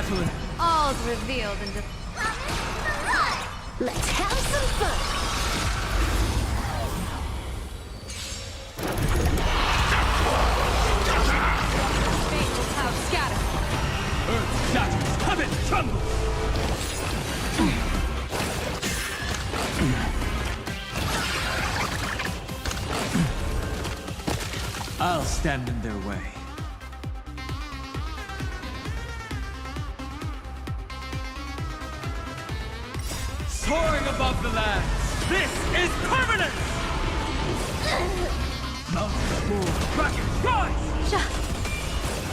carefully. All's revealed in the... Let's have some fun! Fatal cloud scatter. Earth shatters, heaven trembles. I'll stand in their way. Soaring above the lands, this is permanent! Mountains move, dragons rise!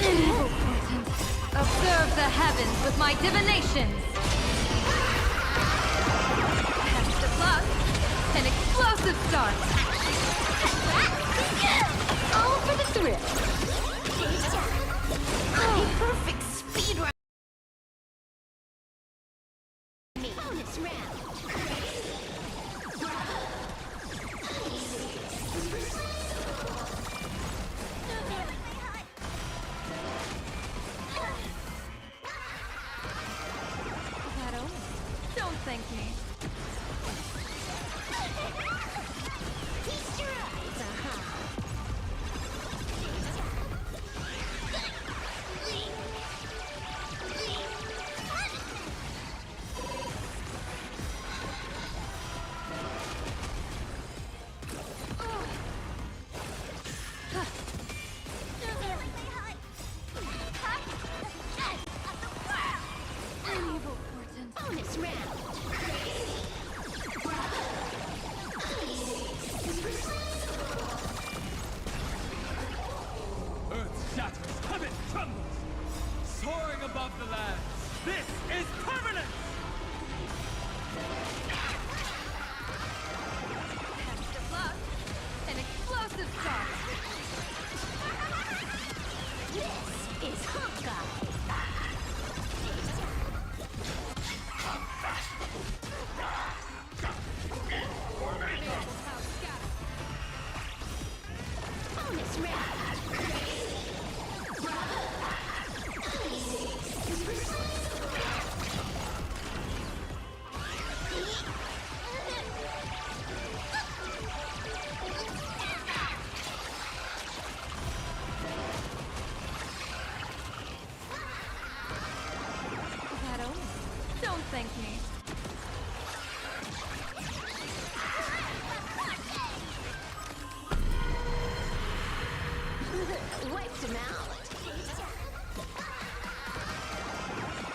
Evil portent. Observe the heavens with my divinations. Cast a plus. An explosive start. All for the thrill! A perfect speed run! Bonus round! That only. Don't thank me. Feast your eyes, An evil portent. Bonus round! Earth shatters, heaven trembles. Soaring above the lands, this is permanent! Cast a plus. An explosive start. This is Hawkeye! Fatal cloud scatter. Bonus round! That only. Don't thank me. Wiped him out!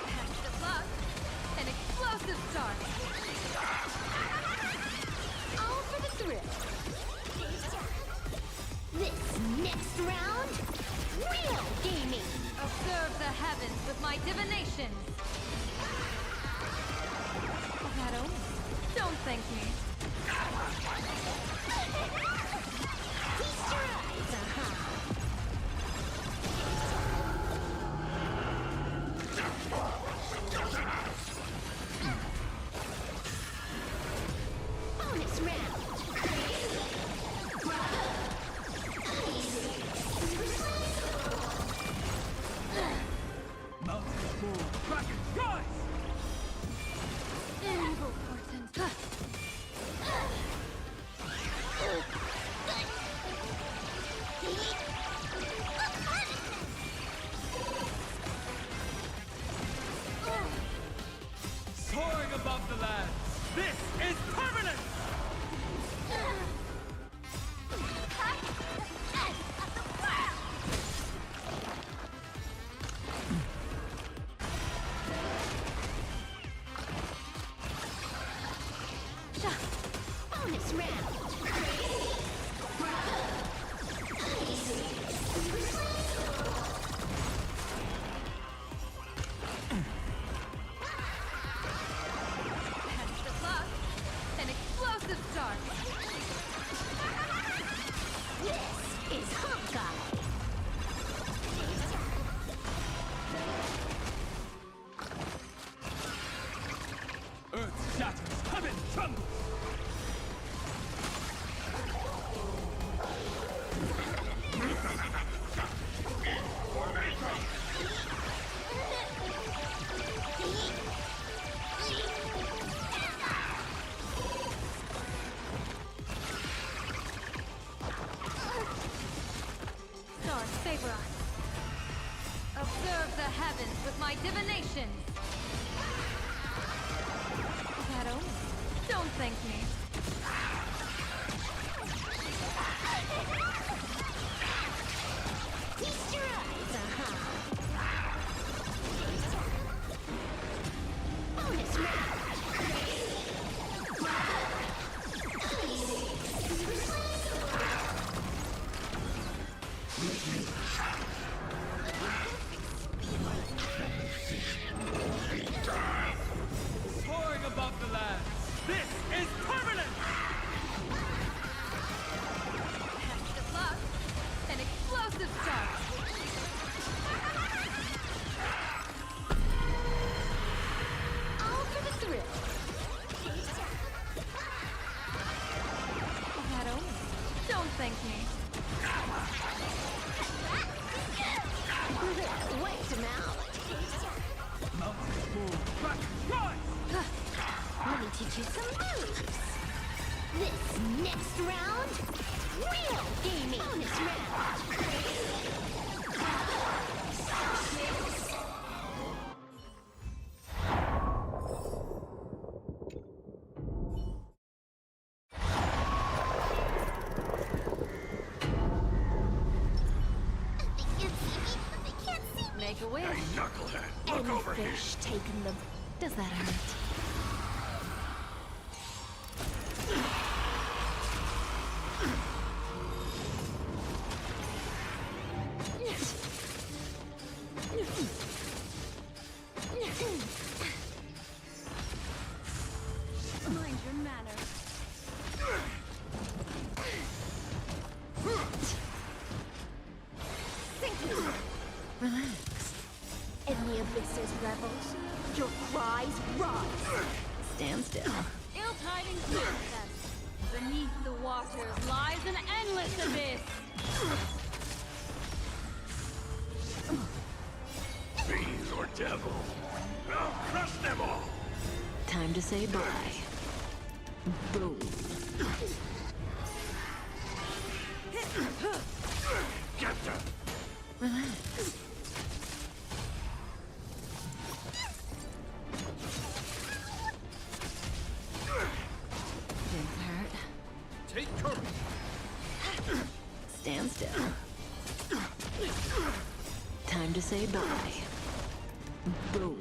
Cast a plus. An explosive start. All for the thrill! This next round, real gaming! Observe the heavens with my divinations. That only. Don't thank me. Feast your eyes, Bonus round! Mountains move, dragons rise! Evil portent. Soaring above the lands, this is permanent! Bonus round! Cast a plus. An explosive start. This is Hawkeye! Earth shatters, heaven trembles! stars favor us. Observe the heavens with my divination. That omen. Don't thank me. Feast your eyes, bonus round. Soaring above the land. This is permanent! Extra plus. An explosive start. All for the thrill. That omen. Don't thank me. Wiped him out. But rise! Let me teach you some moves. This next round, real gaming. Bonus round. They can't see me, but they can't see me. Make a wish. Knucklehead, look Any over here. fish taking them. Does that hurt? Mind your manners. In the abyss's revels, your cries rise. Stand still. Ill tidings manifest. Beneath the waters lies an endless abyss. Fiends or devil. I'll crush them all. Time to say bye. Boom. Get them. Relax. Didn't hurt. Take courage. Stand still. Time to say bye. Boom.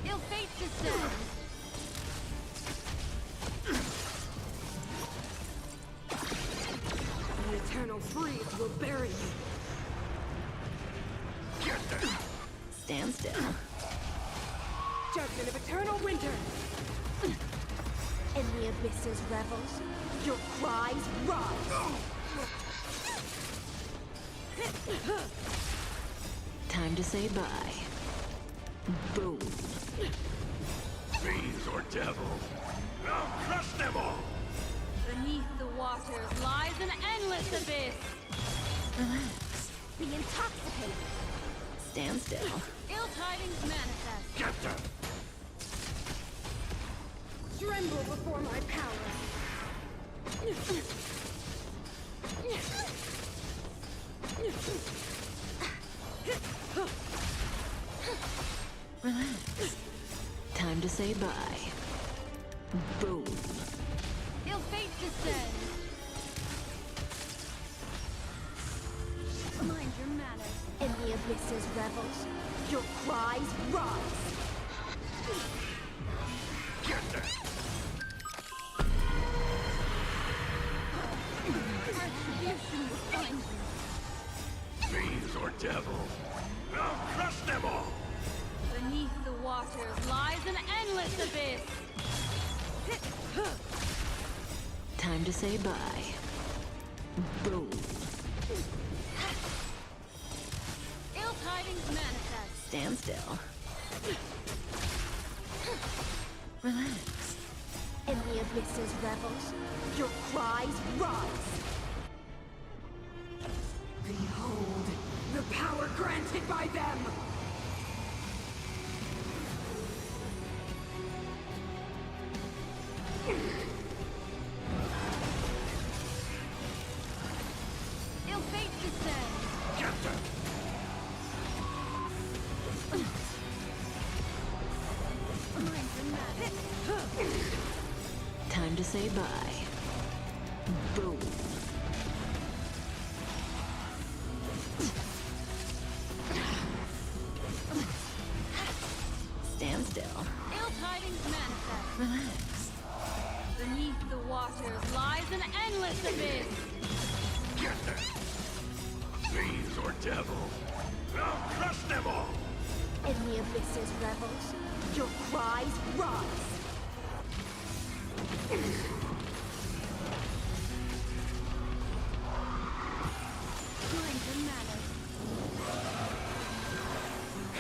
Ill fate descends. The eternal freeze will bury you. Get them. Stand still. Judgment of eternal winter. In the abyss's revels, your cries rise. Time to say bye. Boom. Fiends or devil. I'll crush them all. Beneath the waters lies an endless abyss. Relax. Be intoxicated. Stand still. Ill tidings manifest. Get them. Tremble before my power. Relax. Time to say bye. Boom. Ill fate descends. Mind your manners. In the abyss's revels, your cries rise. Get them. Retribution will find you. Fiends or devil. I'll crush them all. Beneath the waters lies an endless abyss. Time to say bye. Boom. Ill tidings manifest. Stand still. Relax. In the abyss's revels, your cries rise. Behold, the power granted by them! Ill fate descends. say bye. Boom. Stand still. Ill tidings manifest. Relax. Beneath the waters lies an endless abyss. Get them! Fiends or devil! I'll crush them all! In the abyss's revels, your cries rise. Strength and manners.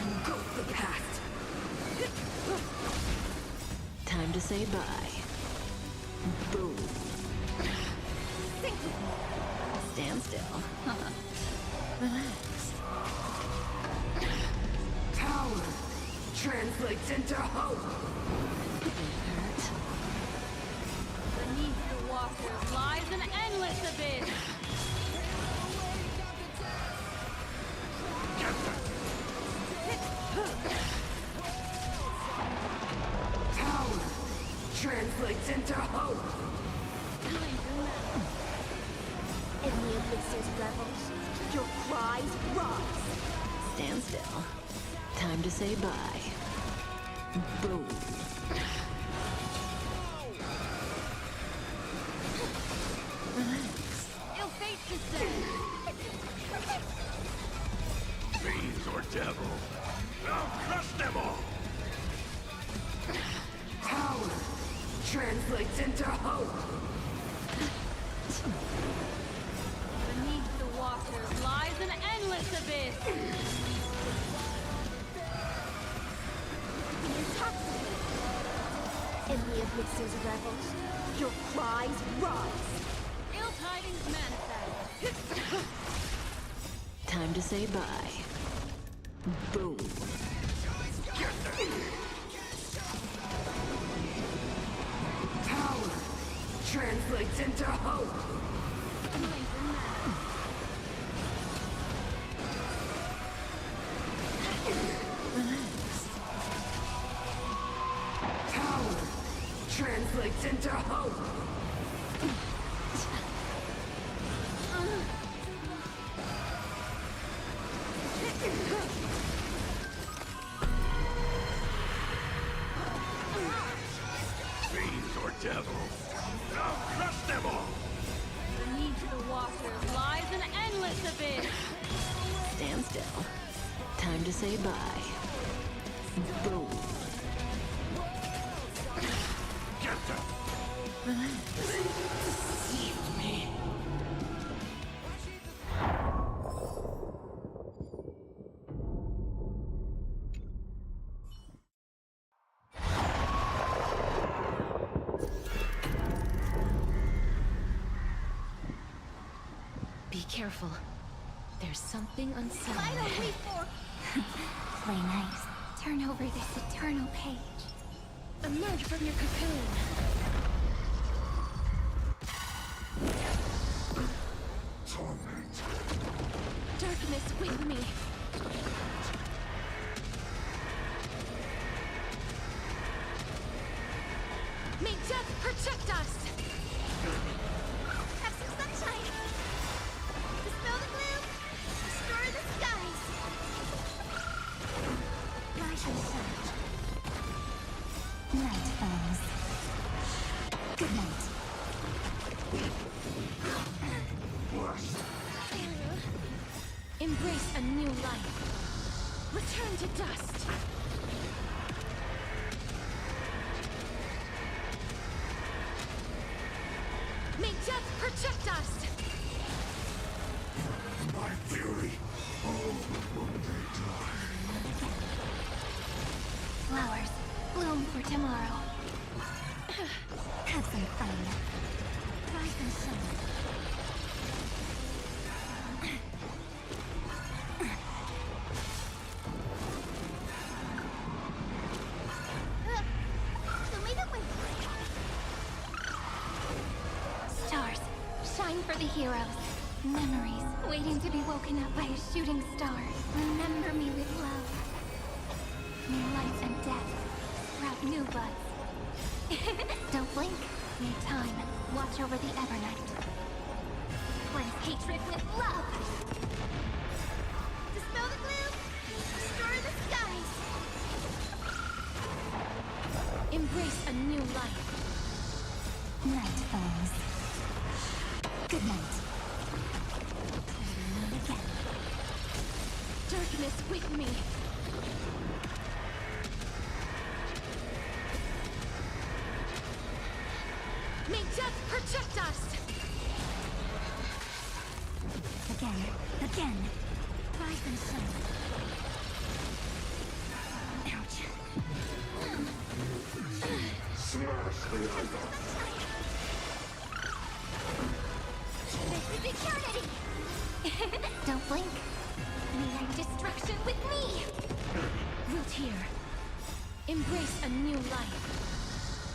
Engulf the past. Time to say bye. Boom. Stand still. Relax. Power translates into hope. Hurt. Beneath the waters lies an endless abyss. Get them! Power translates into hope. In the abyss's revels, your cries rise. Stand still. Time to say bye. Boom. Relax. Ill fate descends. Fiends or devil! I'll crush them all! Power translates into hope. Beneath the waters lies an endless abyss. In the abyss's revels, your cries rise. Ill tidings manifest. Time to say bye. Boom. Power translates into hope. Relax. Power translates into hope. Fiends or devil! I'll crush them all! Beneath the waters lies an endless abyss. Stand still. Time to say bye. Boom. Get them! Relax. Deceived me. Be careful. There's something unsettling. Finally, play nice. Turn over this eternal page. Emerge from your cocoon. Torment! Darkness with me. May death protect us. Have some sunshine. Dispel the gloom. Restore the skies. Rise and surge. Night falls. Good night. Embrace a new life. Return to dust. May death protect us. My fury! Oh, when they die! Flowers bloom for tomorrow. Have some fun. Rise and shine. Show me the way. Stars, shine for the heroes. Memories waiting to be woken up by a shooting star. Remember me with love. New life and death sprout new buds. Don't blink. May time watch over the Evernight. Cleanse hatred with love. Dispel the gloom. Restore the skies. Embrace a new life. Night falls. Good night. Meet again. Darkness with me. May death protect us! Again. Rise and shine. Ouch. Smash the idol. This is eternity! Don't blink. Meeting destruction with me! Root here. Embrace a new life.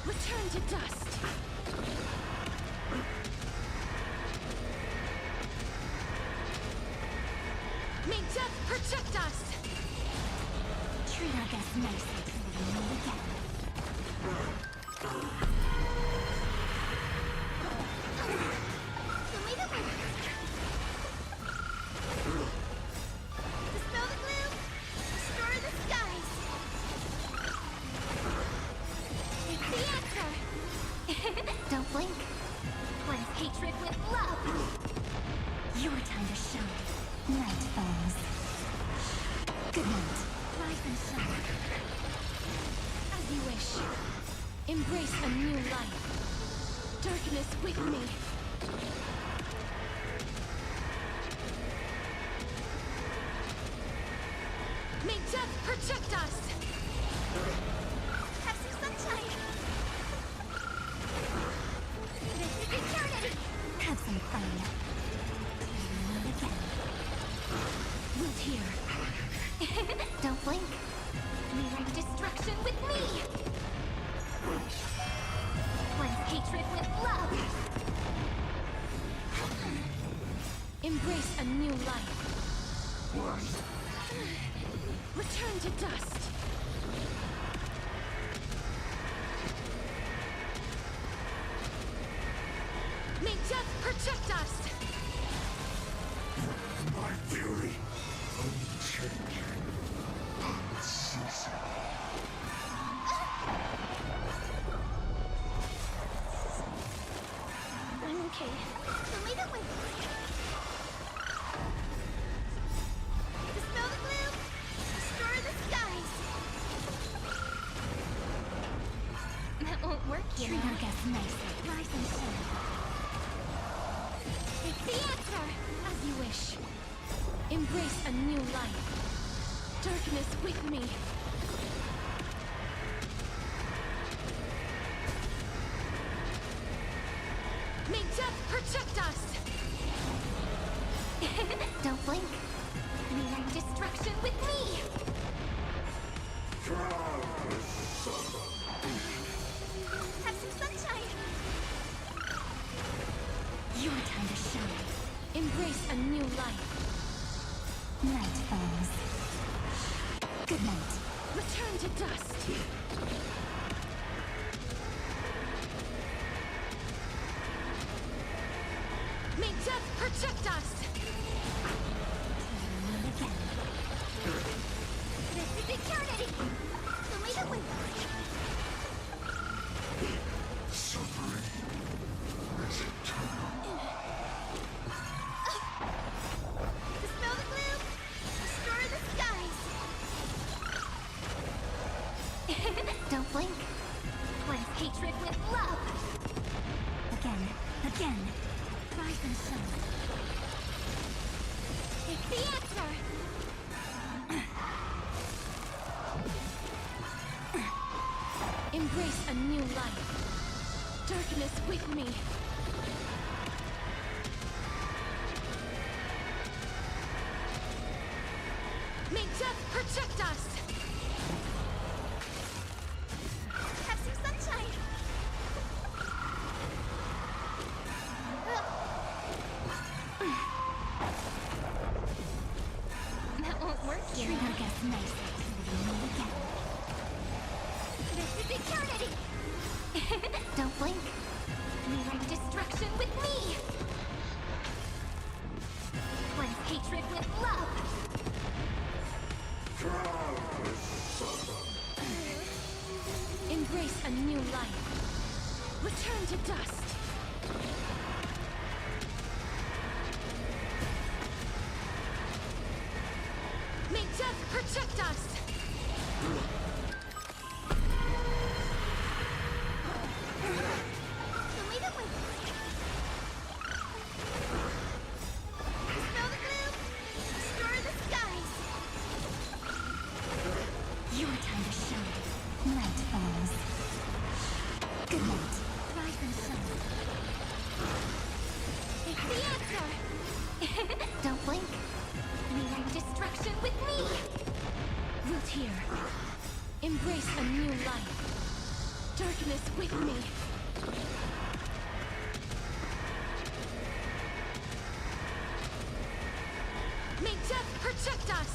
Return to dust. May death protect us! Treat our guests nicely till we meet again. Show me the way. Dispel the gloom. Restore the skies. It's the answer. Don't blink. Cleanse hatred with love. Your time to shine. Night falls. Good night. Rise and shine. As you wish. Embrace a new life. Darkness with me. May death protect us! Have some sunshine. This is eternity. Have some fun. Meet again. Root here. Don't blink. Meeting destruction with me. Cleanse hatred with love. Embrace a new life. Return to dust. May death protect us! My fury, unchanging, unceasing. I'm okay. Show me the way. Dispel the gloom. Restore the skies. That won't work, you Treat know. our guests nicely. Rise and shine. It's the answer. As you wish. Embrace a new life. Darkness with me. May death protect us! Don't blink. Meeting destruction with me. Have some sunshine. Your time to shine. Embrace a new life. Night falls. Good night. Return to dust. May death protect us! Meet again. This is eternity. Show me the way. Suffering is eternal. Dispel the gloom. Restore the skies. Don't blink. Cleanse hatred with love. Again. Rise and shine. It's the answer. Embrace a new life. Darkness with me. May death protect us! Have some sunshine. That won't work, you Treat know. our guests nicely till we meet again. This is eternity. Don't blink. Mirror destruction with me! Cleanse hatred with love! Embrace a new life. Return to dust. May death protect us! Leave it with me! Smell the gloom! Destroy the skies! Your time to shine. Night falls. Good night. Rise and shine. It's the answer! Don't blink. Mirror destruction with me! Root here. Embrace a new life. Darkness with me. May death protect us!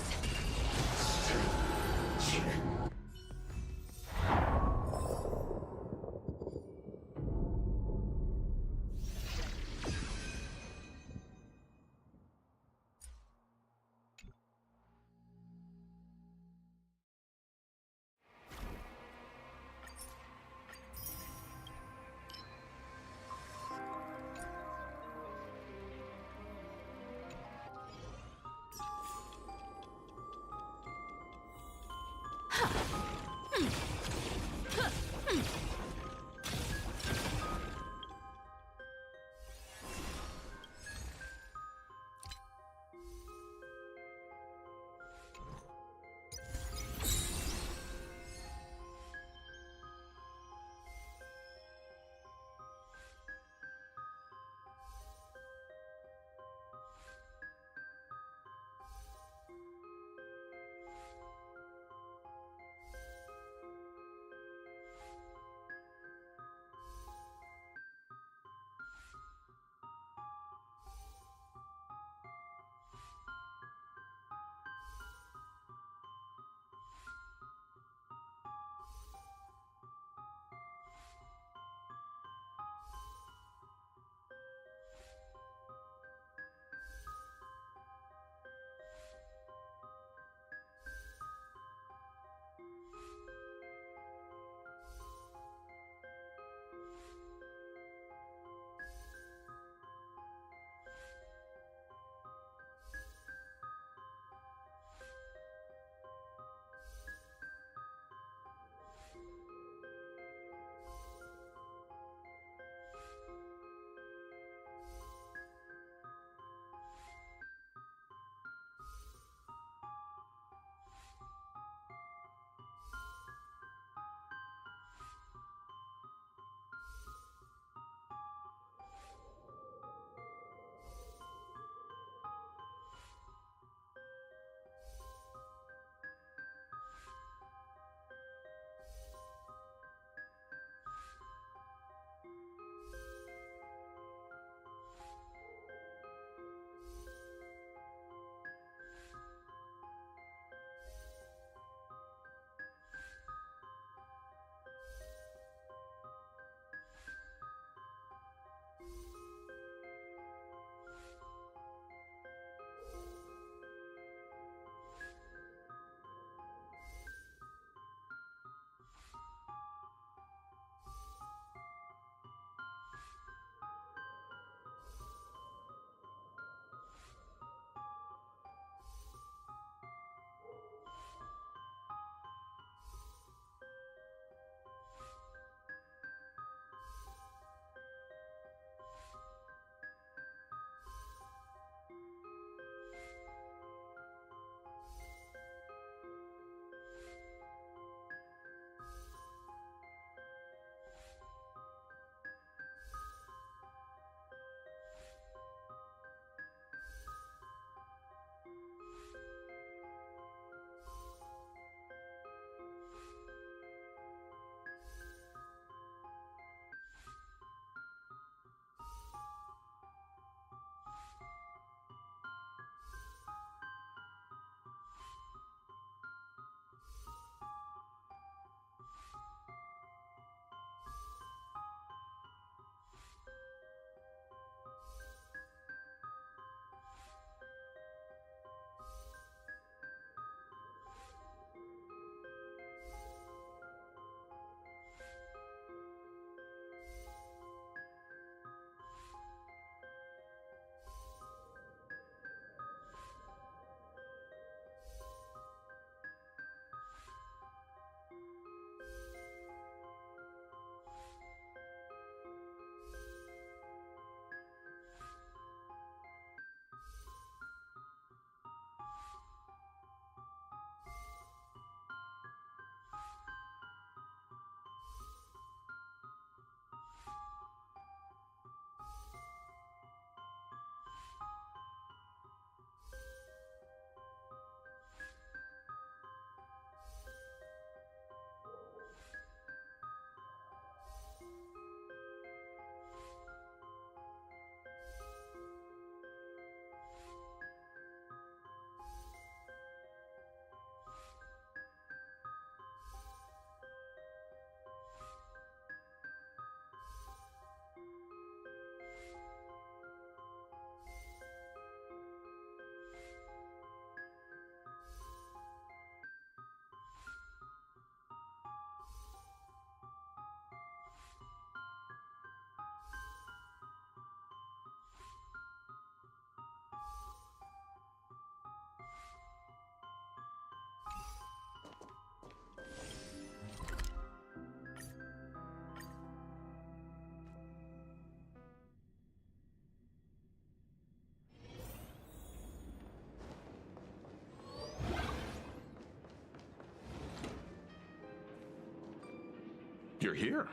You're here.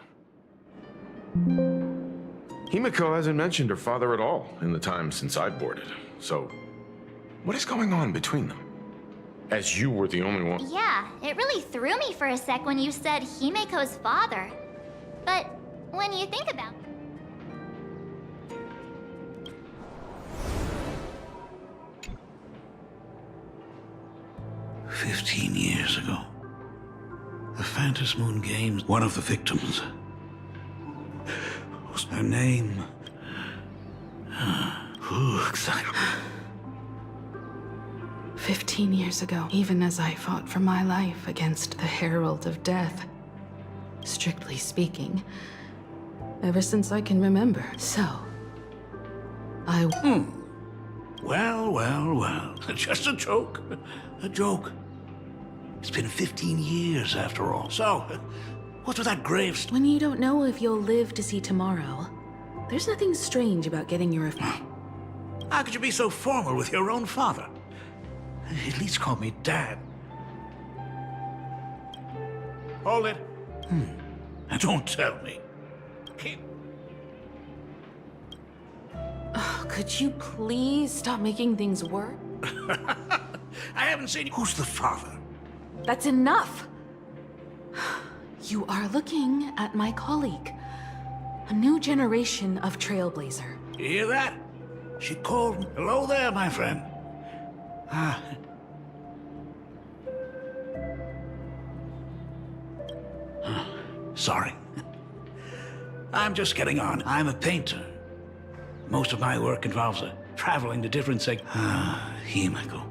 Himiko hasn't mentioned her father at all in the time since I boarded. So, what is going on between them? As you were the only one. Yeah, it really threw me for a sec when you said Himiko's father. But when you think about it, 15 years ago, the Phantom Moon Games, one of the victims. What's her name? Excited. 15 years ago, even as I fought for my life against the Herald of Death. Strictly speaking, ever since I can remember. So, Well, well, well. Just a joke. A joke. It's been 15 years after all. So, what's with that gravestone? when you don't know if you'll live to see tomorrow, there's nothing strange about getting your... How could you be so formal with your own father? At least call me Dad. Hold it. Now don't tell me. Keep... Could you please stop making things work? I haven't seen you. Who's the father? That's enough! You are looking at my colleague. A new generation of trailblazer. You hear that? She called me. Hello there, my friend. Sorry. I'm just getting on. I'm a painter. Most of my work involves traveling to different Himiko.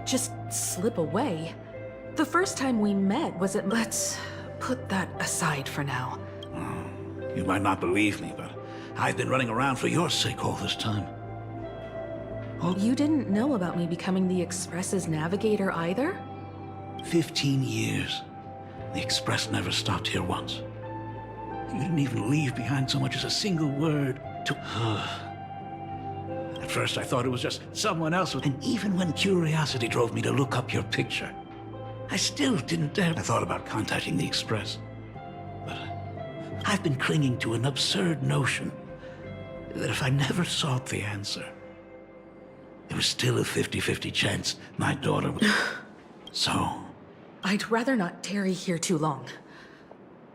Just slip away. The first time we met was at... Let's put that aside for now. You might not believe me, but I've been running around for your sake all this time. You didn't know about me becoming the Express's navigator either? 15 years. The Express never stopped here once. You didn't even leave behind so much as a single word to... At first I thought it was just someone else, and even when curiosity drove me to look up your picture, I still didn't dare. I thought about contacting the Express, but I've been clinging to an absurd notion that if I never sought the answer, there was still a 50-50 chance my daughter would... So... I'd rather not tarry here too long.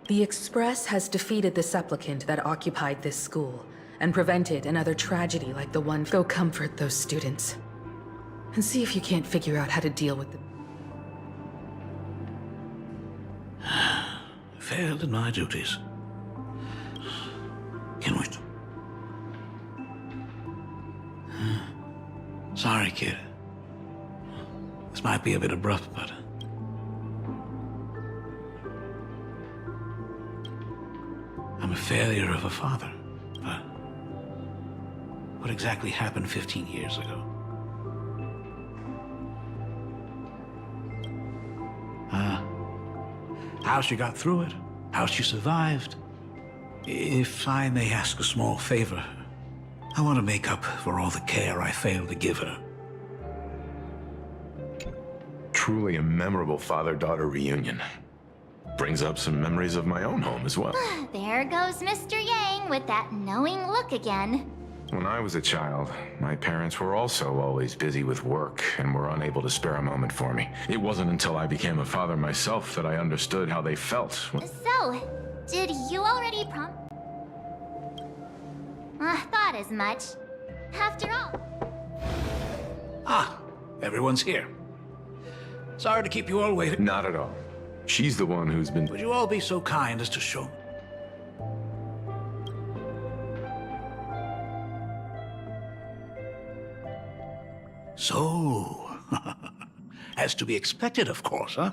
The Express has defeated the supplicant that occupied this school and prevented another tragedy like the one. Go comfort those students and see if you can't figure out how to deal with them. Failed in my duties. Can we... Sorry, kid. This might be a bit abrupt, but... I'm a failure of a father, but... What exactly happened 15 years ago? How she got through it, how she survived. If I may ask a small favor, I want to make up for all the care I failed to give her. Truly a memorable father-daughter reunion. Brings up some memories of my own home as well. there goes Mr. Yang with that knowing look again. When I was a child, my parents were also always busy with work and were unable to spare a moment for me. It wasn't until I became a father myself that I understood how they felt. So, did you already thought as much. After all. Everyone's here. Sorry to keep you all waiting. Not at all. She's the one who's been... Would you all be so kind as to show me? So, as to be expected, of course, huh?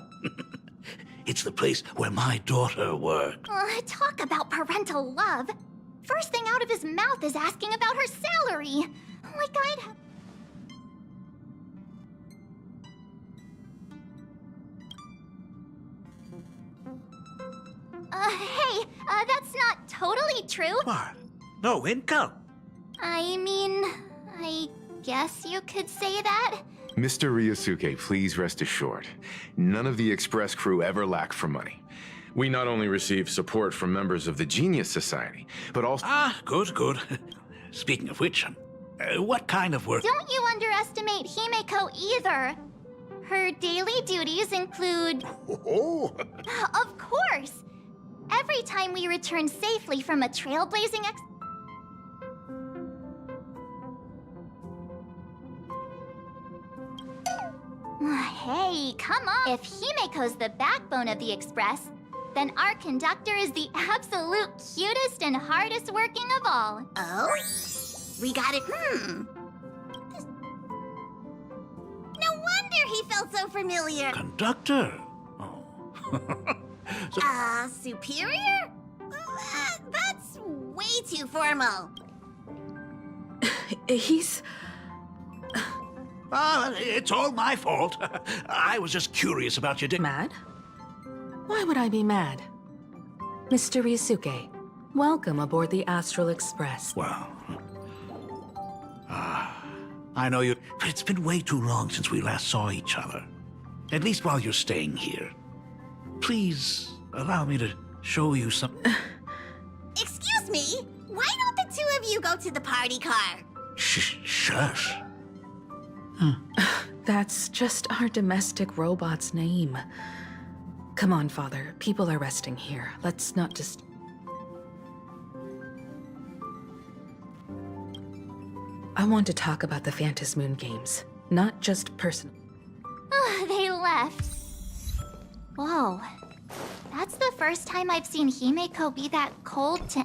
It's the place where my daughter worked. Talk about parental love. First thing out of his mouth is asking about her salary. Like I'd have... Hey, that's not totally true. What? No income? I mean, I guess you could say that. Mr. Ryosuke, please rest assured. None of the Express crew ever lack for money. We not only receive support from members of the Genius Society, but also... Ah, good, good. Speaking of which, what kind of work? Don't you underestimate Himeko either. Her daily duties include... Oh, Of course! Every time we return safely from a trailblazing Hey, come on! If Himeko's the backbone of the Express, then our conductor is the absolute cutest and hardest working of all. Oh? We got it. No wonder he felt so familiar. Conductor? Oh. Superior? That's way too formal. He's... It's all my fault. I was just curious about your day. mad? Why would I be mad? Mr. Ryusuke, welcome aboard the Astral Express. Well, I know you, but it's been way too long since we last saw each other. At least while you're staying here. Please allow me to show you some... Excuse me? Why don't the two of you go to the party car? Shush. That's just our domestic robot's name. Come on, Father. People are resting here. Let's not just... I want to talk about the Phantom Moon games, not just personal. They left. Whoa. That's the first time I've seen Himeko be that cold to...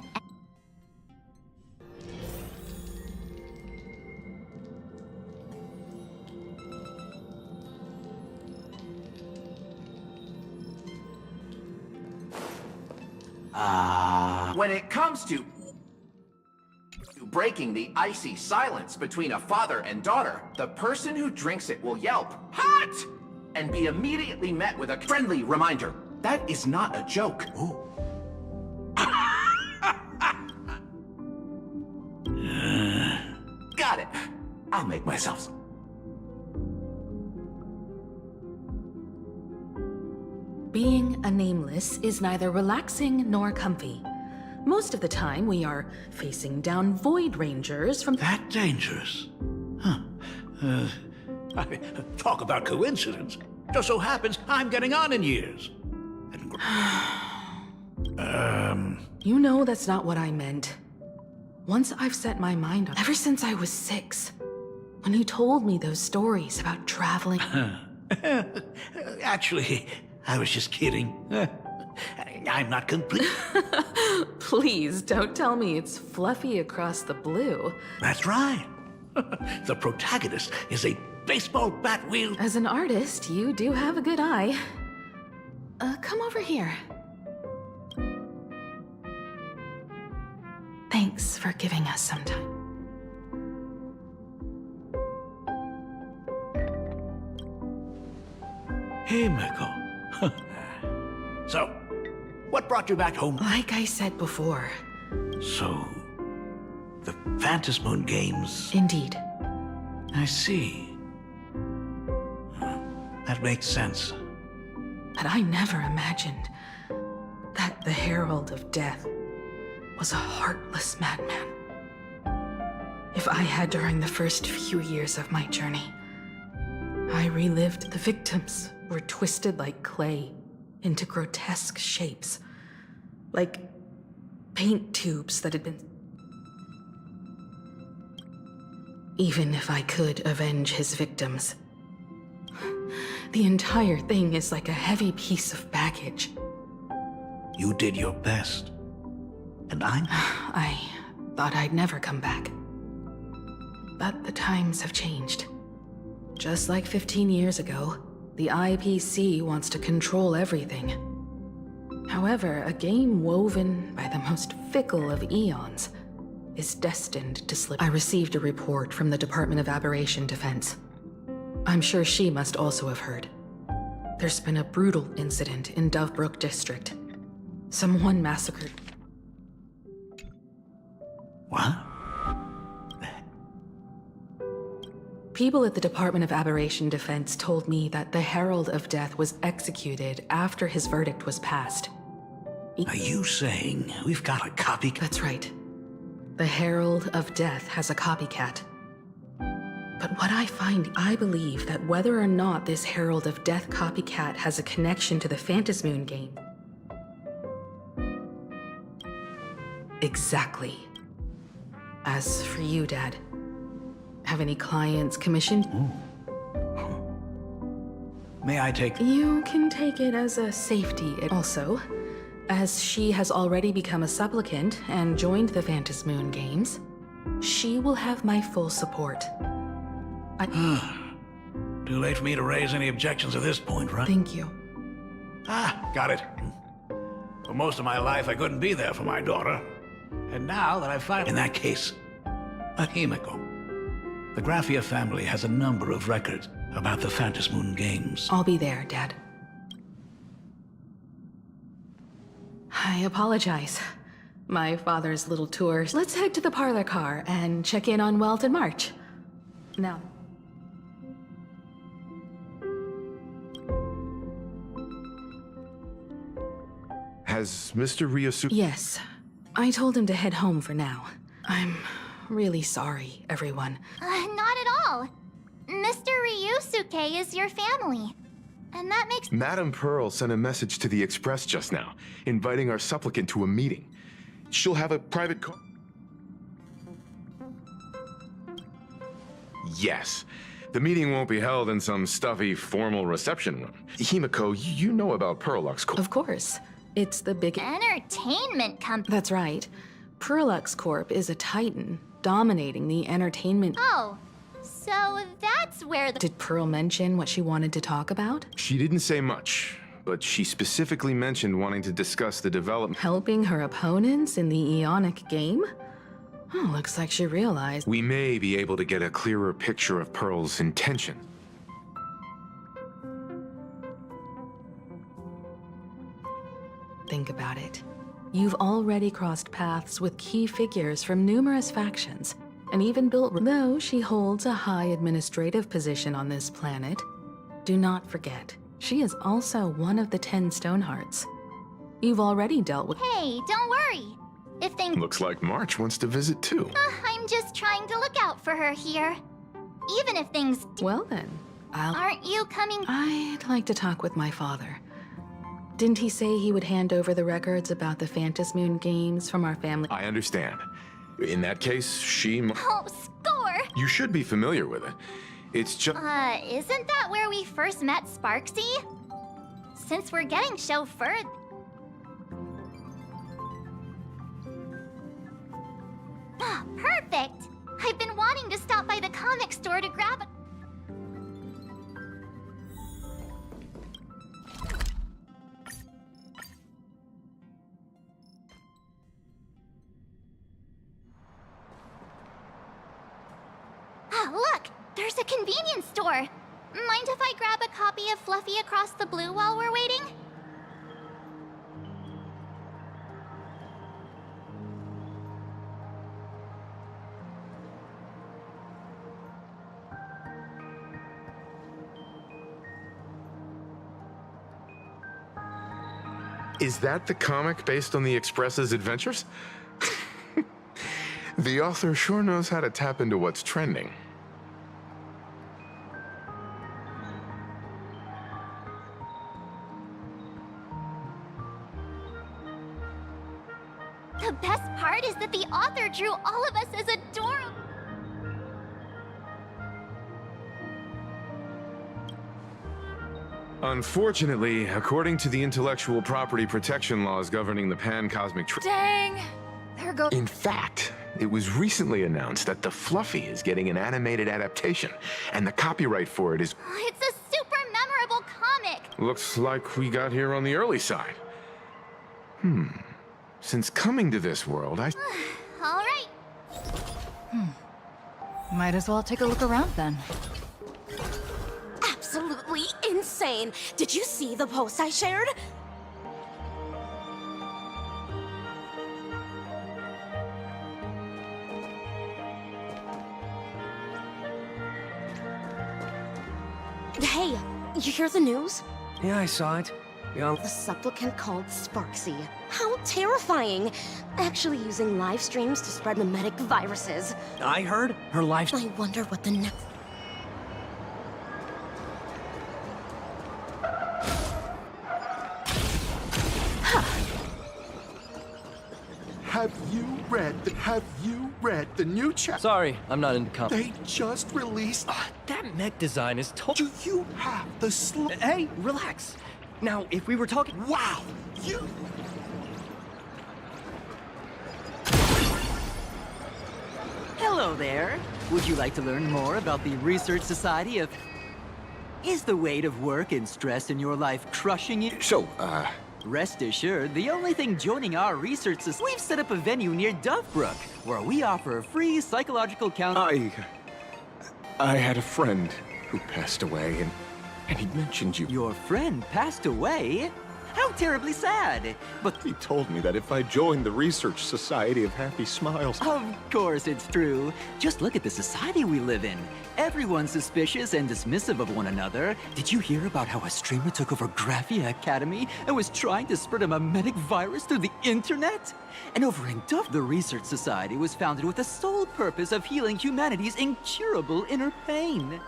When it comes to breaking the icy silence between a father and daughter, the person who drinks it will yelp, "Hot!" and be immediately met with a friendly reminder. That is not a joke. Ooh. Got it. I'll make myself some. Being a nameless is neither relaxing nor comfy. Most of the time, we are facing down Void Rangers from... That dangerous? Huh. Talk about coincidence. Just so happens I'm getting on in years. You know that's not what I meant. Once I've set my mind on... Ever since I was 6, when you told me those stories about traveling... Actually, I was just kidding. I'm not complete. Please, don't tell me it's fluffy across the blue. That's right. The protagonist is a baseball bat wheel. As an artist, you do have a good eye. Come over here. Thanks for giving us some time. Hey, Miko. So, what brought you back home? Like I said before. So, the Phantom Moon games. Indeed. I see. That makes sense. But I never imagined that the Herald of Death was a heartless madman. If I had during the first few years of my journey, I relived the victims were twisted like clay into grotesque shapes, like paint tubes that had been... Even if I could avenge his victims, the entire thing is like a heavy piece of baggage. You did your best. And I thought I'd never come back. But the times have changed. Just like 15 years ago, the IPC wants to control everything. However, a game woven by the most fickle of eons is destined to slip. I received a report from the Department of Aberration Defense. I'm sure she must also have heard. There's been a brutal incident in Dovebrook District. Someone massacred... What? People at the Department of Aberration Defense told me that the Herald of Death was executed after his verdict was passed. Are you saying we've got a copycat? That's right. The Herald of Death has a copycat. But what I believe that whether or not this Herald of Death copycat has a connection to the Phantasmoon game. Exactly. As for you, Dad, have any clients commissioned? May I take... You can take it as a safety. Also, as she has already become a supplicant and joined the Phantasmoon games, she will have my full support. Too late for me to raise any objections at this point, right? Thank you. Got it. For most of my life, I couldn't be there for my daughter. And now that I've found... In that case, a Himiko. The Graphia family has a number of records about the Phantasmoon games. I'll be there, Dad. I apologize. My father's little tour. Let's head to the parlor car and check in on Welt and March. Now. Has Mr. Ryosuke... Yes. I told him to head home for now. I'm really sorry, everyone. Not at all. Mr. Ryusuke is your family. And that makes... Madame Pearl sent a message to the Express just now, inviting our supplicant to a meeting. She'll have a private car. Yes. The meeting won't be held in some stuffy, formal reception room. Himiko, you know about Pearlux Corp. Of course. It's the big... Entertainment company. That's right. Pearlux Corp is a titan, dominating the entertainment... Oh, so that's where the... Did Pearl mention what she wanted to talk about? She didn't say much, but she specifically mentioned wanting to discuss the development... Helping her opponents in the Eonic game? Oh, looks like she realized... We may be able to get a clearer picture of Pearl's intention. Think about it. You've already crossed paths with key figures from numerous factions, and even built... Though she holds a high administrative position on this planet, do not forget, she is also one of the 10 Stonehearts. You've already dealt with... Hey, don't worry. If things... Looks like March wants to visit too. I'm just trying to look out for her here. Even if things... Well then, Aren't you coming... I'd like to talk with my father. Didn't he say he would hand over the records about the Phantasmoon games from our family? I understand. In that case, she... Oh, score! You should be familiar with it. It's just... Isn't that where we first met Sparksy? Since we're getting chauffeured... Perfect! I've been wanting to stop by the comic store to grab a... Look! There's a convenience store! Mind if I grab a copy of Fluffy Across the Blue while we're waiting? Is that the comic based on the Express's adventures? The author sure knows how to tap into what's trending. The best part is that the author drew all of us as adorable. Unfortunately, according to the intellectual property protection laws governing the pan-cosmic Dang! There goes... In fact, it was recently announced that the Fluffy is getting an animated adaptation, and the copyright for it is... It's a super memorable comic! Looks like we got here on the early side. Since coming to this world, I... All right. Might as well take a look around then. Absolutely insane. Did you see the post I shared? Hey, you hear the news? Yeah, I saw it. The supplicant called Sparksy. How terrifying! Actually using live streams to spread mimetic viruses. I heard her life. I wonder what the next... Have you read the new chapter? Sorry, I'm not into They just released... that mech design is Do you have the Hey, relax. Now, if we were talking... Wow! You... Hello there. Would you like to learn more about the Research Society of... Is the weight of work and stress in your life crushing you? So, Rest assured, the only thing joining our research is we've set up a venue near Dovebrook, where we offer a free psychological counseling. I had a friend who passed away, and he mentioned you. Your friend passed away? How terribly sad. But He told me that if I joined the Research Society of Happy Smiles... of course it's true. Just look at the society we live in. Everyone's suspicious and dismissive of one another. Did you hear about how a streamer took over Graphia Academy and was trying to spread a mimetic virus through the internet? And over in Duff, the Research Society was founded with the sole purpose of healing humanity's incurable inner pain.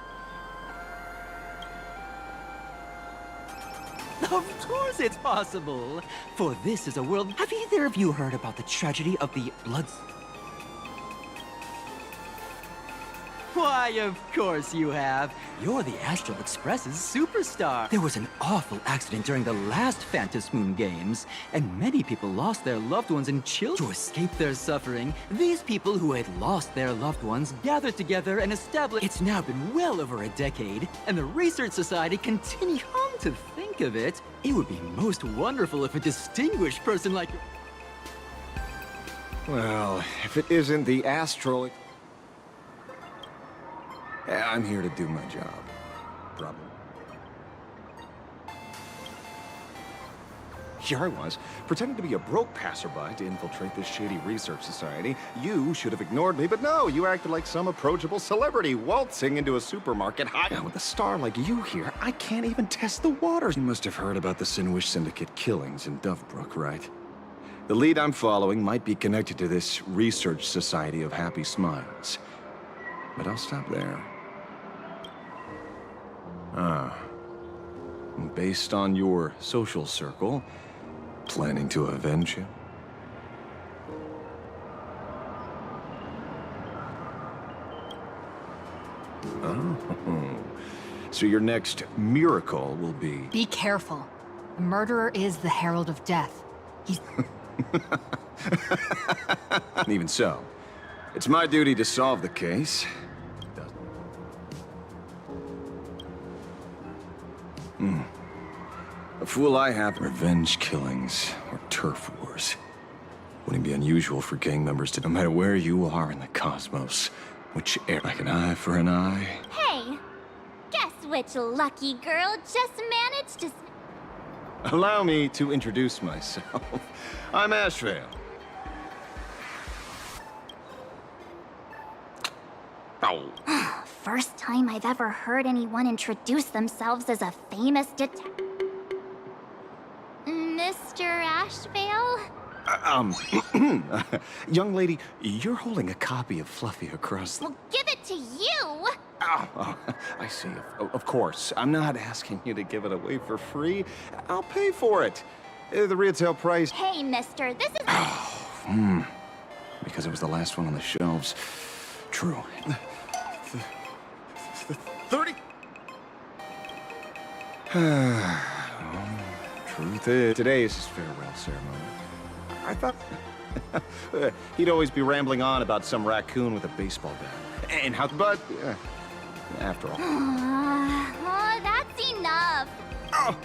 Of course it's possible! For this is a world... Have either of you heard about the tragedy of the Bloods? Why, of course you have. You're the Astral Express's superstar. There was an awful accident during the last Phantom Moon Games, and many people lost their loved ones and children. To escape their suffering, these people who had lost their loved ones gathered together and established... It's now been well over a decade, and the Research Society continues. Come to think of it, it would be most wonderful if a distinguished person like... Well, if it isn't the Astral... I'm here to do my job. Probably. Here I was, pretending to be a broke passerby to infiltrate this shady research society. You should have ignored me, but no, you acted like some approachable celebrity waltzing into a supermarket. Now, with a star like you here, I can't even test the waters. You must have heard about the Sinwish Syndicate killings in Dovebrook, right? The lead I'm following might be connected to this Research Society of Happy Smiles. But I'll stop there. Based on your social circle, planning to avenge him? Oh. So your next miracle will be... Be careful. The murderer is the Herald of Death. He's... Even so, it's my duty to solve the case. A fool I have. Revenge killings or turf wars. Wouldn't be unusual for gang members to, no matter where you are in the cosmos, which air like an eye for an eye. Hey, guess which lucky girl just managed to... Allow me to introduce myself. I'm Ashvale. Oh. First time I've ever heard anyone introduce themselves as a famous Mr. Ashvale? Young lady, you're holding a copy of Fluffy across the... Well, give it to you! Oh, I see. Of course. I'm not asking you to give it away for free. I'll pay for it. The retail price... Hey, mister, this is... Because it was the last one on the shelves. True. 30? Truth is, today is his farewell ceremony. I thought he'd always be rambling on about some raccoon with a baseball bat. And how, but after all. Oh, that's enough. Oh,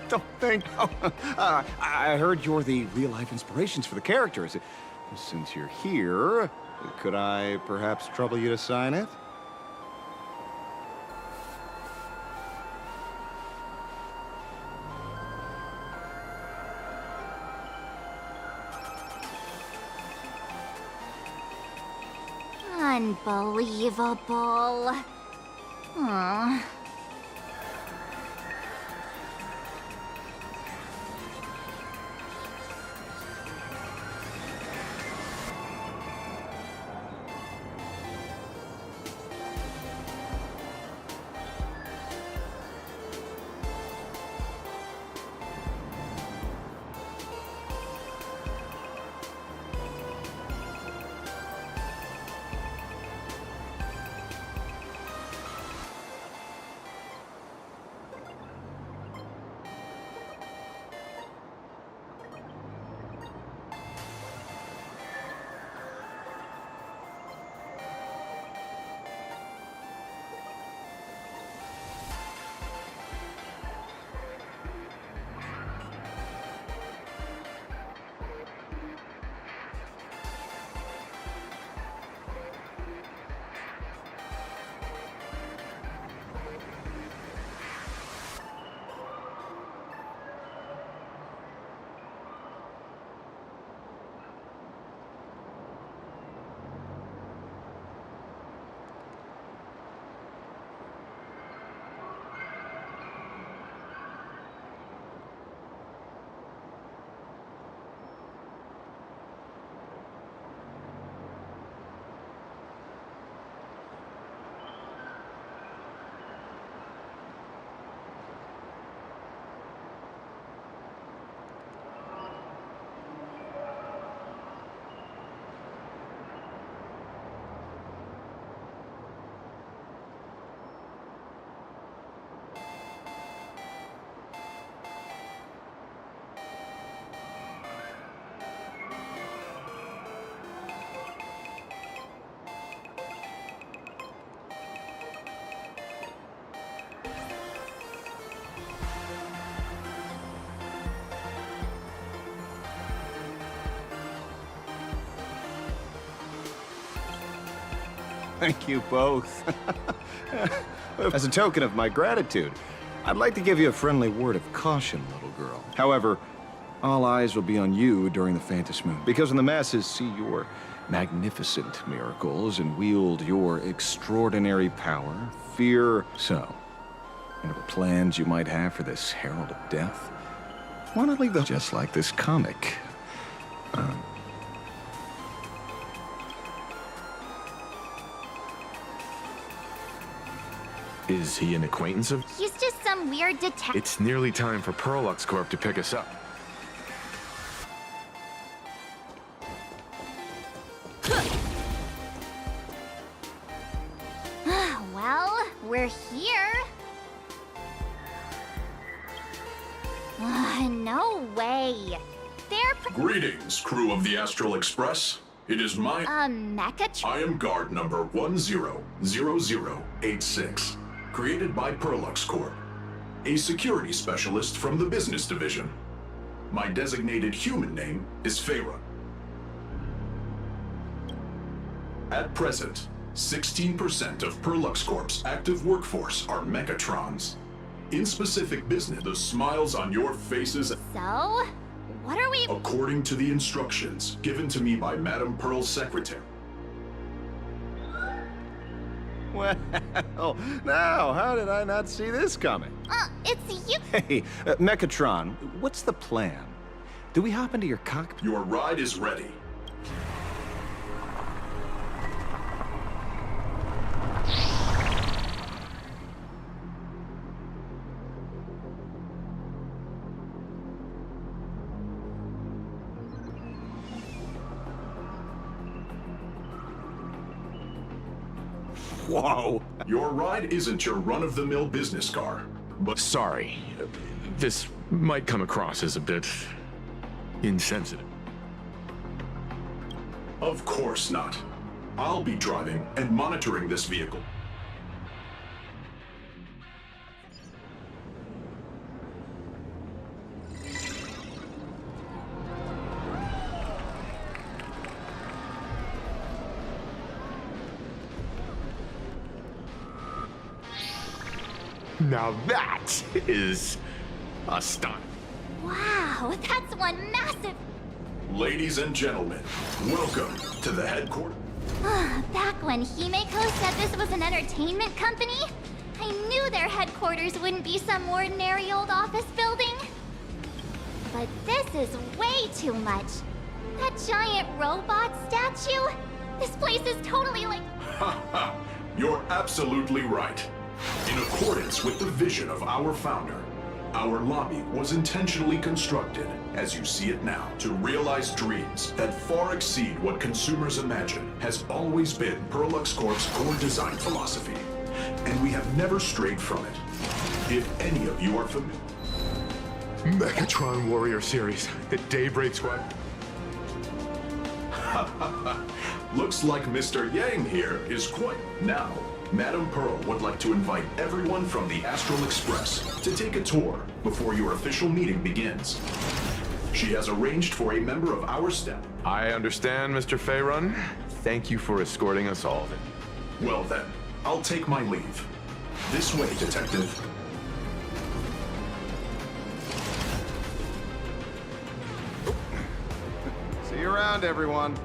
don't think. Oh, I heard you're the real-life inspirations for the characters. Since you're here, could I perhaps trouble you to sign it? Unbelievable. Aww. thank you both. As a token of my gratitude, I'd like to give you a friendly word of caution, little girl. However, all eyes will be on you during the Phantasmoon, because when the masses see your magnificent miracles and wield your extraordinary power, fear so. Whatever plans you might have for this herald of death, why not leave them just like this comic? Is he an acquaintance of? He's just some weird detective. It's nearly time for Perlux Corp to pick us up. Well, we're here. No way. They're Greetings, crew of the Astral Express. It is my Mecha. I am guard number 100086, created by Perlux Corp, a security specialist from the business division. My designated human name is Feyre. At present, 16% of Perlux Corp's active workforce are Mechatrons. In specific business, the smiles on your faces. So, what are we? According to the instructions given to me by Madame Pearl's secretary. Well, now, how did I not see this coming? It's you. Hey, Mechatron, what's the plan? Do we hop into your cockpit? Your ride is ready. Whoa! Your ride isn't your run-of-the-mill business car, but... Sorry. This might come across as a bit insensitive. Of course not. I'll be driving and monitoring this vehicle. Now that is astonishing. Wow, that's one massive. Ladies and gentlemen, welcome to the headquarters. Back when Himeko said this was an entertainment company, I knew their headquarters wouldn't be some ordinary old office building. But this is way too much. That giant robot statue? This place is totally like... Ha ha! You're absolutely right. In accordance with the vision of our founder, our lobby was intentionally constructed, as you see it now, to realize dreams that far exceed what consumers imagine has always been Perlux Corp's core design philosophy, and we have never strayed from it. If any of you are familiar... Mechatron Warrior Series, the Daybreak Squad. Looks like Mr. Yang here is quite... Now, Madame Pearl would like to invite everyone from the Astral Express to take a tour before your official meeting begins. She has arranged for a member of our staff. I understand, Mr. Faerun. Thank you for escorting us all. Well then, I'll take my leave. This way, Detective. See you around, everyone.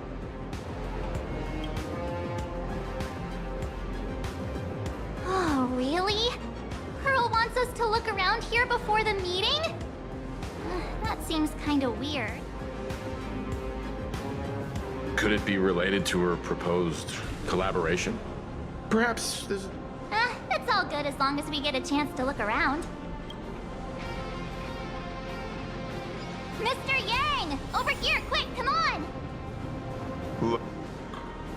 Oh, really? Pearl wants us to look around here before the meeting? That seems kinda weird. Could it be related to her proposed collaboration? Perhaps this... It's all good as long as we get a chance to look around. Mr. Yang! Over here, quick, come on! Look.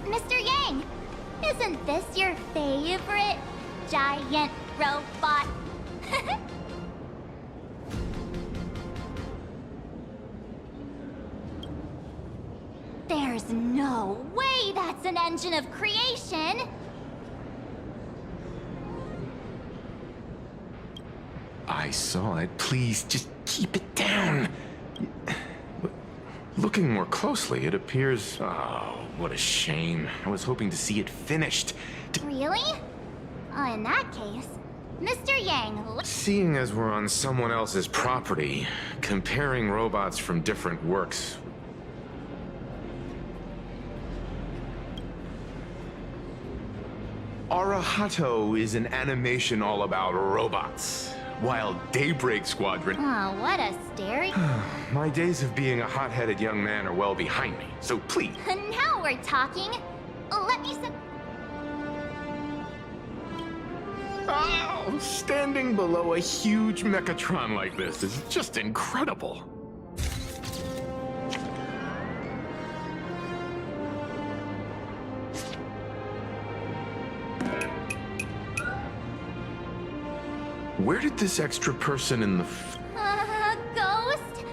Mr. Yang, isn't this your favorite giant robot? There's no way that's an engine of creation! I saw it. Please, just keep it down. Looking more closely, it appears... Oh, what a shame. I was hoping to see it finished. Really? In that case, Mr. Yang, Seeing as we're on someone else's property, comparing robots from different works... Arahato is an animation all about robots, while Daybreak Squadron... oh, what a stare. My days of being a hot-headed young man are well behind me, so please... Now we're talking. Let me Oh, standing below a huge Mechatron like this is just incredible. Where did this extra person in the... Ghost?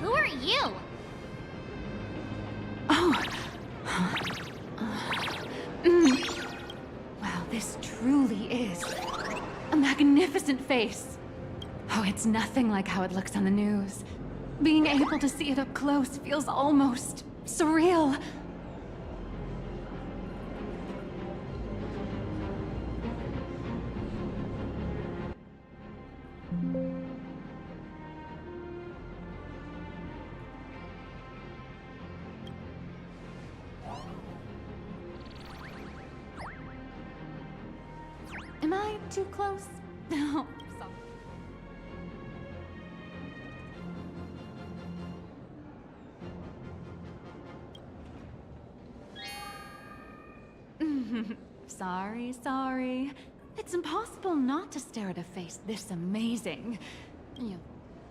Who are you? Wow, this truly is a magnificent face. Oh, it's nothing like how it looks on the news. Being able to see it up close feels almost surreal. Am I too close? No, sorry. Sorry. It's impossible not to stare at a face this amazing.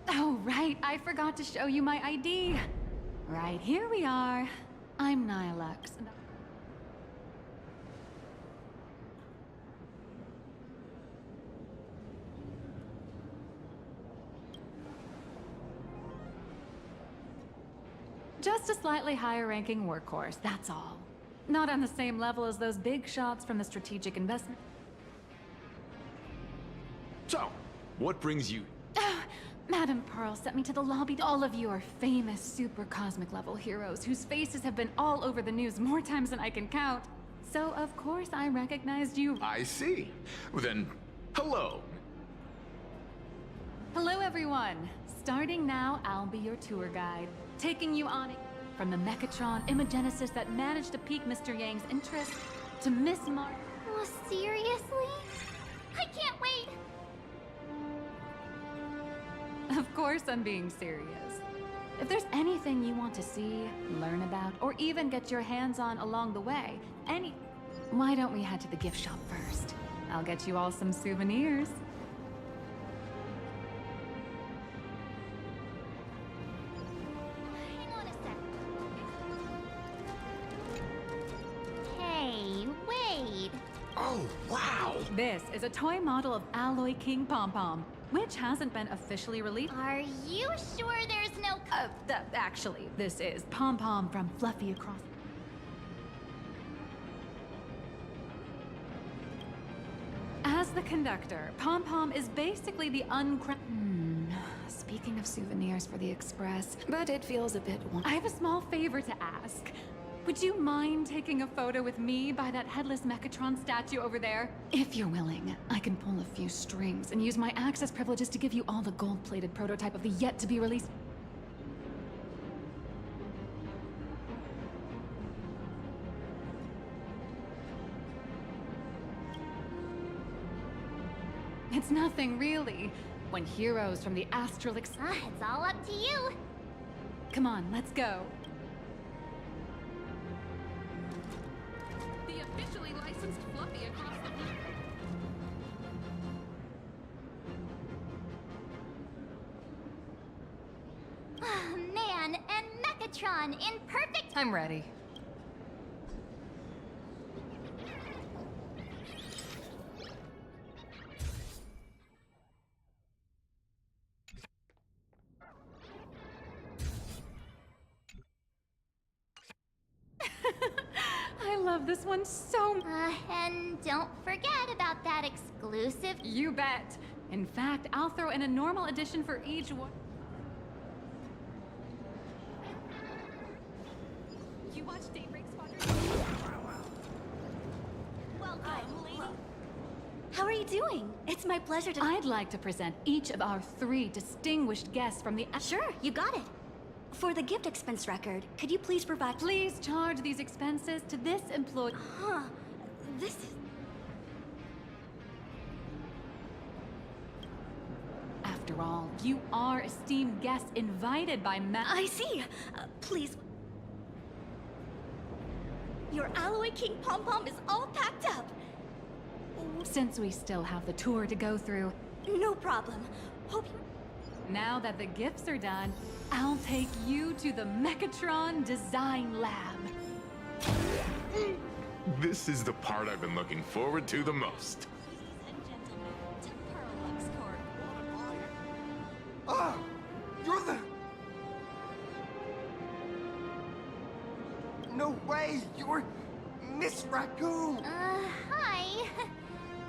Oh, right, I forgot to show you my ID. Right, here we are. I'm Nihilux. Just a slightly higher-ranking workhorse, that's all. Not on the same level as those big shots from the strategic investment. So, what brings you... Madam Pearl sent me to the lobby. All of you are famous super cosmic level heroes whose faces have been all over the news more times than I can count. So, of course, I recognized you. I see. Well, then, hello. Hello, everyone. Starting now, I'll be your tour guide, taking you on from the Mechatron Imagenesis that managed to pique Mr. Yang's interest to Miss Mar... Oh, seriously? I can't wait! Of course I'm being serious. If there's anything you want to see, learn about, or even get your hands on along the way, why don't we head to the gift shop first? I'll get you all some souvenirs. Hang on a sec. Hey, wait. Oh, wow! This is a toy model of Alloy King Pom Pom, which hasn't been officially released. Are you sure there's no... Actually, this is Pom Pom from Fluffy Across... As the conductor, Pom Pom is basically the Speaking of souvenirs for the Express, but it feels a bit... I have a small favor to ask. Would you mind taking a photo with me by that headless Mechatron statue over there? If you're willing, I can pull a few strings and use my access privileges to give you all the gold-plated prototype of the yet-to-be-released... It's nothing, really. When heroes from the astral... it's all up to you. Come on, let's go. The officially licensed Fluffy across the... Oh, man, and Mechatron in perfect... I'm ready. love this one so much. And don't forget about that exclusive... You bet. In fact, I'll throw in a normal edition for each one. You watch Daybreak Squadron? Welcome, lady. How are you doing? It's my pleasure to... I'd like to present each of our 3 distinguished guests from the... Sure, you got it. For the gift expense record, could you please provide... Please charge these expenses to this employee. Huh. This is... After all, you are esteemed guests invited by I see. Please... Your Alloy King Pom-Pom is all packed up. Since we still have the tour to go through... No problem. Hope you... Now that the gifts are done, I'll take you to the Mechatron Design Lab. This is the part I've been looking forward to the most. Ah! You're the... No way! You're... Miss Raccoon! Hi.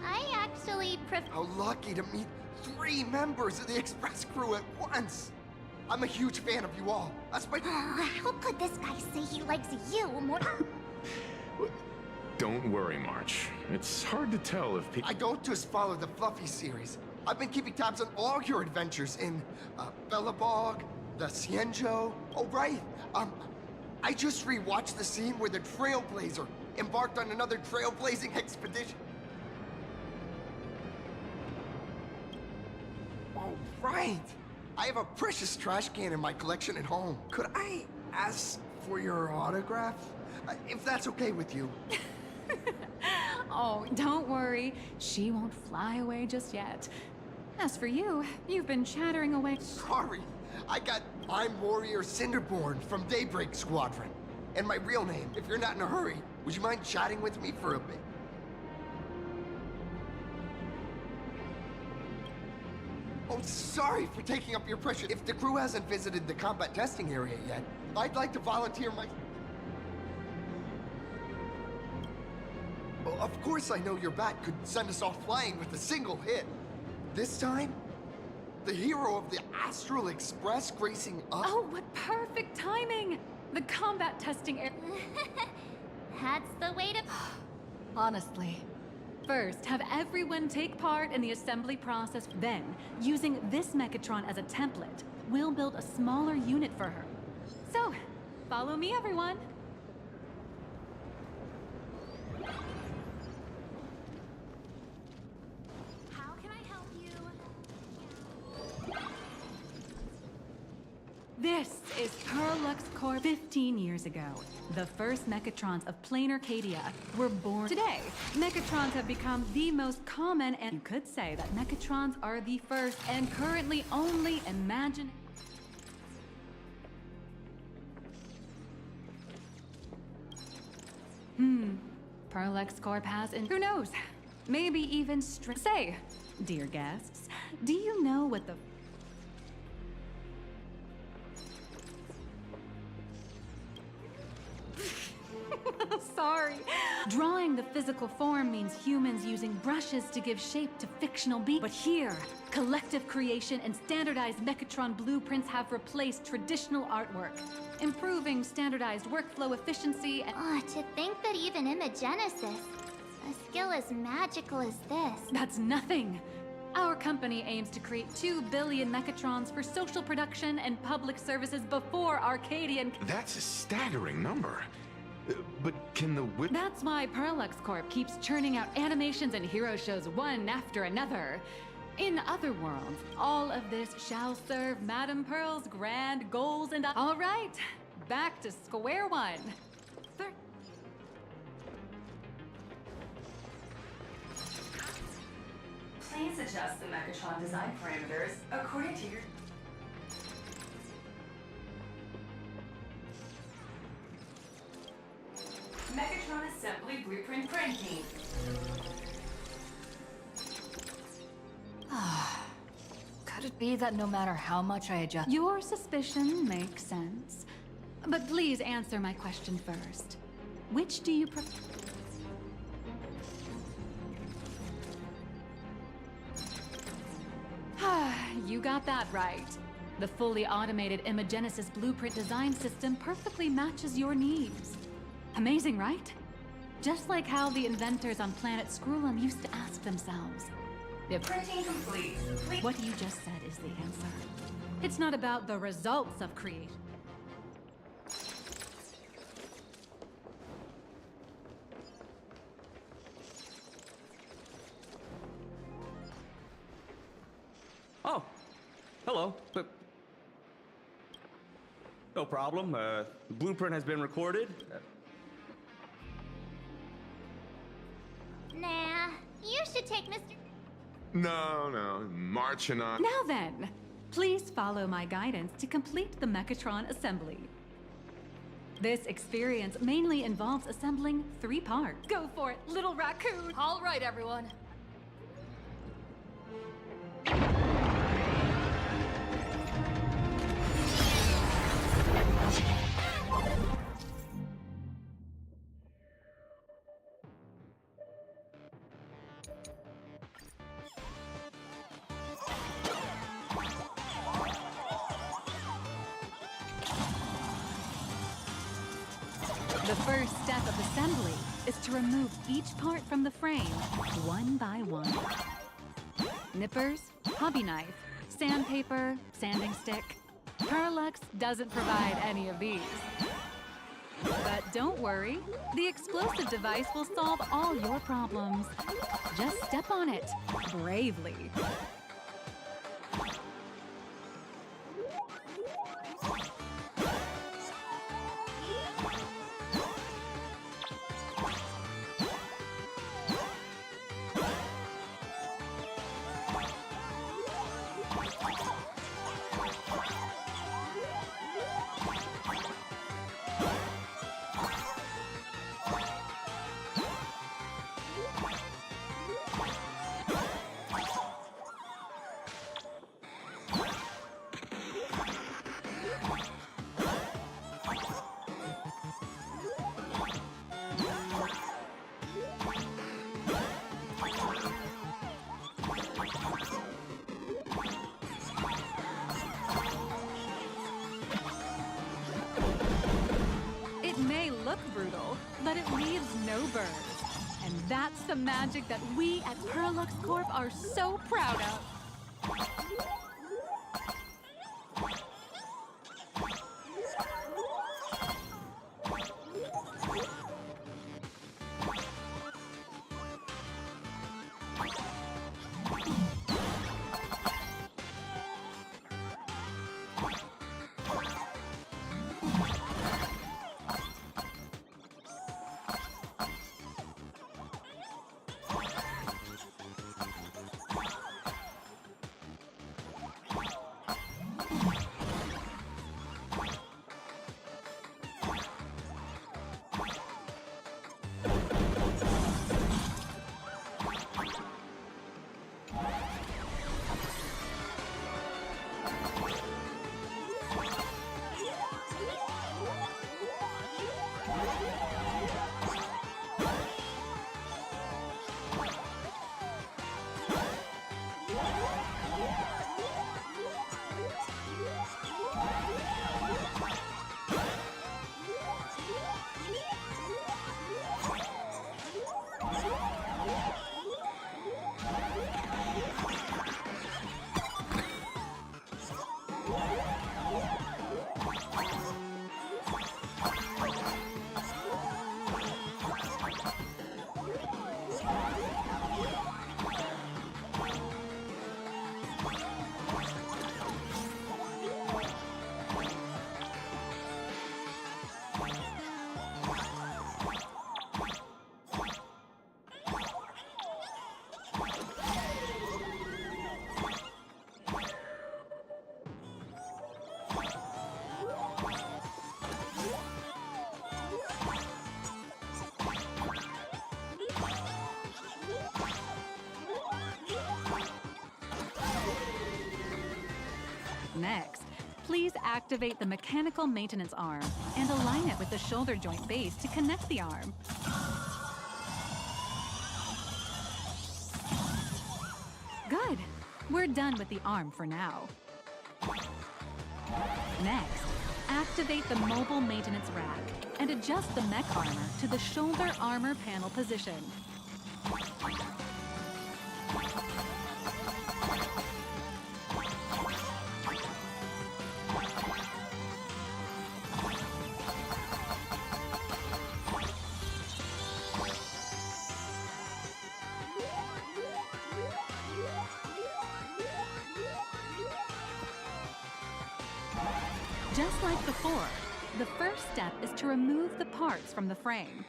I actually How lucky to meet 3 members of the Express crew at once! I'm a huge fan of you all. That's my... How could this guy say he likes you more... Don't worry, March. It's hard to tell if people... I don't just follow the Fluffy series. I've been keeping tabs on all your adventures in, Bellabog, the Cienjo. Oh, right. I just rewatched the scene where the Trailblazer embarked on another trailblazing expedition. Oh, right. I have a precious trash can in my collection at home. Could I ask for your autograph? If that's okay with you. Oh, don't worry. She won't fly away just yet. As for you, you've been chattering away. Sorry. I'm Warrior Cinderborn from Daybreak Squadron. And my real name, if you're not in a hurry, would you mind chatting with me for a bit? Oh, sorry for taking up your precious... If the crew hasn't visited the combat testing area yet, I'd like to volunteer my... Well, of course I know your bat could send us off flying with a single hit. This time, the hero of the Astral Express gracing up... Oh, what perfect timing! The combat testing area... That's the way to... Honestly. First, have everyone take part in the assembly process. Then, using this Mechatron as a template, we'll build a smaller unit for her. So, follow me, everyone. How can I help you? This is Perlux Corp 15 years ago. The first Mechatrons of plain Arcadia were born. Today, Mechatrons have become the most common, and you could say that Mechatrons are the first and currently only imagined. Perlux Corp has, and who knows, maybe even Say, dear guests, do you know what the Sorry. Drawing the physical form means humans using brushes to give shape to fictional beings. But here, collective creation and standardized Mechatron blueprints have replaced traditional artwork, improving standardized workflow efficiency and... to think that even Imagenesis, a skill as magical as this... That's nothing. Our company aims to create 2 billion Mechatrons for social production and public services before Arcadian... That's a staggering number. But can the whip... That's why Perlux Corp keeps churning out animations and hero shows one after another. In other worlds, all of this shall serve Madame Pearl's grand goals and... All right, back to square one. Please adjust the Mechatron design parameters according to your... Mechatron assembly blueprint printing. Could it be that no matter how much I adjust... Your suspicion makes sense. But please answer my question first. Which do you prefer? You got that right. The fully automated Imagenesis blueprint design system perfectly matches your needs. Amazing, right? Just like how the inventors on planet Skrullum used to ask themselves, if what you just said is the answer. It's not about the results of creation. Oh, hello. But no problem. The blueprint has been recorded. Nah, you should take Mr. No, marching on. Now then, please follow my guidance to complete the Mechatron assembly. This experience mainly involves assembling 3 parts. Go for it, little raccoon! All right, everyone. The first step of assembly is to remove each part from the frame, one by one. Nippers, hobby knife, sandpaper, sanding stick. Parallax doesn't provide any of these. But don't worry, the explosive device will solve all your problems. Just step on it, bravely. It may look brutal, but it leaves no burns. And that's the magic that we at Parallax Corp are so proud of. Please activate the mechanical maintenance arm and align it with the shoulder joint base to connect the arm. Good. We're done with the arm for now. Next, activate the mobile maintenance rack and adjust the mech armor to the shoulder armor panel position. Just like before, the first step is to remove the parts from the frame.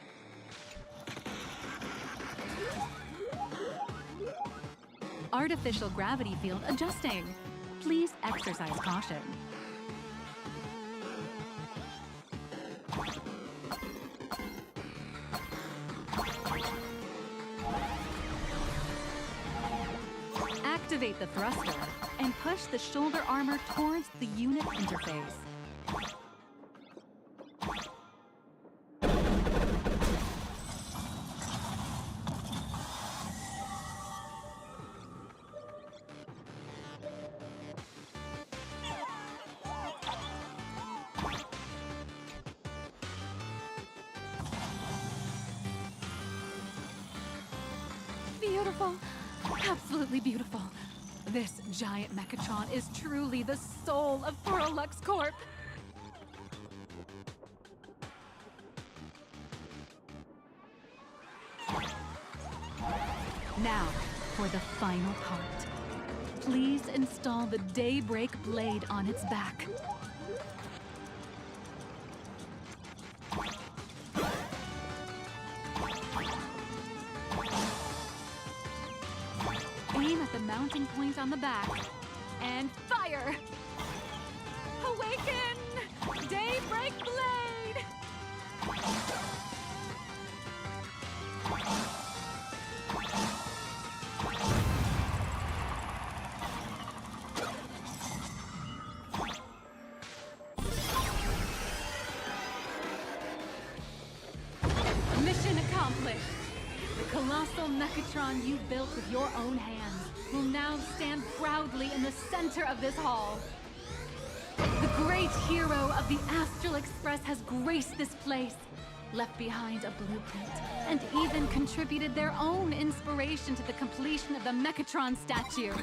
Artificial gravity field adjusting. Please exercise caution. Activate the thruster and push the shoulder armor towards the unit interface. Beautiful. Absolutely beautiful. This giant Mechatron is truly the soul of Prolux Corp. Now, for the final part. Please install the Daybreak blade on its back. Aim at the mounting point on the back, and fire! Awaken! Daybreak blade! Mission accomplished! The colossal Mechatron you built with your own hands will now stand proudly in the center of this hall. The great hero of the Astral Express has graced this place, left behind a blueprint, and even contributed their own inspiration to the completion of the Mechatron statue.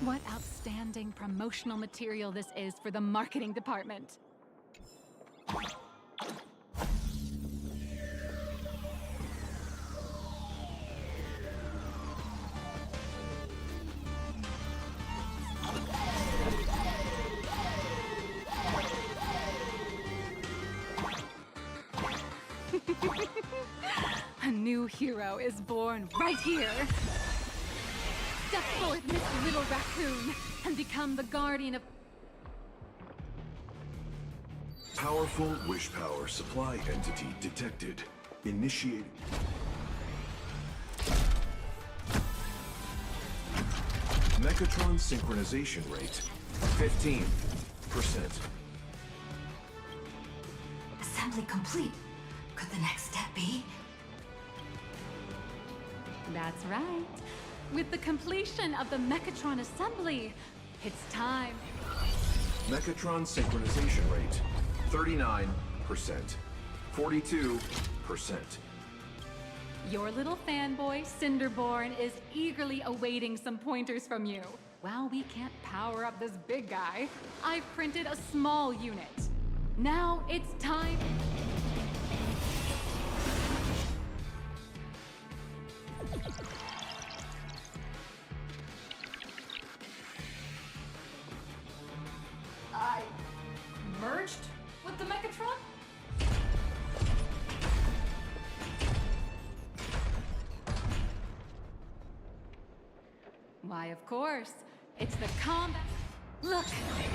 What outstanding promotional material this is for the marketing department. A new hero is born right here. Step forth, Miss Little Raccoon, and become the guardian of... Powerful wish power supply entity detected. Initiating. Mechatron synchronization rate 15%. Assembly complete. Could the next step be? That's right. With the completion of the Mechatron assembly, it's time. Mechatron synchronization rate 39%. 42%. Your little fanboy, Cinderborn, is eagerly awaiting some pointers from you. While we can't power up this big guy, I've printed a small unit. Now it's time... I merged with the Mechatron? Why, of course. It's the combat. Look,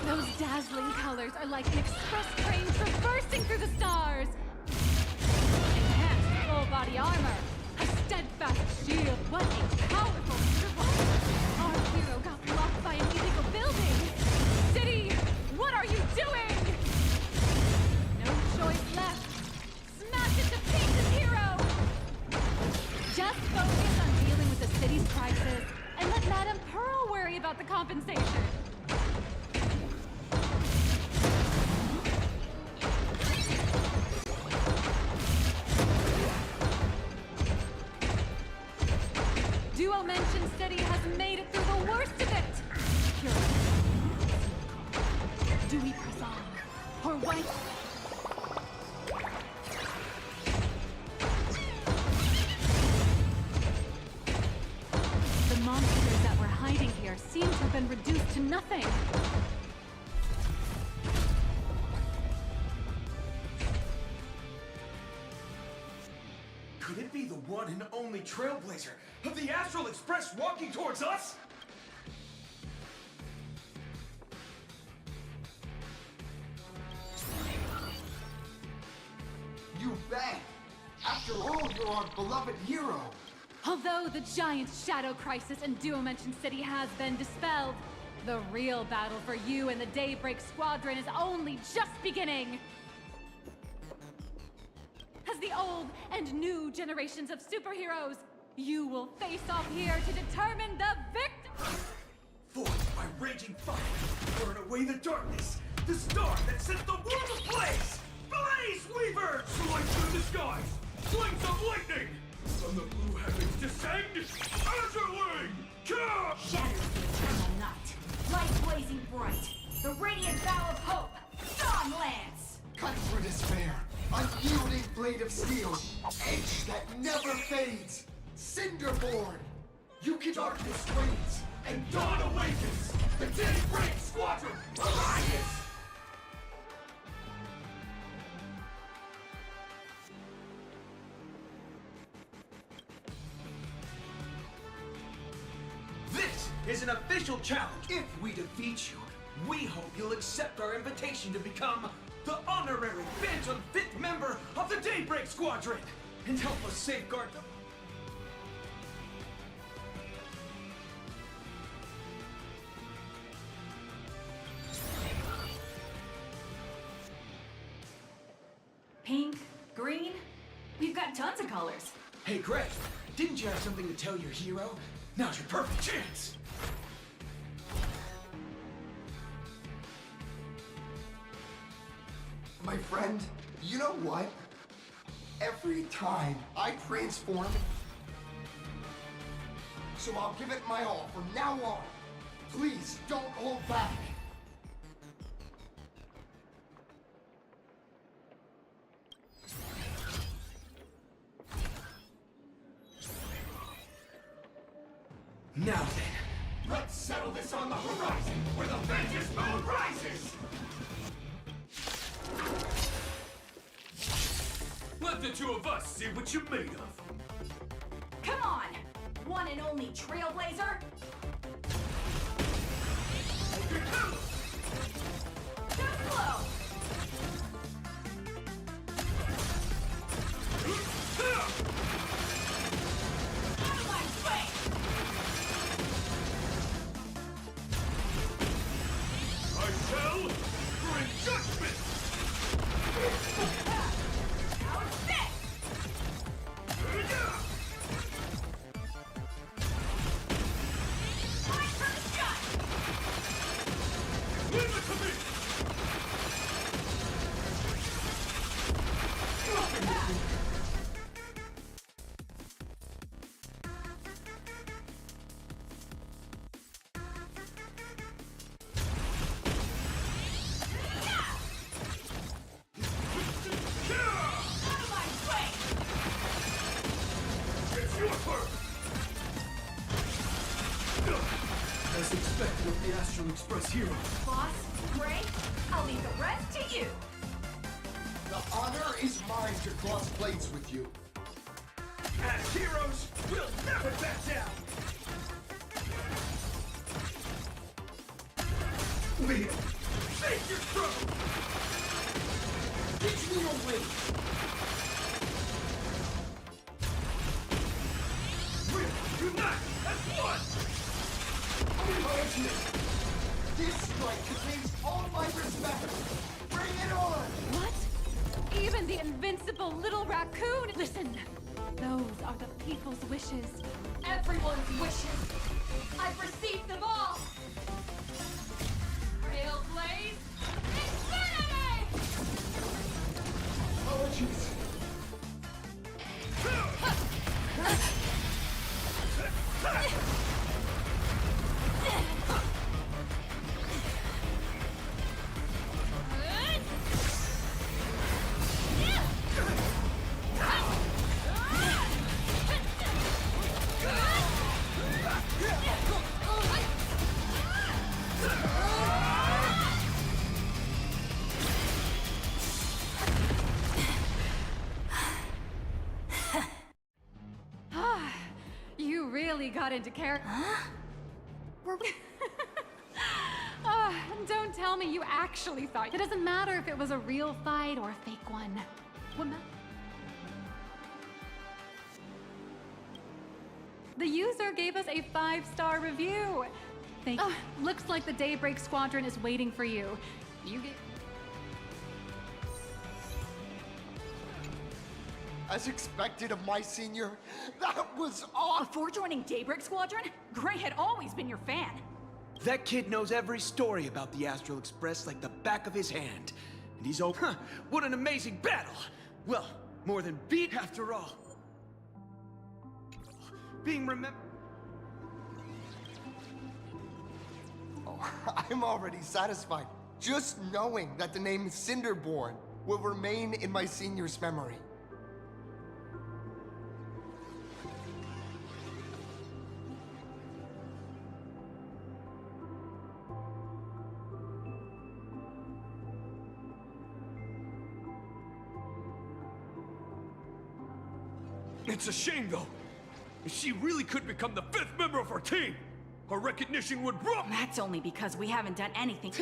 those dazzling colors are like an express train traversing through the stars. Enhanced full-body armor, a steadfast shield. What a powerful triple! Our hero got blocked by an illegal building. City, what are you Crisis, and let Madame Pearl worry about the compensation. Duo Mention Steady has made it through the worst of it! Do we press on? Or wait? The monsters that were hiding here seem to have been reduced to nothing. Could it be the one and only trailblazer of the Astral Express walking towards us? You bet! After all, you're our beloved hero! Although the giant Shadow Crisis in Duo Mention City has been dispelled, the real battle for you and the Daybreak Squadron is only just beginning! As the old and new generations of superheroes, you will face off here to determine the victor! Forged by raging fire, burn away the darkness, the star that sets the world ablaze! Blaze Weaver! Flight through the skies! Flames of lightning! From the blue heavens descend, Azurling! Shatter the eternal night, light blazing bright, the radiant bow of hope, Dawn Lance! Cut through despair, unyielding blade of steel, edge that never fades, Cinderborn! You can darkness reigns, and dawn awakens! The Daybreak Squadron arises! This is an official challenge. If we defeat you, we hope you'll accept our invitation to become the honorary Phantom 5th member of the Daybreak Squadron and help us safeguard the... Pink, green, we've got tons of colors. Hey, Greg, didn't you have something to tell your hero? Now's your perfect chance! My friend, you know what? Every time I transform, so I'll give it my all from now on. Please don't hold back. Now then, let's settle this on the horizon, where the Vengeance Moon rises! Let the two of us see what you're made of. Come on, one and only Trailblazer. Too slow. Out of my way. I shall bring judgment! Now it's this! Right for the shot! Leave it to me! Out of my way! It's your turn! As expected of the Astral Express hero. Boss, Gray, I'll leave the rest to you. The honor is mine to cross blades with you. As heroes, we'll never back down! Leo, face your struggle! Teach me your way. We'll unite as one! Imagine it. This strike contains all my respect. Bring it on! What? Even the invincible little raccoon? Listen, those are the people's wishes. everyone's wishes. I've received them all. Trailblaze Infinity! Apologies. You really got into character. Were we? Don't tell me you actually thought. It doesn't matter if it was a real fight or a fake one. What The user gave us a 5-star review. Thank you. Looks like the Daybreak Squadron is waiting for you. You get. As expected of my senior, that was awesome. Before joining Daybreak Squadron, Gray had always been your fan. That kid knows every story about the Astral Express like the back of his hand. And he's all, what an amazing battle! Well, more than beat after all. Being remembered. Oh, I'm already satisfied. Just knowing that the name Cinderborn will remain in my senior's memory. It's a shame, though. If she really could become the 5th member of our team, our recognition would run. That's only because we haven't done anything.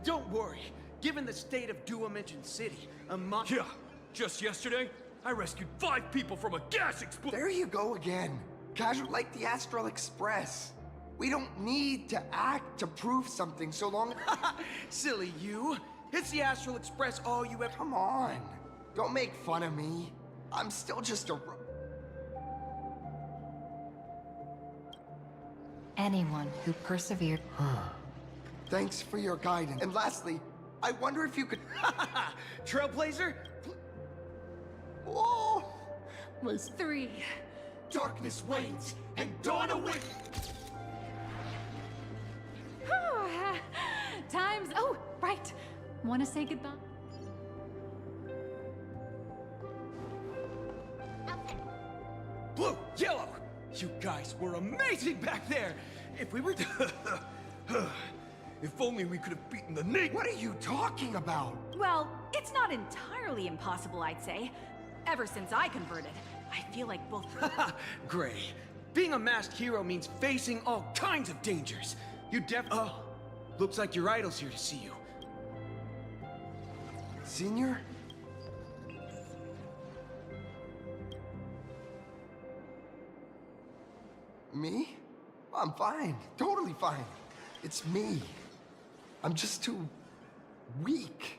Don't worry. Given the state of Duomension City, Yeah, just yesterday, I rescued 5 people from a gas explosion. There you go again. Casual like the Astral Express. We don't need to act to prove something so long. Silly you. It's the Astral Express all you ever. Come on. Don't make fun of me. I'm still just a... Anyone who persevered. Thanks for your guidance. And lastly, I wonder if you could... Trailblazer? Oh! My... 3. Darkness wanes, and dawn awakens. Time's... Oh, right. Want to say goodbye? Blue, yellow! You guys were amazing back there! If we were... If only we could have beaten the Nate. What are you talking about? Well, it's not entirely impossible, I'd say. Ever since I converted, I feel like both... Gray, being a masked hero means facing all kinds of dangers. You Oh, looks like your idol's here to see you. Senior? Me? I'm fine. Totally fine. It's me. I'm just too weak.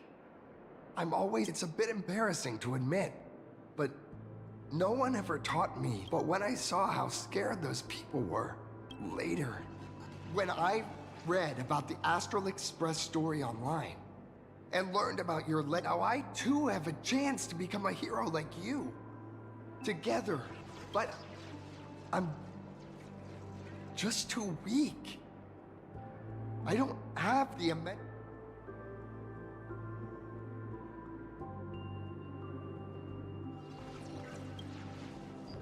It's a bit embarrassing to admit, but no one ever taught me. But when I saw how scared those people were, later, when I read about the Astral Express story online, and learned about your now I too have a chance to become a hero like you. Together. But I'm just too weak. I don't have the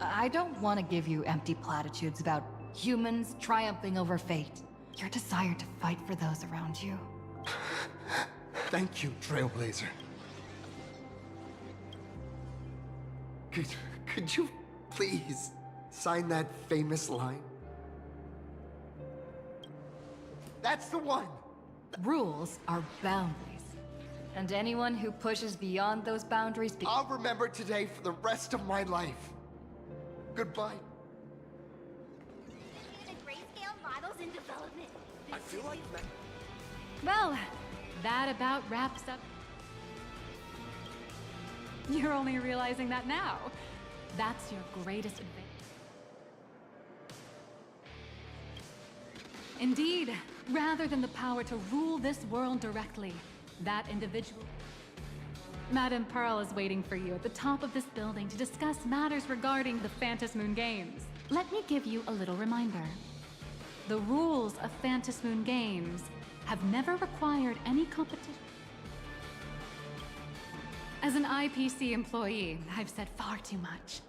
I don't want to give you empty platitudes about humans triumphing over fate. Your desire to fight for those around you. Thank you, Trailblazer. Could you please sign that famous line? That's the one! Rules are boundaries. And anyone who pushes beyond those boundaries... I'll remember today for the rest of my life. Goodbye. Grayscale models in development. I feel like that... Well, that about wraps up. You're only realizing that now. That's your greatest advantage. Indeed, rather than the power to rule this world directly, that individual... Madame Pearl is waiting for you at the top of this building to discuss matters regarding the Phantasmoon Games. Let me give you a little reminder. The rules of Phantasmoon Games have never required any competition. As an IPC employee, I've said far too much.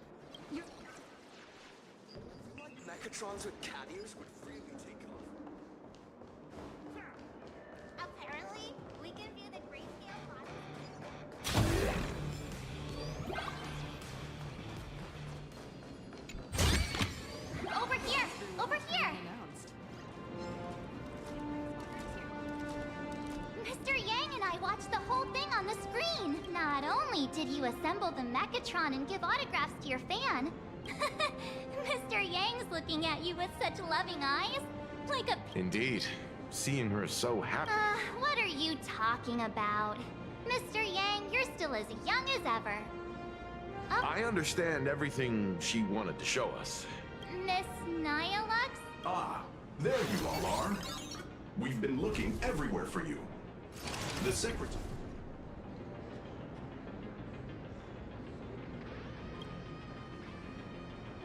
Mechatrons with cat ears would really take off. Apparently, we can view the grayscale model. Over here! Over here! Mr. Yang and I watched the whole thing on the screen. Not only did you assemble the Mechatron and give autographs to your fan, Mr. Yang's looking at you with such loving eyes. Like a... Indeed. Seeing her so happy. What are you talking about? Mr. Yang, you're still as young as ever. Oh, I understand everything she wanted to show us. Miss Nyalux? Ah, there you all are. We've been looking everywhere for you. The secretary...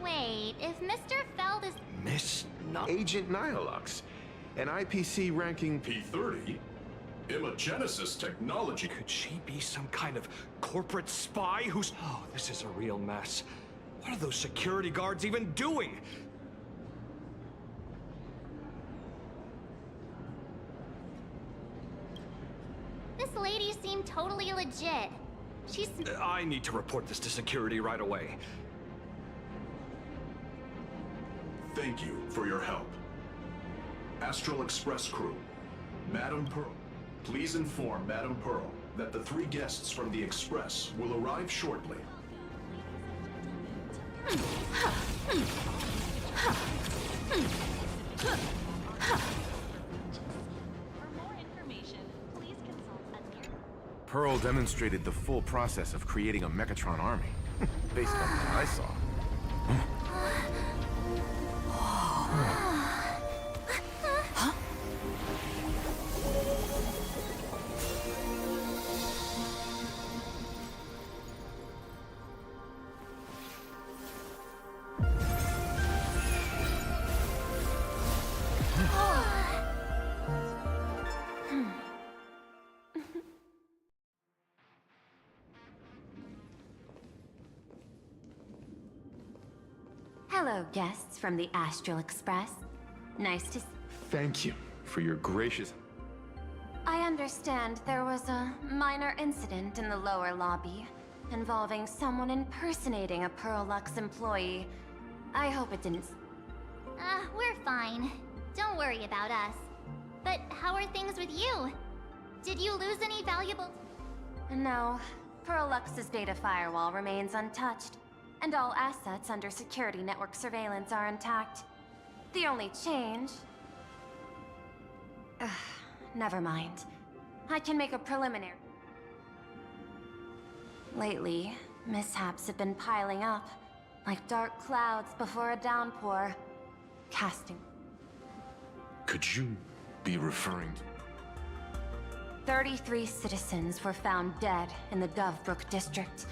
Wait, if Mr. Feld is... Miss Agent Nyalux, an IPC ranking P30? Imagenesis technology. Could she be some kind of corporate spy who's... Oh, this is a real mess. What are those security guards even doing? This lady seemed totally legit. She's... I need to report this to security right away. Thank you for your help. Astral Express crew, Madame Pearl, please inform Madame Pearl that the 3 guests from the Express will arrive shortly. Pearl demonstrated the full process of creating a Mechatron army, based on what I saw. Hello, guests from the Astral Express. Nice to... Thank you for your gracious... I understand there was a minor incident in the lower lobby involving someone impersonating a Pearl Lux employee. I hope it didn't... we're fine. Don't worry about us. But how are things with you? Did you lose any valuable... No. Pearl Lux's data firewall remains untouched, and all assets under security network surveillance are intact. The only change... never mind. I can make a preliminary... Lately, mishaps have been piling up, like dark clouds before a downpour, casting... Could you be referring to... 33 citizens were found dead in the Dovebrook district.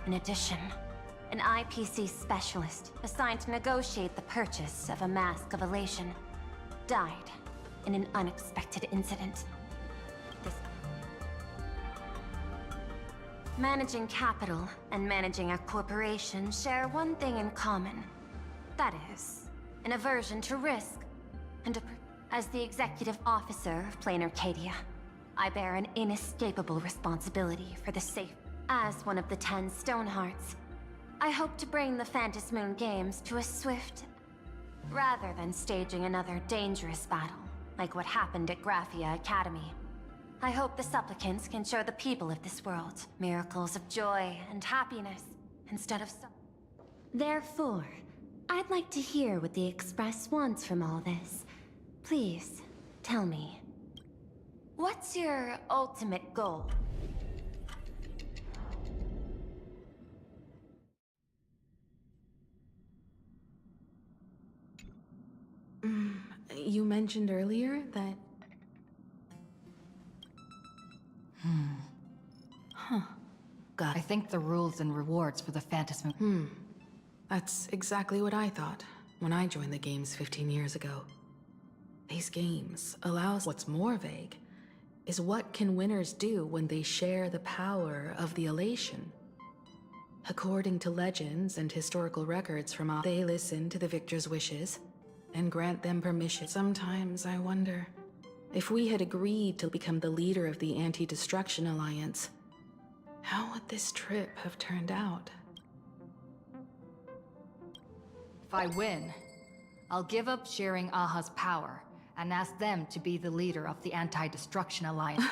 In addition, an IPC specialist assigned to negotiate the purchase of a Mask of Elation died in an unexpected incident. Managing capital and managing a corporation share one thing in common. That is, an aversion to risk. And as the executive officer of Plain Arcadia, I bear an inescapable responsibility for the safe. As one of the 10 Stonehearts, I hope to bring the Phantasmoon Games to a swift... rather than staging another dangerous battle, like what happened at Graphia Academy. I hope the supplicants can show the people of this world miracles of joy and happiness, instead of Therefore, I'd like to hear what the Express wants from all this. Please, tell me. What's your ultimate goal? You mentioned earlier that... I think the rules and rewards for the Phantasm... That's exactly what I thought when I joined the games 15 years ago. These games allow us... What's more vague is what can winners do when they share the power of the elation. According to legends and historical records from they listen to the victor's wishes and grant them permission. Sometimes I wonder if we had agreed to become the leader of the Anti-Destruction Alliance, how would this trip have turned out? If I win, I'll give up sharing Aha's power and ask them to be the leader of the Anti-Destruction Alliance.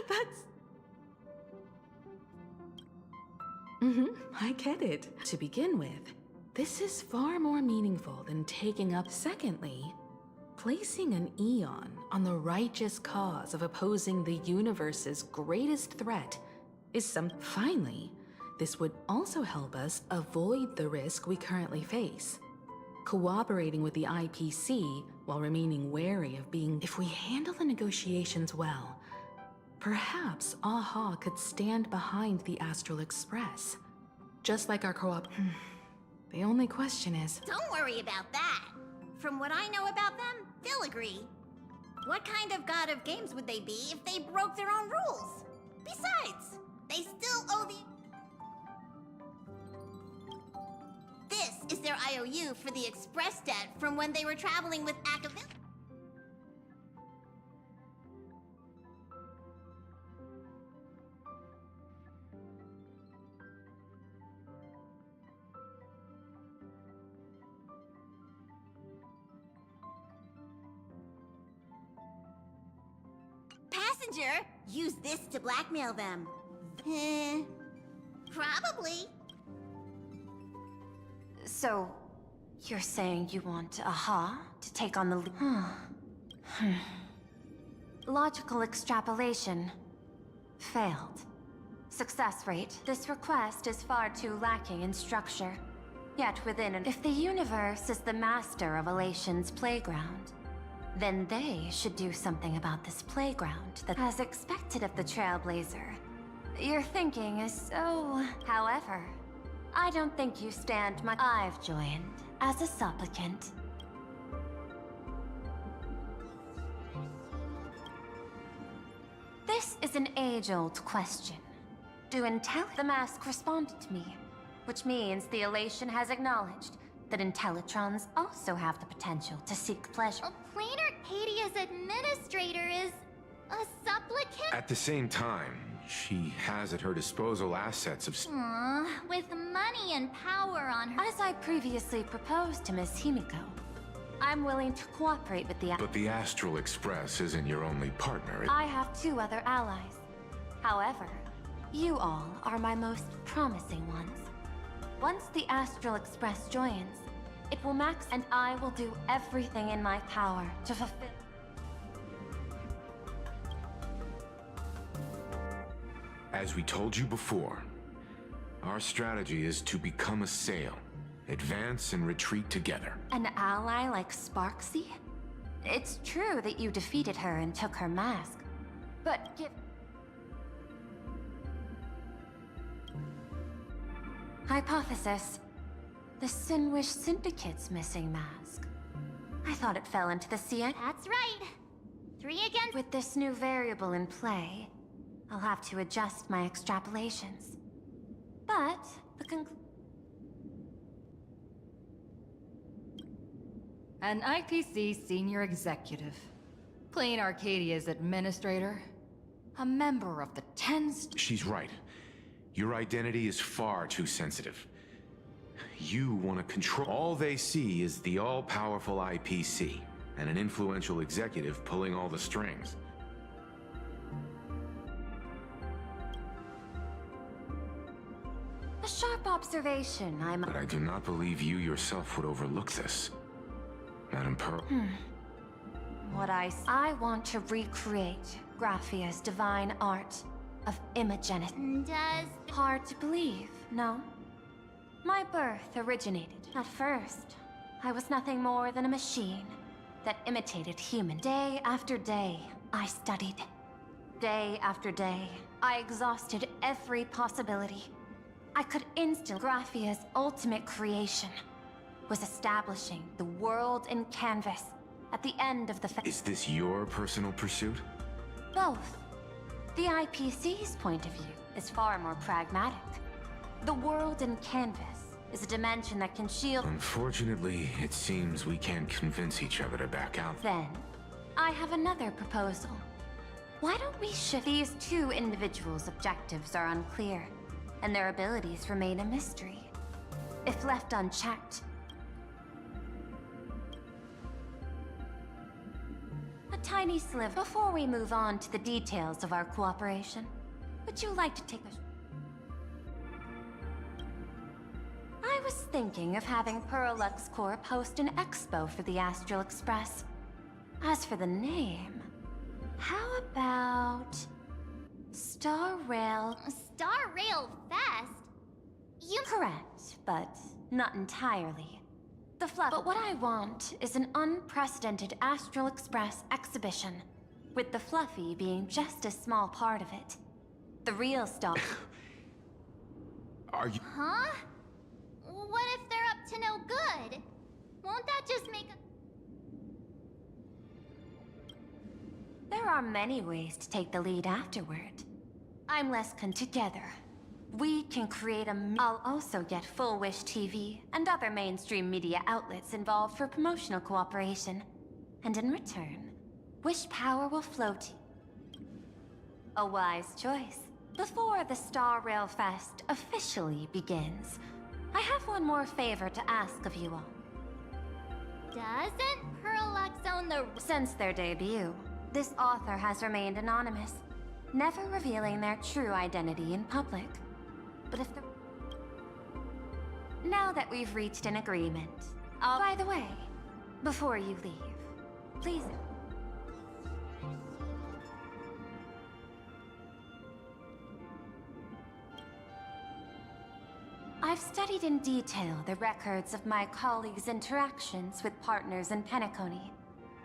That's... I get it. To begin with, this is far more meaningful than taking up. Secondly, placing an Eon on the righteous cause of opposing the universe's greatest threat is some... Finally, this would also help us avoid the risk we currently face. Cooperating with the IPC while remaining wary of being... If we handle the negotiations well, perhaps Aha could stand behind the Astral Express. Just like our co-op... The only question is... Don't worry about that. From what I know about them, they'll agree. What kind of god of games would they be if they broke their own rules? Besides, they still owe the... This is their IOU for the express debt from when they were traveling with Acavil. Passenger, use this to blackmail them. Probably. So, you're saying you want Aha to take on the Logical extrapolation. Failed. Success rate. This request is far too lacking in structure. Yet within an... If the universe is the master of Elation's playground, then they should do something about this playground that... As expected of the Trailblazer. Your thinking is so... However, I don't think you stand much... I've joined as a supplicant. This is an age-old question. The mask responded to me, which means the Elation has acknowledged that Intellitrons also have the potential to seek pleasure. Plain Arcadia's administrator is a supplicant? At the same time, she has at her disposal assets of... Aww, with money and power on her... As I previously proposed to Miss Himiko, I'm willing to cooperate with the... But the Astral Express isn't your only partner. I have 2 other allies. However, you all are my most promising ones. Once the Astral Express joins, it will max, and I will do everything in my power to fulfill... As we told you before, our strategy is to become a sail, advance and retreat together. An ally like Sparksy? It's true that you defeated her and took her mask, but give... Hypothesis. The Sinwish Syndicate's missing mask. I thought it fell into the sea. That's right. 3 against... With this new variable in play, I'll have to adjust my extrapolations. But the An IPC senior executive. Plain Arcadia's administrator. A member of the 10... She's right. Your identity is far too sensitive. You want to control... All they see is the all-powerful IPC, and an influential executive pulling all the strings. A sharp observation, But I do not believe you yourself would overlook this. Madam Pearl. I want to recreate Graphia's divine art of imagenesis. Does... Hard to believe, no? My birth originated, at first, I was nothing more than a machine that imitated human. Day after day, I studied. Day after day, I exhausted every possibility. I could instant Graphia's ultimate creation was establishing the world in canvas at the end of the Is this your personal pursuit? Both. The IPC's point of view is far more pragmatic. The world in canvas is a dimension that can shield. Unfortunately, it seems we can't convince each other to back out. Then, I have another proposal. Why don't we shift? These two individuals' objectives are unclear, and their abilities remain a mystery. If left unchecked, a tiny sliver. Before we move on to the details of our cooperation, would you like to take a... I was thinking of having Perlux Corp host an expo for the Astral Express. As for the name, how about... Star Rail... Star Rail Fest? You... Correct, but not entirely. The fluff. But what I want is an unprecedented Astral Express exhibition, with the Fluffy being just a small part of it. The real star... Are you... Huh? What if they're up to no good? Won't that just make a... There are many ways to take the lead afterward. I'm less together. We can create a... I'll also get Full Wish TV and other mainstream media outlets involved for promotional cooperation. And in return, Wish Power will flow to... A wise choice. Before the Star Rail Fest officially begins, I have one more favor to ask of you all. Doesn't Perlux own the... Since their debut, this author has remained anonymous, never revealing their true identity in public. But if the... Now that we've reached an agreement, by the way, before you leave, please... I've studied in detail the records of my colleagues' interactions with partners in Penacony.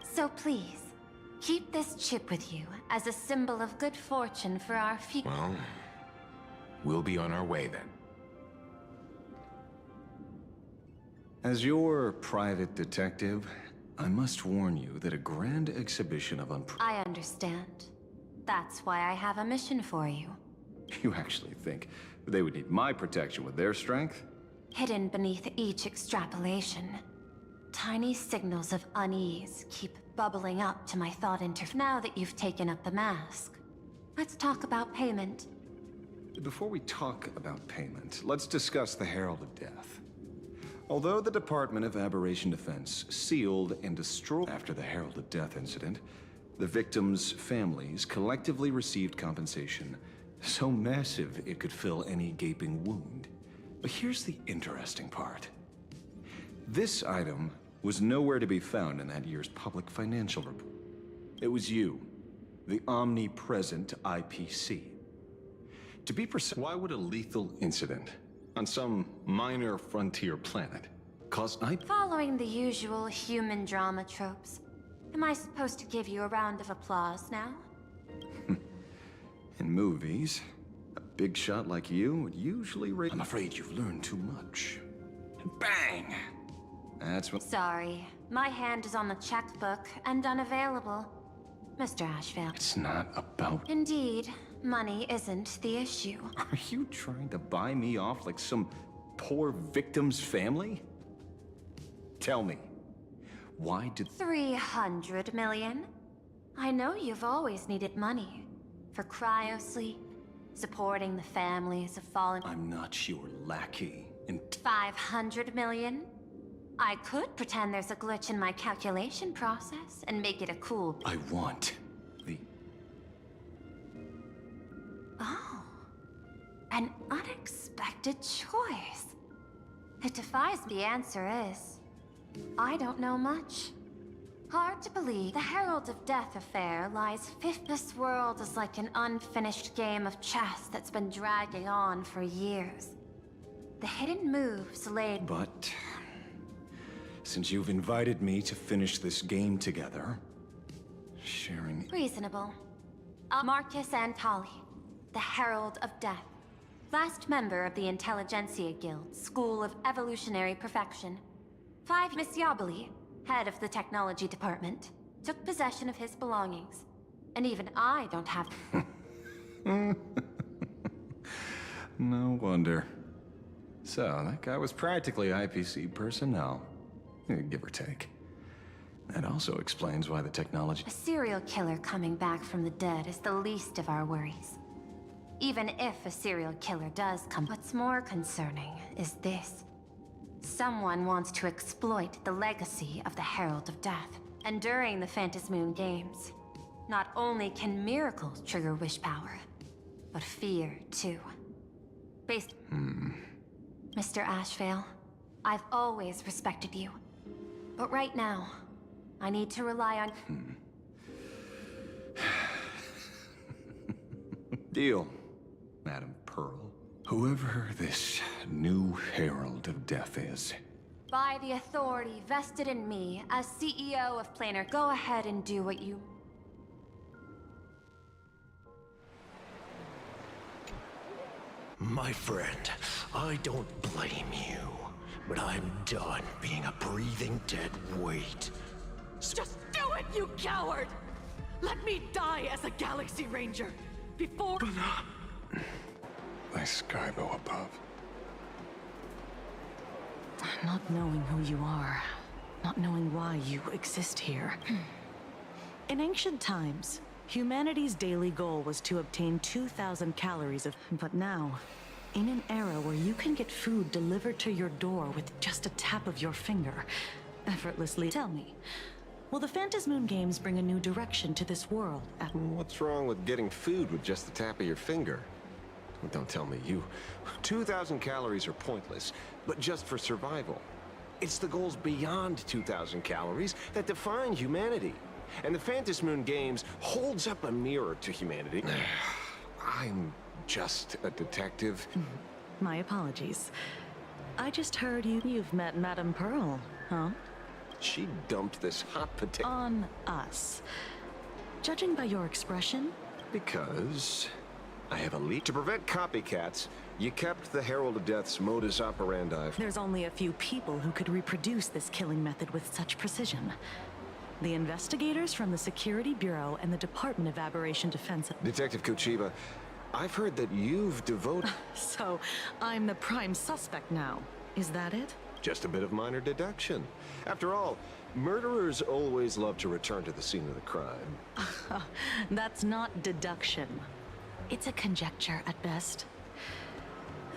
So please, keep this chip with you as a symbol of good fortune for our future. Well, we'll be on our way then. As your private detective, I must warn you that a grand exhibition of I understand. That's why I have a mission for you. You actually think they would need my protection with their strength? Hidden beneath each extrapolation, tiny signals of unease keep bubbling up to my thought interface. Now that you've taken up the mask, let's talk about payment. Before we talk about payment, let's discuss the Herald of Death. Although the Department of Aberration Defense sealed and destroyed after the Herald of Death incident, the victims' families collectively received compensation so massive it could fill any gaping wound. But here's the interesting part. This item was nowhere to be found in that year's public financial report. It was you, the omnipresent IPC. To be precise, why would a lethal incident on some minor frontier planet cause Following the usual human drama tropes, am I supposed to give you a round of applause now? In movies, a big shot like you would usually rate. I'm afraid you've learned too much. And bang! That's what. Sorry, my hand is on the checkbook and unavailable. Mr. Ashvale. It's not about. Indeed, money isn't the issue. Are you trying to buy me off like some poor victim's family? Tell me, why did. 300 million? I know you've always needed money. For cryosleep, supporting the families of fallen... I'm not your lackey, and... 500 million? I could pretend there's a glitch in my calculation process and make it a cool... I want the... Oh. An unexpected choice. It defies the answer is... I don't know much. Hard to believe the Herald of Death affair lies fifth. This world is like an unfinished game of chess that's been dragging on for years. The hidden moves laid... But... Since you've invited me to finish this game together, sharing... Reasonable. Marcus Antali, the Herald of Death. Last member of the Intelligentsia Guild, School of Evolutionary Perfection. 5 Miss Yabali, head of the Technology Department, took possession of his belongings. And even I don't have... No wonder. So, that guy was practically IPC personnel. Give or take. That also explains why the technology... A serial killer coming back from the dead is the least of our worries. Even if a serial killer does come, what's more concerning is this. Someone wants to exploit the legacy of the Herald of Death. And during the Phantasmoon Games, not only can miracles trigger wish power, but fear too. Mr. Ashvale, I've always respected you. But right now, I need to rely on... Deal, Madam Pearl. Whoever this new Herald of Death is. By the authority vested in me as CEO of Planar, go ahead and do what you... My friend, I don't blame you, but I'm done being a breathing dead weight. Just do it, you coward! Let me die as a Galaxy Ranger before... Thy sky go above. Not knowing who you are, not knowing why you exist here. In ancient times, humanity's daily goal was to obtain 2,000 calories of... But now, in an era where you can get food delivered to your door with just a tap of your finger, effortlessly... Tell me, will the Phantasmoon Games bring a new direction to this world? What's wrong with getting food with just the tap of your finger? Don't tell me you... 2,000 calories are pointless, but just for survival. It's the goals beyond 2,000 calories that define humanity. And the Phantasmoon Games holds up a mirror to humanity. I'm just a detective. My apologies. I just heard you've met Madame Pearl, huh? She dumped this hot potato... On us. Judging by your expression... Because... I have a lead. To prevent copycats, you kept the Herald of Death's modus operandi. There's only a few people who could reproduce this killing method with such precision. The investigators from the Security Bureau and the Department of Aberration Defense... Detective Kochiba, I've heard that you've devoted... So, I'm the prime suspect now. Is that it? Just a bit of minor deduction. After all, murderers always love to return to the scene of the crime. That's not deduction. It's a conjecture at best.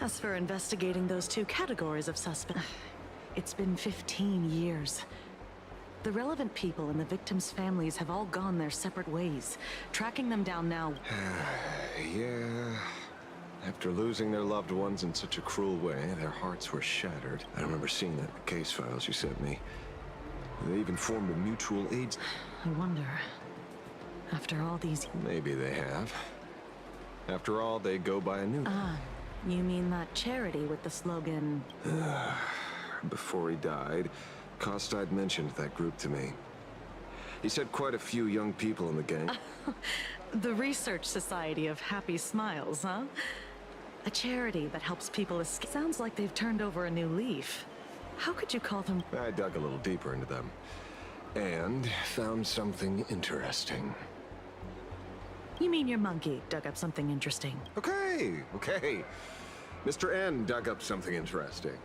As for investigating those two categories of suspect, it's been 15 years. The relevant people and the victims' families have all gone their separate ways. Tracking them down now... Yeah... After losing their loved ones in such a cruel way, their hearts were shattered. I remember seeing that in the case files you sent me. They even formed a mutual aid... I wonder... After all these... Maybe they have. After all, they go by a new... You mean that charity with the slogan... Before he died, Kostide mentioned that group to me. He said quite a few young people in the gang... The Research Society of Happy Smiles, huh? A charity that helps people escape. Sounds like they've turned over a new leaf. How could you call them... I dug a little deeper into them. And found something interesting. You mean your monkey dug up something interesting? Okay. Mr. N dug up something interesting.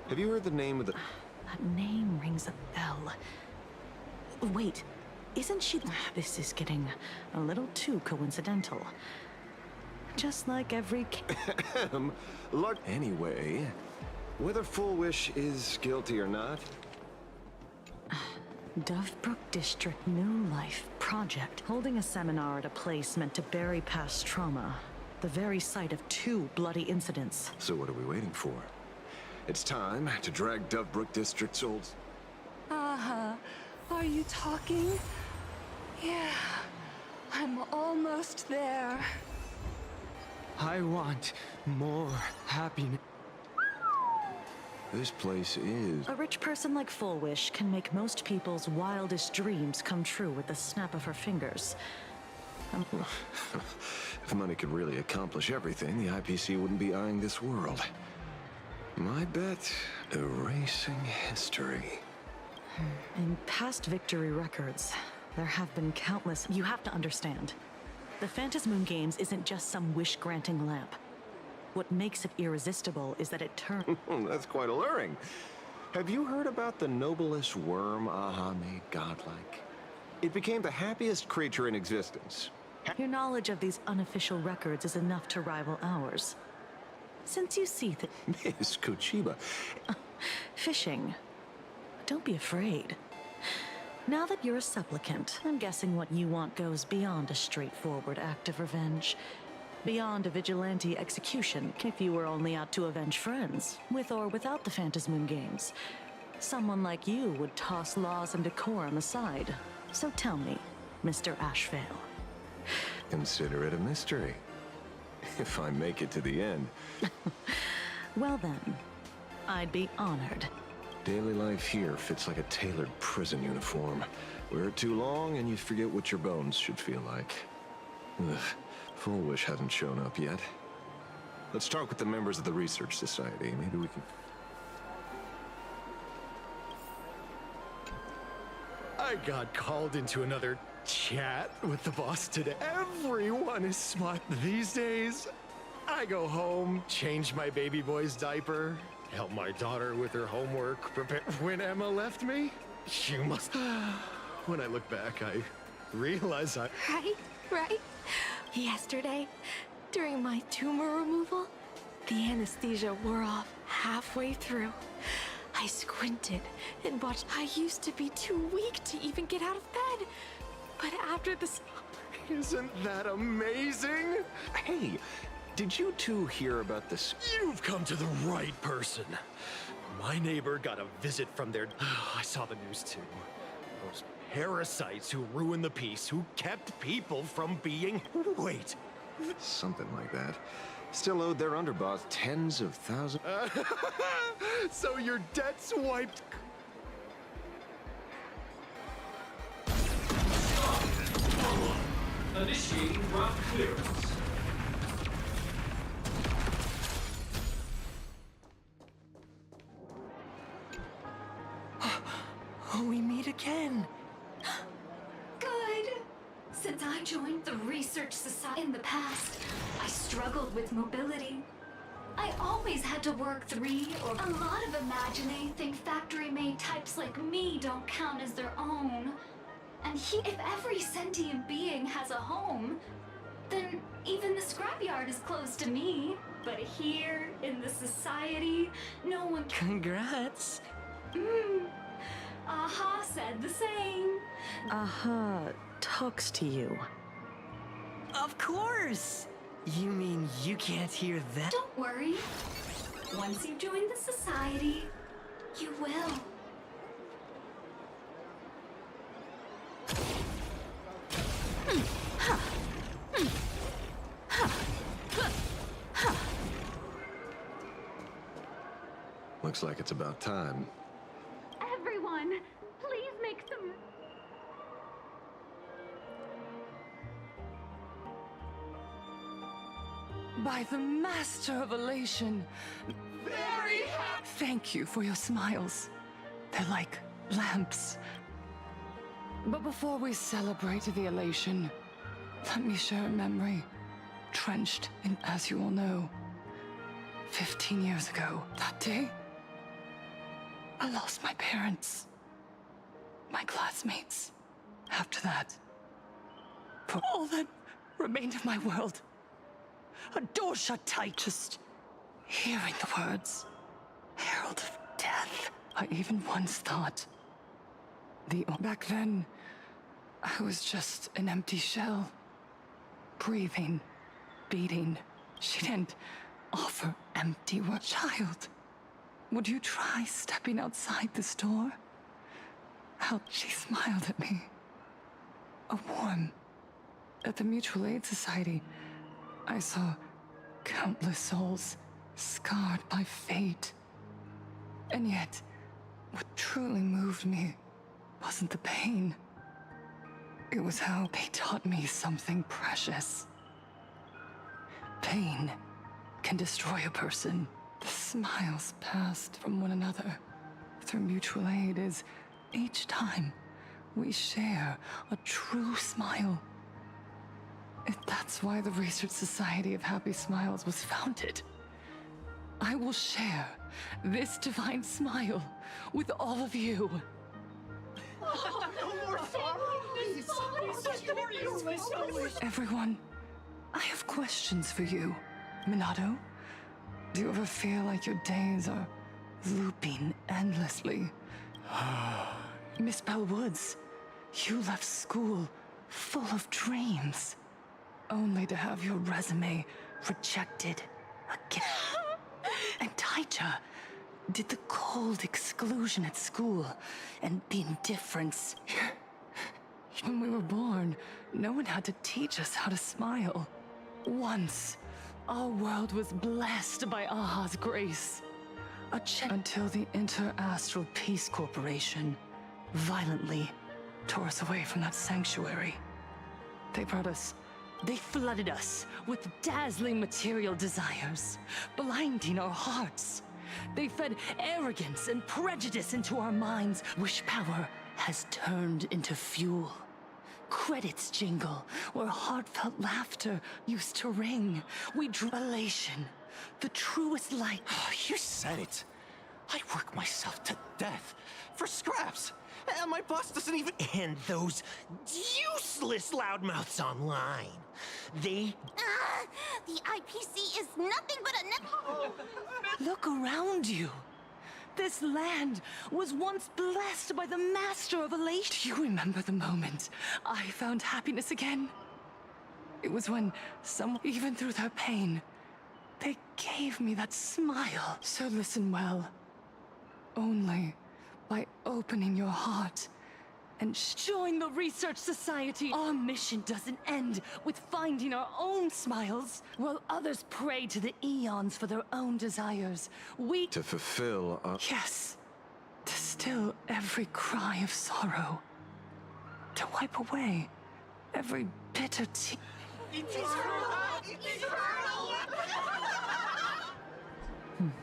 Have you heard the name of the... That name rings a bell. Wait, isn't she... This is getting a little too coincidental. Just like every... Anyway, whether Full Wish is guilty or not... Dovebrook District New Life Project, holding a seminar at a place meant to bury past trauma. The very site of 2 bloody incidents. So what are we waiting for? It's time to drag Dovebrook District's old... Are you talking? Yeah, I'm almost there. I want more happiness. This place is... A rich person like Full Wish can make most people's wildest dreams come true with the snap of her fingers. If money could really accomplish everything, the IPC wouldn't be eyeing this world. My bet, erasing history. In past victory records, there have been countless... You have to understand. The Phantasmoon Games isn't just some wish-granting lamp. What makes it irresistible is that it turns... That's quite alluring. Have you heard about the noblest worm Aha made godlike? It became the happiest creature in existence. Your knowledge of these unofficial records is enough to rival ours. Since you see that... Miss Kochiba... Fishing. Don't be afraid. Now that you're a supplicant, I'm guessing what you want goes beyond a straightforward act of revenge. Beyond a vigilante execution, if you were only out to avenge friends, with or without the Phantasmoon Games. Someone like you would toss laws and decorum aside. So tell me, Mr. Ashvale. Consider it a mystery. If I make it to the end. Well then, I'd be honored. Daily life here fits like a tailored prison uniform. Wear it too long and you forget what your bones should feel like. Ugh, Full Wish hasn't shown up yet. Let's talk with the members of the Research Society. Maybe we can... I got called into another chat with the boss today. Everyone is smart these days. I go home, change my baby boy's diaper, help my daughter with her homework, prepare. When Emma left me, you must... When I look back, I realize I... Right? Yesterday, during my tumor removal, the anesthesia wore off halfway through. I squinted and watched. I used to be too weak to even get out of bed. But after this... Isn't that amazing? Hey, did you two hear about this? You've come to the right person. My neighbor got a visit from their... I saw the news too. Those parasites who ruined the peace, who kept people from being... Wait. Something like that. Still owed their underboss tens of thousands... So your debt's wiped... Initiating route clearance. We meet again. Good. Since I joined the Research Society in the past, I struggled with mobility. I always had to work 3 or... A lot of Imagine think factory-made types like me don't count as their own. And if every sentient being has a home, then even the scrapyard is close to me. But here, in the society, no one... Congrats. Aha said the same. Aha talks to you. Of course. You mean you can't hear that? Don't worry. Once you join the society, you will. Looks like it's about time. Everyone, please make some... By the Master of Elation. Very happy. Thank you for your smiles. They're like lamps. But before we celebrate the elation, let me share a memory, trenched in, as you all know, 15 years ago. That day, I lost my parents, my classmates. After that, for all that remained of my world, a door shut tight, just hearing the words, herald of death. I even once thought, back then, I was just an empty shell, breathing, beating. She didn't offer empty words. Child, would you try stepping outside this door? How she smiled at me. A warm. At the Mutual Aid Society, I saw countless souls scarred by fate. And yet, what truly moved me wasn't the pain. It was how they taught me something precious. Pain can destroy a person. The smiles passed from one another through mutual aid is each time we share a true smile. That's why the Research Society of Happy Smiles was founded. I will share this divine smile with all of you. Everyone, I have questions for you. Minato, do you ever feel like your days are looping endlessly? Miss Bellwoods, you left school full of dreams, only to have your resume rejected again. And Taija did the cold exclusion at school and the indifference. When we were born, no one had to teach us how to smile. Once, our world was blessed by Aha's grace. Until the Inter-Astral Peace Corporation violently tore us away from that sanctuary. They flooded us with dazzling material desires, blinding our hearts. They fed arrogance and prejudice into our minds. Wish power has turned into fuel. Credits jingle where heartfelt laughter used to ring. We drew elation, the truest light. You said it. I work myself to death for scraps. And my boss doesn't even... And those useless loudmouths online. They... The IPC is nothing but a Look around you. This land was once blessed by the Master of Elation. Do you remember the moment I found happiness again? It was when someone, even through their pain, they gave me that smile. So listen well. Only by opening your heart and join the Research Society. Our mission doesn't end with finding our own smiles, while others pray to the eons for their own desires. To fulfill Yes. To still every cry of sorrow. To wipe away every bitter tear.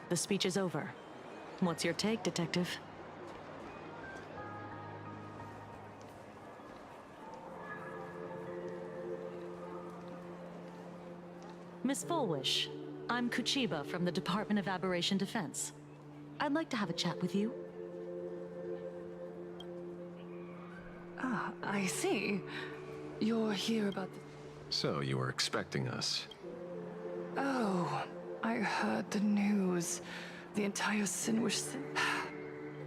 The speech is over. What's your take, Detective? Miss Fullwish, I'm Kuchiba from the Department of Aberration Defense. I'd like to have a chat with you. Ah, I see. You're here about the... So you were expecting us. Oh, I heard the news. The entire Sinwish...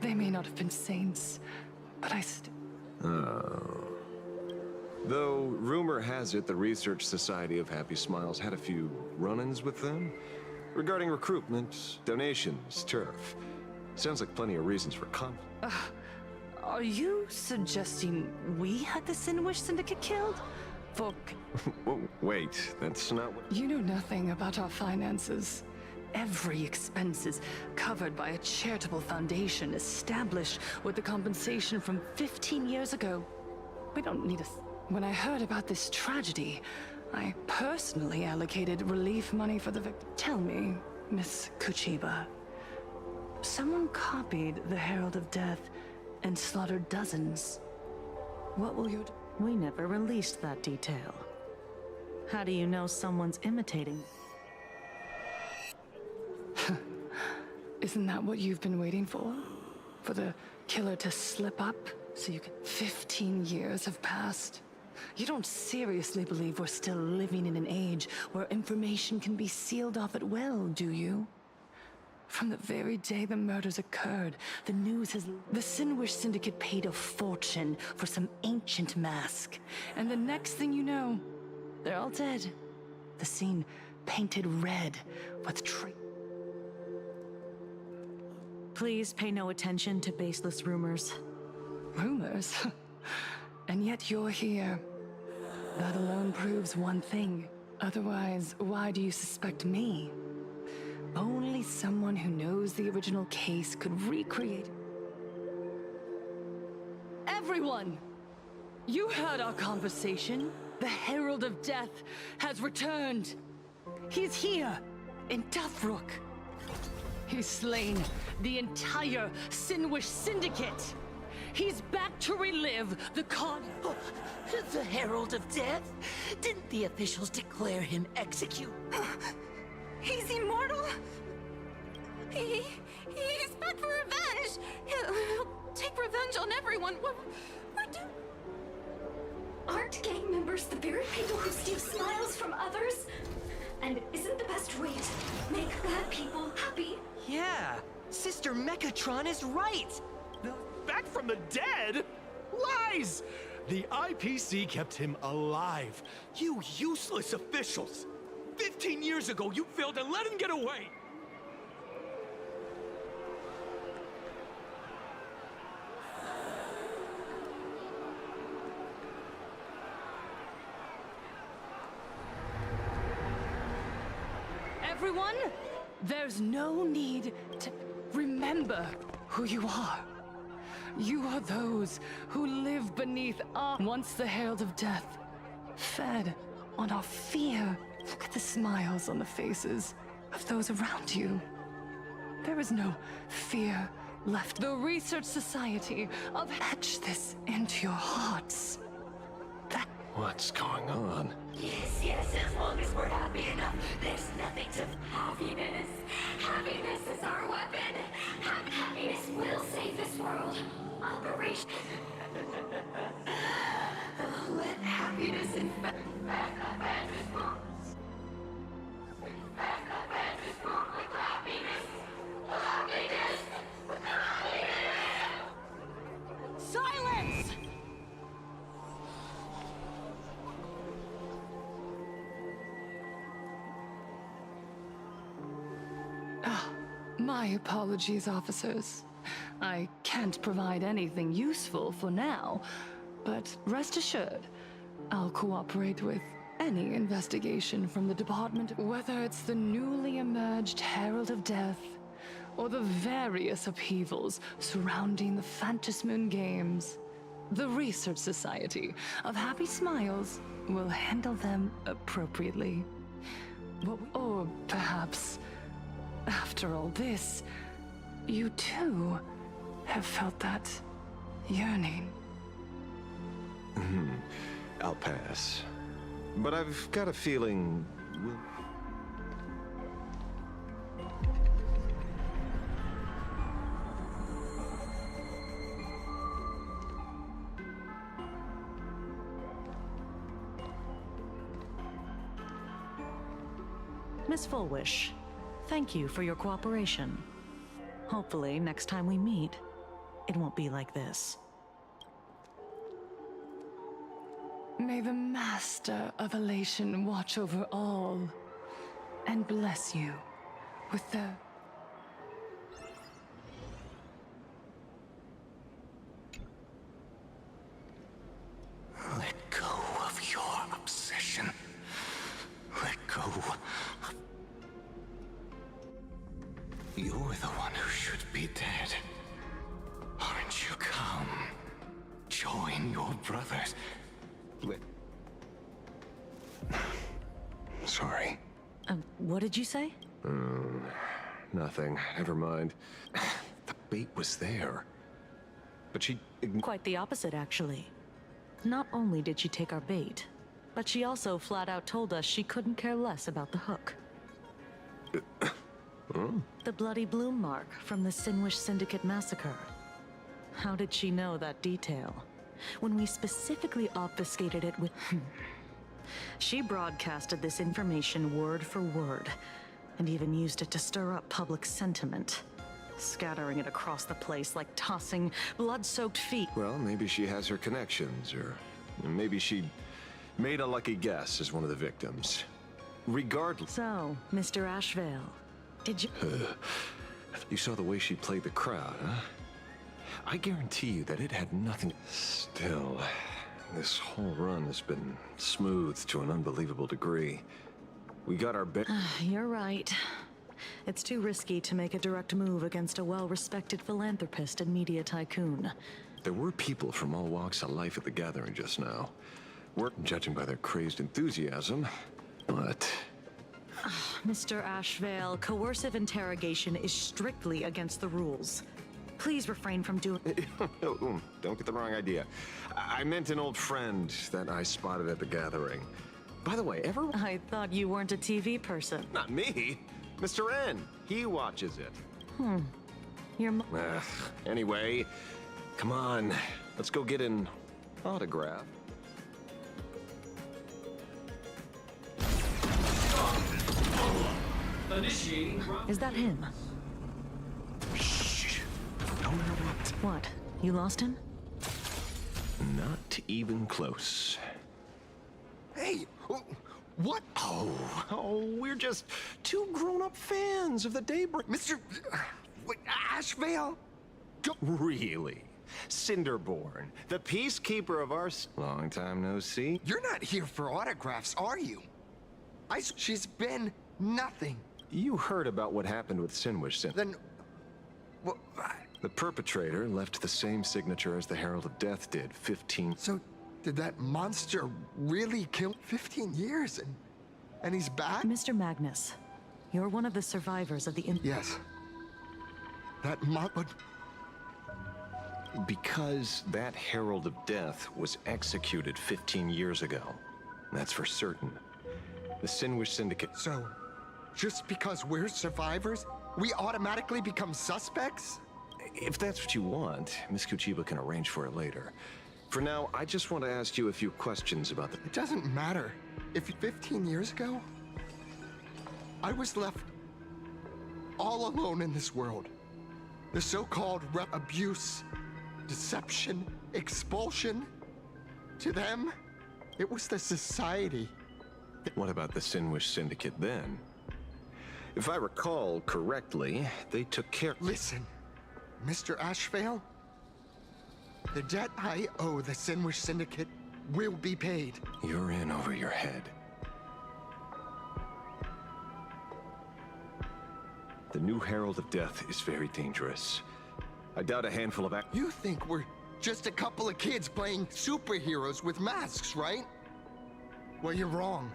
They may not have been saints, but I Oh. Though, rumor has it the Research Society of Happy Smiles had a few run-ins with them. Regarding recruitment, donations, turf. Sounds like plenty of reasons for conflict. Are you suggesting we had the Sinwish Syndicate killed? For... Wait, that's not what... You know nothing about our finances. Every expense is covered by a charitable foundation established with the compensation from 15 years ago. We don't need a... When I heard about this tragedy, I personally allocated relief money for the victim. Tell me, Miss Kuchiba, someone copied the Herald of Death and slaughtered dozens. What will you do? We never released that detail. How do you know someone's imitating? Isn't that what you've been waiting for? For the killer to slip up so you can... 15 years have passed. You don't seriously believe we're still living in an age where information can be sealed off at will, do you? From the very day the murders occurred, the news has... The Sinwish Syndicate paid a fortune for some ancient mask. And the next thing you know, they're all dead. The scene painted red with Please pay no attention to baseless rumors. Rumors? And yet you're here. That alone proves one thing. Otherwise, why do you suspect me? Only someone who knows the original case could recreate. Everyone! You heard our conversation. The Herald of Death has returned. He's here, in Deathrook. He's slain the entire Sinwish Syndicate. He's back to relive the The Herald of Death? Didn't the officials declare him execute? He's immortal? He's back for revenge! He'll take revenge on everyone. Aren't gang members the very people who steal smiles from others? And isn't the best way to make bad people happy? Yeah, Sister Mechatron is right! Back from the dead? Lies! The IPC kept him alive. You useless officials! 15 years ago, you failed to let him get away! Everyone, there's no need to remember who you are. You are those who live beneath our... Once the Herald of Death fed on our fear. Look at the smiles on the faces of those around you. There is no fear left. The Research Society of etch this into your hearts. What's going on? Yes, as long as we're happy enough, there's nothing to happiness. Happiness is our weapon. Happiness will save this world. Operation. Let happiness infect. Silence! My apologies, officers. I can't provide anything useful for now, but rest assured, I'll cooperate with any investigation from the department, whether it's the newly emerged Herald of Death or the various upheavals surrounding the Phantasmoon Games. The Research Society of Happy Smiles will handle them appropriately. Or perhaps, after all this, you too have felt that yearning. I'll pass. But I've got a feeling we'll... Miss Fullwish, thank you for your cooperation. Hopefully, next time we meet, it won't be like this. May the Master of Elation watch over all and bless you with the... Let go of your obsession. Let go of... You're the one who should be dead. Aren't you? Come. Join your brothers. Sorry. What did you say? Nothing. Never mind. The bait was there. But she... Quite the opposite, actually. Not only did she take our bait, but she also flat out told us she couldn't care less about the hook. The bloody bloom mark from the Sinwish Syndicate massacre. How did she know that detail? When we specifically obfuscated it with... She broadcasted this information word for word, and even used it to stir up public sentiment, scattering it across the place like tossing blood-soaked feet. Well, maybe she has her connections, or maybe she made a lucky guess as one of the victims. Regardless... So, Mr. Ashvale, did you... You saw the way she played the crowd, huh? I guarantee you that it had nothing... Still, this whole run has been smooth to an unbelievable degree. We got our You're right. It's too risky to make a direct move against a well-respected philanthropist and media tycoon. There were people from all walks of life at the gathering just now. Weren't judging by their crazed enthusiasm, but... Mr. Ashvale, coercive interrogation is strictly against the rules. Please refrain from doing... Don't get the wrong idea. I meant an old friend that I spotted at the gathering. By the way, ever... I thought you weren't a TV person. Not me. Mr. N. He watches it. Your Anyway, come on. Let's go get an autograph. Is that him? Shh. Don't interrupt. What? You lost him? Not even close. Hey, what? Oh, we're just two grown-up fans of the Daybreak. Mr. Ashvale? Really? Cinderborn, the peacekeeper of our... Long time no see. You're not here for autographs, are you? She's been nothing. You heard about what happened with Sinwish, Then... Well, the perpetrator left the same signature as the Herald of Death did 15... So, did that monster really kill 15 years and he's back? Mr. Magnus, you're one of the survivors of the... Yes. That but... Because that Herald of Death was executed 15 years ago. That's for certain. The Sinwish Syndicate... So, just because we're survivors, we automatically become suspects? If that's what you want, Miss Kuchiba can arrange for it later. For now, I just want to ask you a few questions about the... It doesn't matter. If 15 years ago, I was left all alone in this world. The so-called abuse, deception, expulsion. To them, it was the society. What about the Sinwish Syndicate then? If I recall correctly, they took care... Listen, Mr. Ashvale, the debt I owe the Sinwish Syndicate will be paid. You're in over your head. The new Herald of Death is very dangerous. I doubt a handful of... You think we're just a couple of kids playing superheroes with masks, right? Well, you're wrong.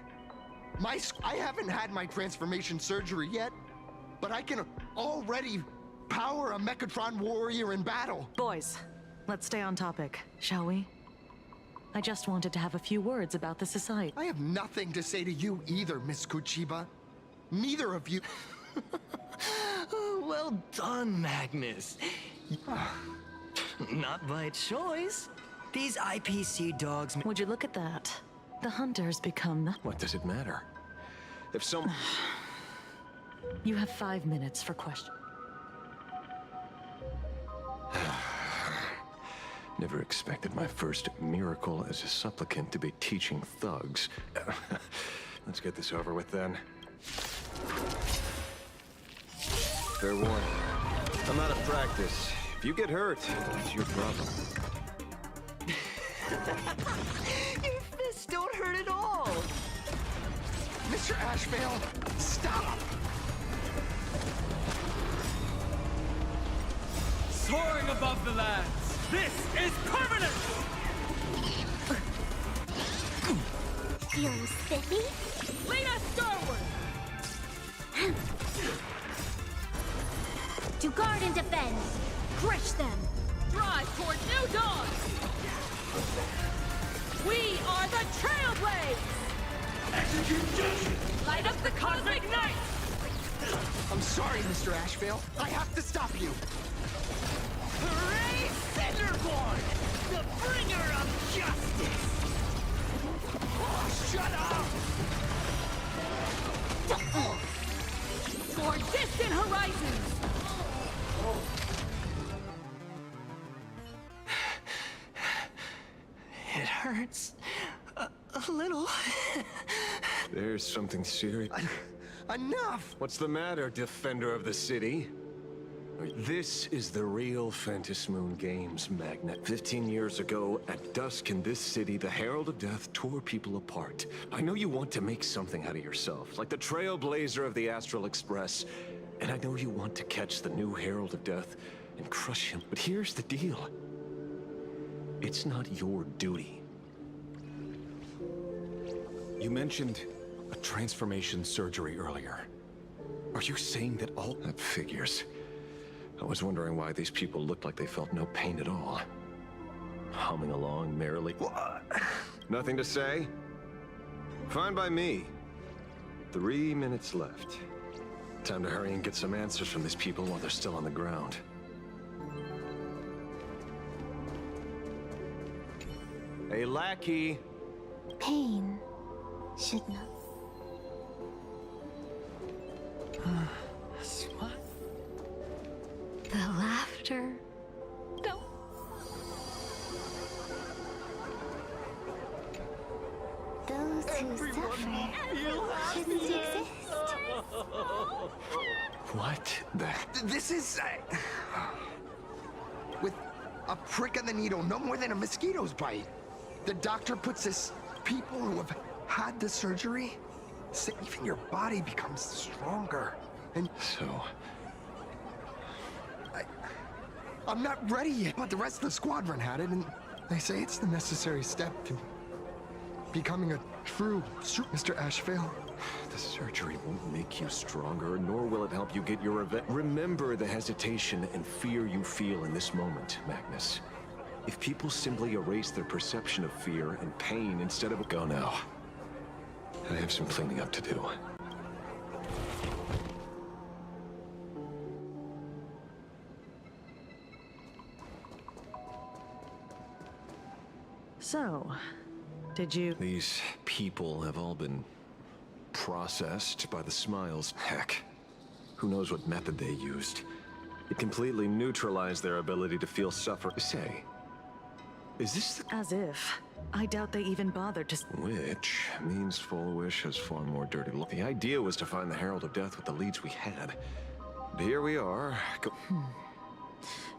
I haven't had my transformation surgery yet, but I can already power a Mechatron warrior in battle. Boys, let's stay on topic, shall we? I just wanted to have a few words about the society. I have nothing to say to you either, Miss Kuchiba. Neither of you... Well done, Magnus. Not by choice. These IPC dogs... Would you look at that? The hunters become the... What does it matter? If some... You have 5 minutes for questions. Never expected my first miracle as a supplicant to be teaching thugs. Let's get this over with then. Fair warning. I'm out of practice. If you get hurt, it's your problem. Your fists don't hurt at all. Mr. Ashvale, stop! Soaring above the lands, this is permanent! Feeling spiffy? Lead us starward! To guard and defend! Crush them! Drive toward new dawn! We are the Trailblades! Execute judgment! Light up the cosmic night! I'm sorry, Mr. Ashvale. I have to stop you. Hooray, Cinderborn! The bringer of justice! Oh, shut up! For distant horizons! It hurts. A little. There's something serious. Enough! What's the matter, defender of the city? This is the real Fantasmoon Games, Magnet. 15 years ago, at dusk in this city, the Herald of Death tore people apart. I know you want to make something out of yourself, like the trailblazer of the Astral Express, And I know you want to catch the new Herald of Death and crush him, but here's the deal. It's not your duty. You mentioned a transformation surgery earlier. Are you saying that all... That figures. I was wondering why these people looked like they felt no pain at all. Humming along merrily. Nothing to say? Fine by me. 3 minutes left. Time to hurry and get some answers from these people while they're still on the ground. Hey, lackey! Pain should not. What? The laughter. No. Those who suffer shouldn't exist. What the... This is... with a prick of the needle, no more than a mosquito's bite. The doctor puts this... people who have had the surgery, say even your body becomes stronger. And so... I'm not ready yet, but the rest of the squadron had it, and they say it's the necessary step to becoming a true Mr. Ashvale. The surgery won't make you stronger, nor will it help you get your revenge. Remember the hesitation and fear you feel in this moment, Magnus. If people simply erase their perception of fear and pain instead of... Go now. I have some cleaning up to do. So, did you... These people have all been processed by the smiles. Heck, who knows what method they used. It completely neutralized their ability to feel suffering. Say, is this the... As if. I doubt they even bothered to... Which means Followish has far more dirty look. The idea was to find the Herald of Death with the leads we had. But here we are.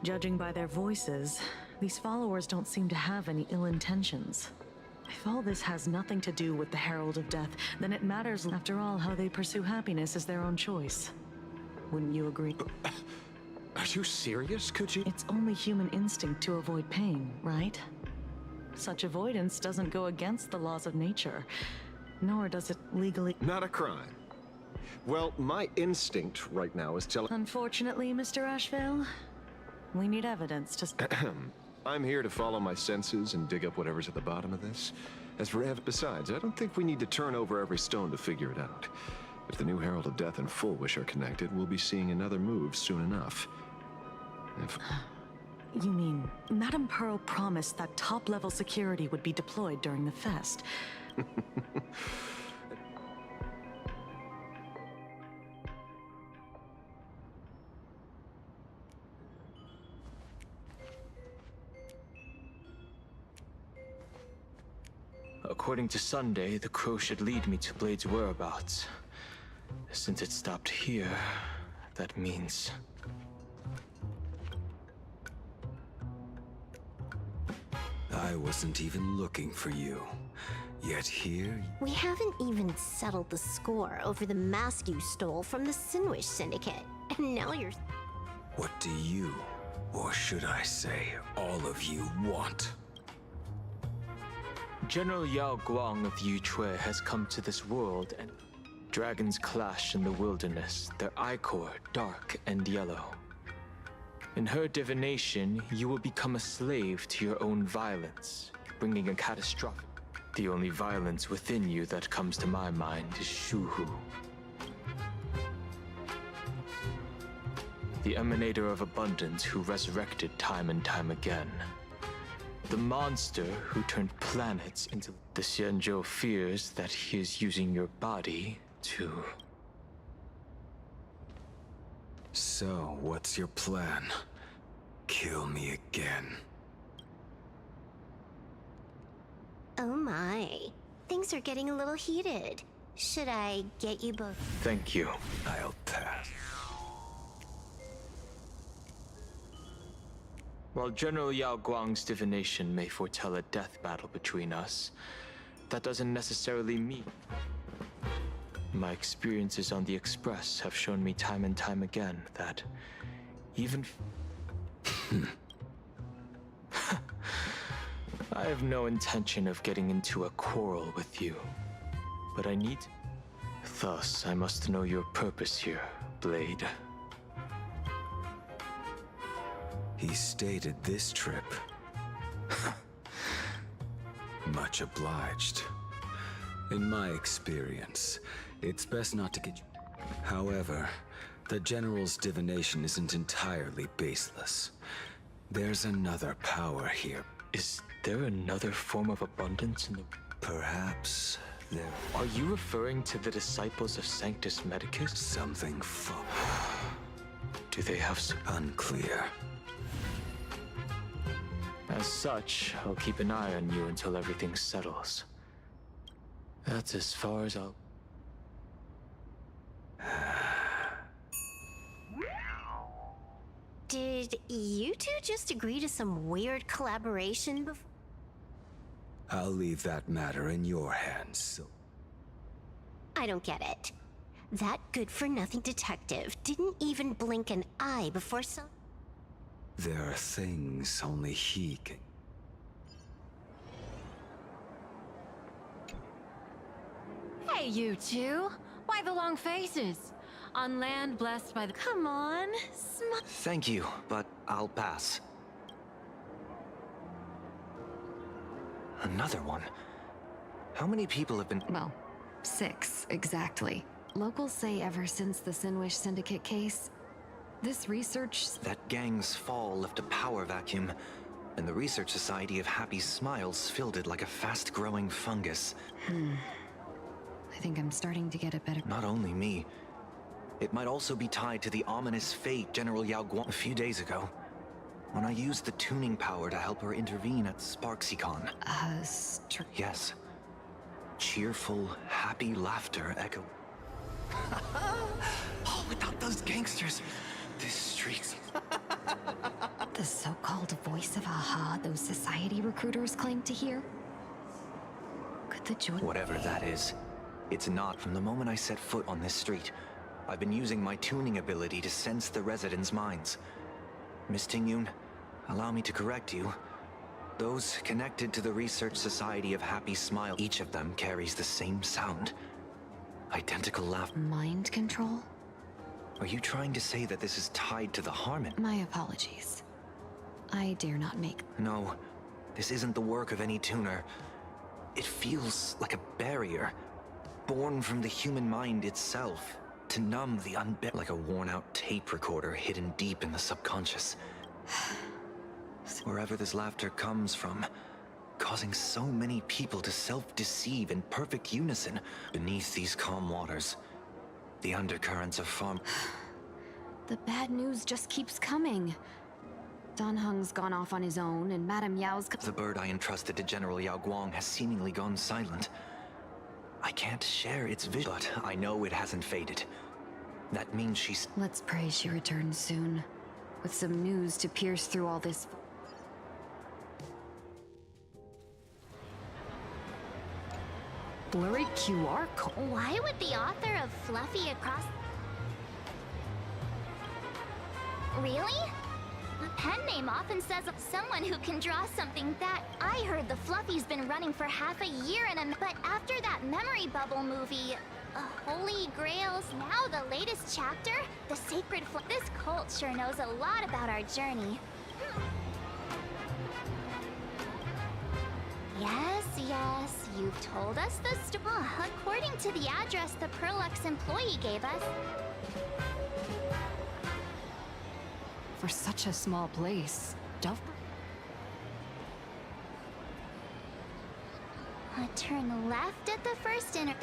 Judging by their voices, these followers don't seem to have any ill intentions. If all this has nothing to do with the Herald of Death, then it matters. After all, how they pursue happiness is their own choice. Wouldn't you agree? Are you serious? Could you? It's only human instinct to avoid pain, right? Such avoidance doesn't go against the laws of nature, nor does it legally... Not a crime. Well, my instinct right now is telling... Unfortunately, Mr. Ashvale, we need evidence to... I'm here to follow my senses and dig up whatever's at the bottom of this. As for besides, I don't think we need to turn over every stone to figure it out. If the new Herald of Death and Followish are connected, we'll be seeing another move soon enough. If... You mean, Madame Pearl promised that top-level security would be deployed during the fest. According to Sunday, the crow should lead me to Blade's whereabouts. Since it stopped here, that means... I wasn't even looking for you. Yet here... We haven't even settled the score over the mask you stole from the Sinwish Syndicate. And now you're... What do you, or should I say, all of you want? General Yao Guang of Yuchue has come to this world, and dragons clash in the wilderness, their ichor dark and yellow. In her divination, you will become a slave to your own violence, bringing a catastrophic... The only violence within you that comes to my mind is Shuhu. The emanator of abundance who resurrected time and time again. The monster who turned planets into... The Xianzhou fears that he is using your body to... So, what's your plan? Kill me again. Oh my. Things are getting a little heated. Should I get you both? Thank you. I'll pass. While General Yao Guang's divination may foretell a death battle between us, that doesn't necessarily mean... My experiences on the Express have shown me time and time again that even... I have no intention of getting into a quarrel with you, but I need... Thus, I must know your purpose here, Blade. He stated this trip. Much obliged. In my experience, it's best not to get you. However, the General's divination isn't entirely baseless. There's another power here. Is there another form of abundance in the... Perhaps there... Are you referring to the disciples of Sanctus Medicus? Something Do they have some... Unclear. As such, I'll keep an eye on you until everything settles. That's as far as I'll... Did you two just agree to some weird collaboration before? I'll leave that matter in your hands, so... I don't get it. That good-for-nothing detective didn't even blink an eye before some... There are things only he can... Hey, you two! Why the long faces? On land blessed by the... Come on, Thank you, but I'll pass. Another one? How many people have been... Well, 6, exactly. Locals say ever since the Sinwish Syndicate case, this research... That gang's fall left a power vacuum, and the Research Society of Happy Smiles filled it like a fast-growing fungus. I think I'm starting to get a better... Not only me. It might also be tied to the ominous fate General Yao Guang... A few days ago, when I used the tuning power to help her intervene at SparksyCon. Yes. Cheerful, happy laughter echo. Oh, without those gangsters, this street's... The so-called voice of Aha those society recruiters claim to hear? Could the joy... Whatever that is, it's not. From the moment I set foot on this street, I've been using my tuning ability to sense the residents' minds. Miss Tingyun, allow me to correct you. Those connected to the Research Society of Happy Smile, each of them carries the same sound. Identical laugh. Mind control? Are you trying to say that this is tied to the Harmon? My apologies. I dare not make... No, this isn't the work of any tuner. It feels like a barrier, born from the human mind itself, to numb the like a worn-out tape recorder hidden deep in the subconscious. Wherever this laughter comes from, causing so many people to self-deceive in perfect unison beneath these calm waters. The undercurrents of farm... The bad news just keeps coming. Dan Heng's gone off on his own, and Madame Yao's... The bird I entrusted to General Yao Guang has seemingly gone silent. I can't share its vision, but I know it hasn't faded. That means she's... Let's pray she returns soon, with some news to pierce through all this... Blurry QR code? Why would the author of Fluffy Across... Really? The pen name often says of someone who can draw something that... I heard the Fluffy's been running for half a year but after that memory bubble movie... Holy Grails, now the latest chapter? The Sacred This cult sure knows a lot about our journey. Yes, you've told us the according to the address the Perlux employee gave us. For such a small place, Dove... Turn left at the first The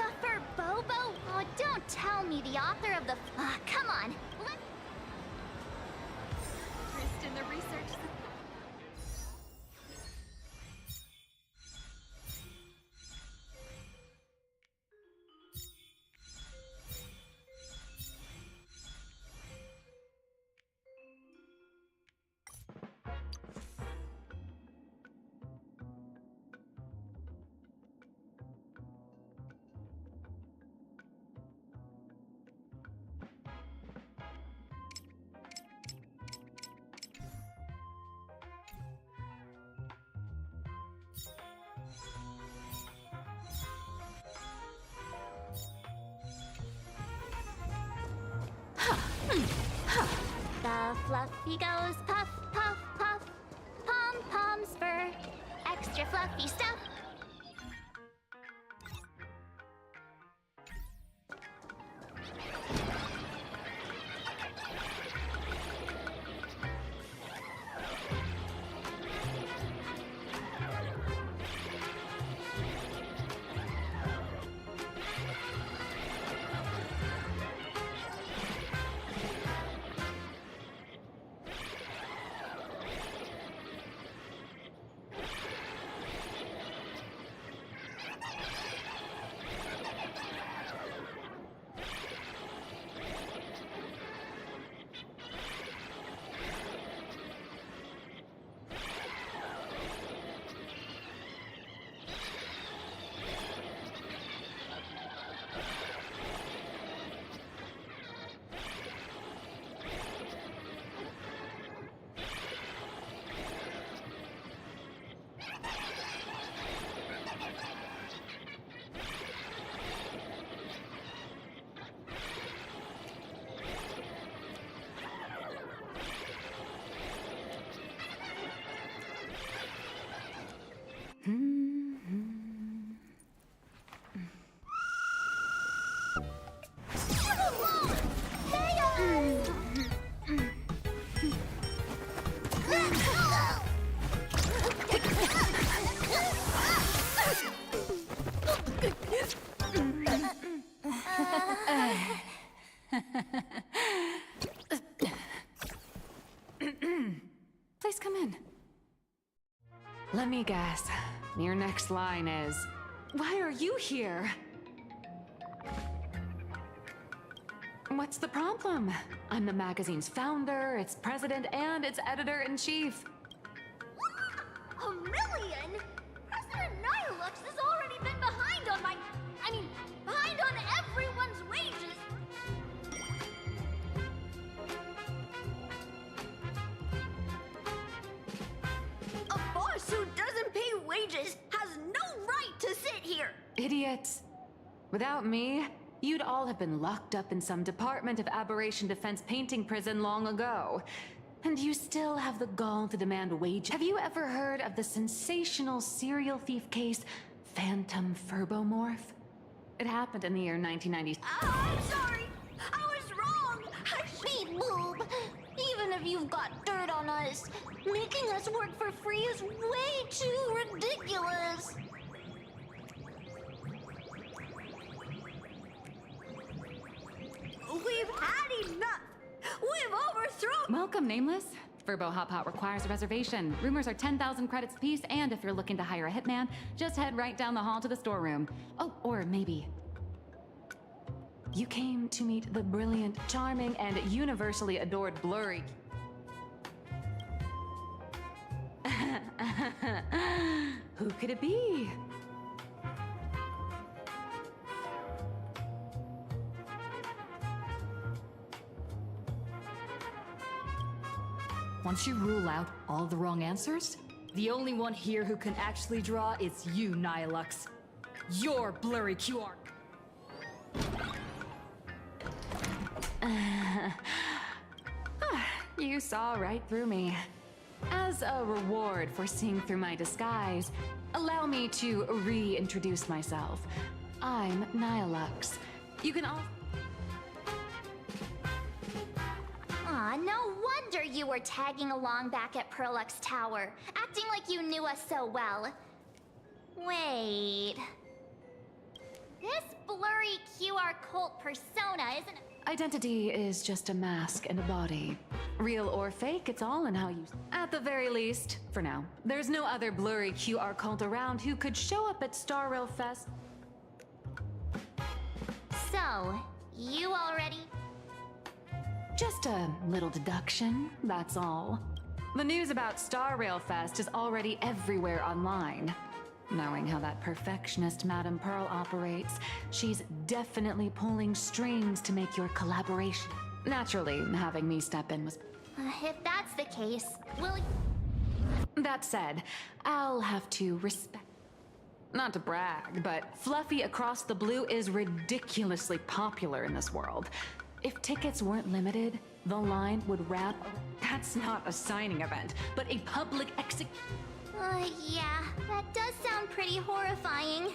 Bobo? Oh, don't tell me the author of the... come on. In the research... The fluffy goes puff, puff, puff. Pom-poms for extra fluffy stuff. Please come in. Let me guess. Your next line is, why are you here? What's the problem? I'm the magazine's founder, its president, and its editor-in-chief. A million? President Nihilux has already been behind on behind on everyone's wages. A boss who doesn't pay wages has no right to sit here. Idiots. Without me, you'd all have been locked up in some Department of Aberration Defense painting prison long ago. And you still have the gall to demand wages. Have you ever heard of the sensational serial thief case, Phantom Furbomorph? It happened in the year 1990. I'm sorry. I was wrong. Beep boob. Even if you've got dirt on us, making us work for free is way too ridiculous. We've had enough. We've overthrown. Welcome, Nameless. Furbo Hop Hot requires a reservation. Rumors are 10,000 credits apiece, and if you're looking to hire a hitman, just head right down the hall to the storeroom. Oh, or maybe you came to meet the brilliant, charming, and universally adored Blurry. Who could it be? Once you rule out all the wrong answers, the only one here who can actually draw is you, Nihilux. Your blurry QR. You saw right through me. As a reward for seeing through my disguise, allow me to reintroduce myself. I'm Nihilux. You can all... Aw, no wonder you were tagging along back at Perlux Tower, acting like you knew us so well. Wait... This blurry QR cult persona isn't... Identity is just a mask and a body. Real or fake, it's all in how you... At the very least, for now, there's no other blurry QR cult around who could show up at Star Rail Fest. So, you already... Just a little deduction, that's all. The news about Star Rail Fest is already everywhere online. Knowing how that perfectionist Madame Pearl operates, she's definitely pulling strings to make your collaboration. Naturally, having me step in was... if that's the case, will... That said, I'll have to respect... Not to brag, but Fluffy Across the Blue is ridiculously popular in this world. If tickets weren't limited, the line would wrap. That's not a signing event, but a public Yeah, that does sound pretty horrifying.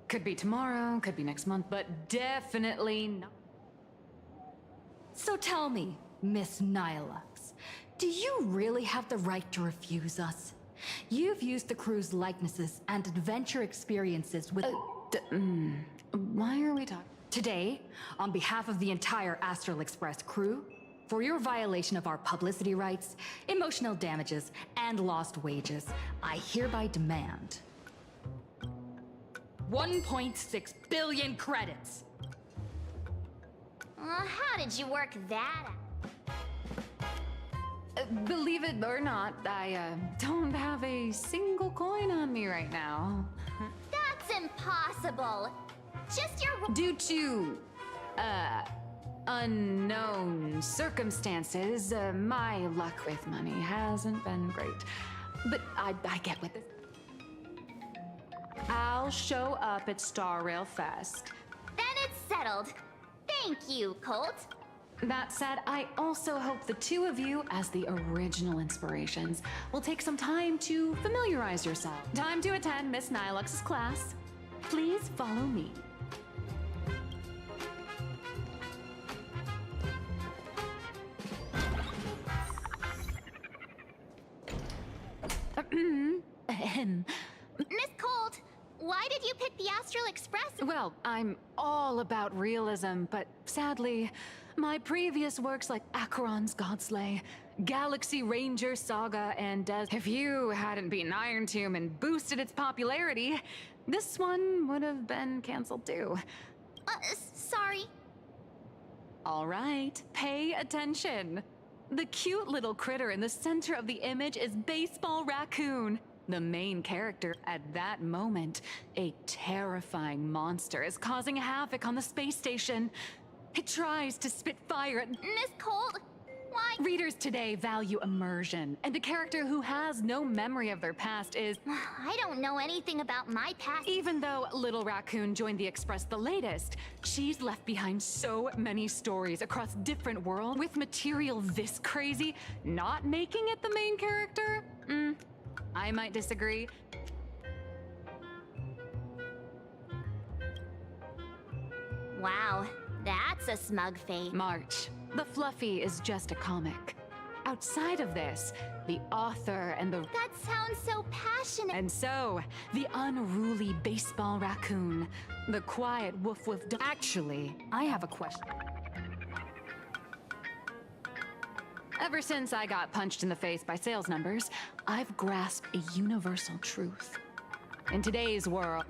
Could be tomorrow, could be next month, but definitely not. So tell me, Miss Nihilux, do you really have the right to refuse us? You've used the crew's likenesses and adventure experiences with... Why are we talking? Today, on behalf of the entire Astral Express crew, for your violation of our publicity rights, emotional damages, and lost wages, I hereby demand 1.6 billion credits. How did you work that out? Believe it or not, I don't have a single coin on me right now. That's impossible. Just your... Due to, unknown circumstances, my luck with money hasn't been great. But I get with it. I'll show up at Star Rail Fest. Then it's settled. Thank you, Colt. That said, I also hope the two of you, as the original inspirations, will take some time to familiarize yourself. Time to attend Miss Nihilux's class. Please follow me. Miss Colt, why did you pick the Astral Express? Well, I'm all about realism, but sadly, my previous works like Acheron's Godslay, Galaxy Ranger Saga, and if you hadn't beaten Iron Tomb and boosted its popularity, this one would have been canceled too. Sorry. All right, pay attention. The cute little critter in the center of the image is Baseball Raccoon. The main character at that moment, a terrifying monster, is causing havoc on the space station. It tries to spit fire at... Miss Colt, why? Readers today value immersion, and a character who has no memory of their past is... I don't know anything about my past. Even though Little Raccoon joined the Express the latest, she's left behind so many stories across different worlds with material this crazy, not making it the main character? I might disagree. Wow, that's a smug face. March. The Fluffy is just a comic. Outside of this, the author and the... That sounds so passionate. And so, the unruly Baseball Raccoon, the quiet woof-woof... Actually, I have a question. Ever since I got punched in the face by sales numbers, I've grasped a universal truth. In today's world...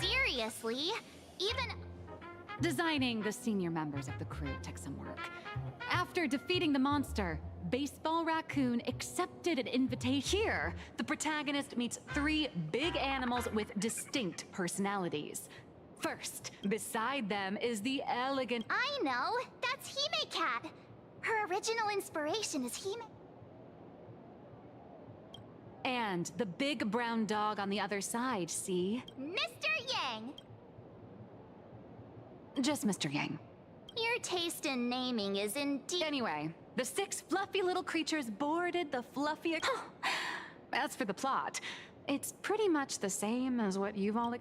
Seriously? Even... Designing the senior members of the crew took some work. After defeating the monster, Baseball Raccoon accepted an invitation. Here, the protagonist meets 3 big animals with distinct personalities. First, beside them is the elegant... I know! That's Hime Cat! Her original inspiration is Hime... And the big brown dog on the other side, see? Mr. Yang! Just Mr. Yang. Your taste in naming is indeed... Anyway, the 6 fluffy little creatures boarded the fluffy... As for the plot, it's pretty much the same as what you've all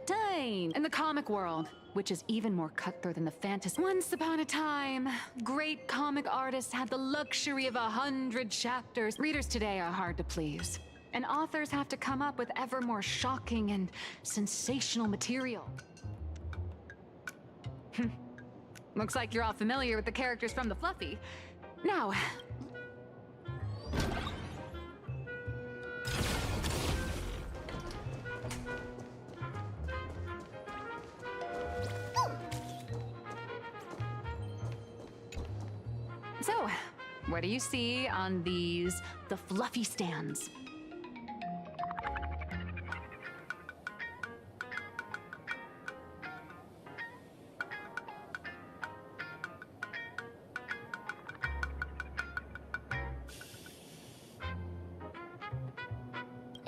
Dane! In the comic world, which is even more cutthroat than the fantasy. Once upon a time, great comic artists had the luxury of 100 chapters. Readers today are hard to please, and authors have to come up with ever more shocking and sensational material. Looks like you're all familiar with the characters from the Fluffy. Now... So, what do you see on the Fluffy stands?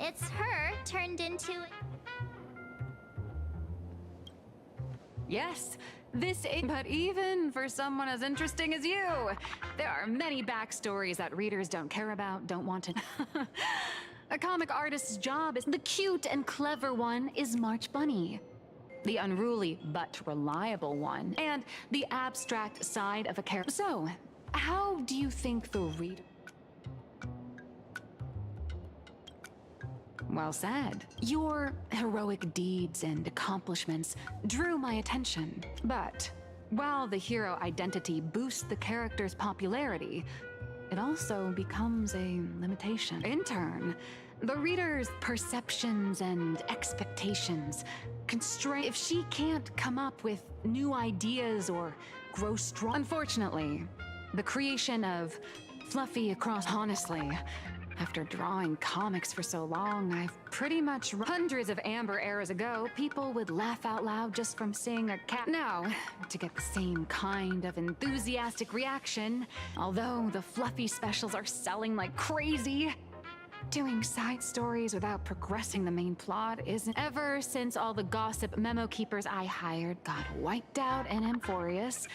It's her turned into... Yes, this is. But even for someone as interesting as you, there are many backstories that readers don't care about, don't want to. A comic artist's job is the cute and clever one is March Bunny. The unruly but reliable one, and the abstract side of a character. So, how do you think the reader... Well said. Your heroic deeds and accomplishments drew my attention. But while the hero identity boosts the character's popularity, it also becomes a limitation. In turn, the reader's perceptions and expectations constrain if she can't come up with new ideas or grow strong. Unfortunately, the creation of Fluffy across... Honestly, after drawing comics for so long, I've pretty much... Hundreds of Amber eras ago, people would laugh out loud just from seeing a cat. Now, to get the same kind of enthusiastic reaction, although the Fluffy specials are selling like crazy, doing side stories without progressing the main plot isn't... Ever since all the gossip memo keepers I hired got wiped out in Amphorius,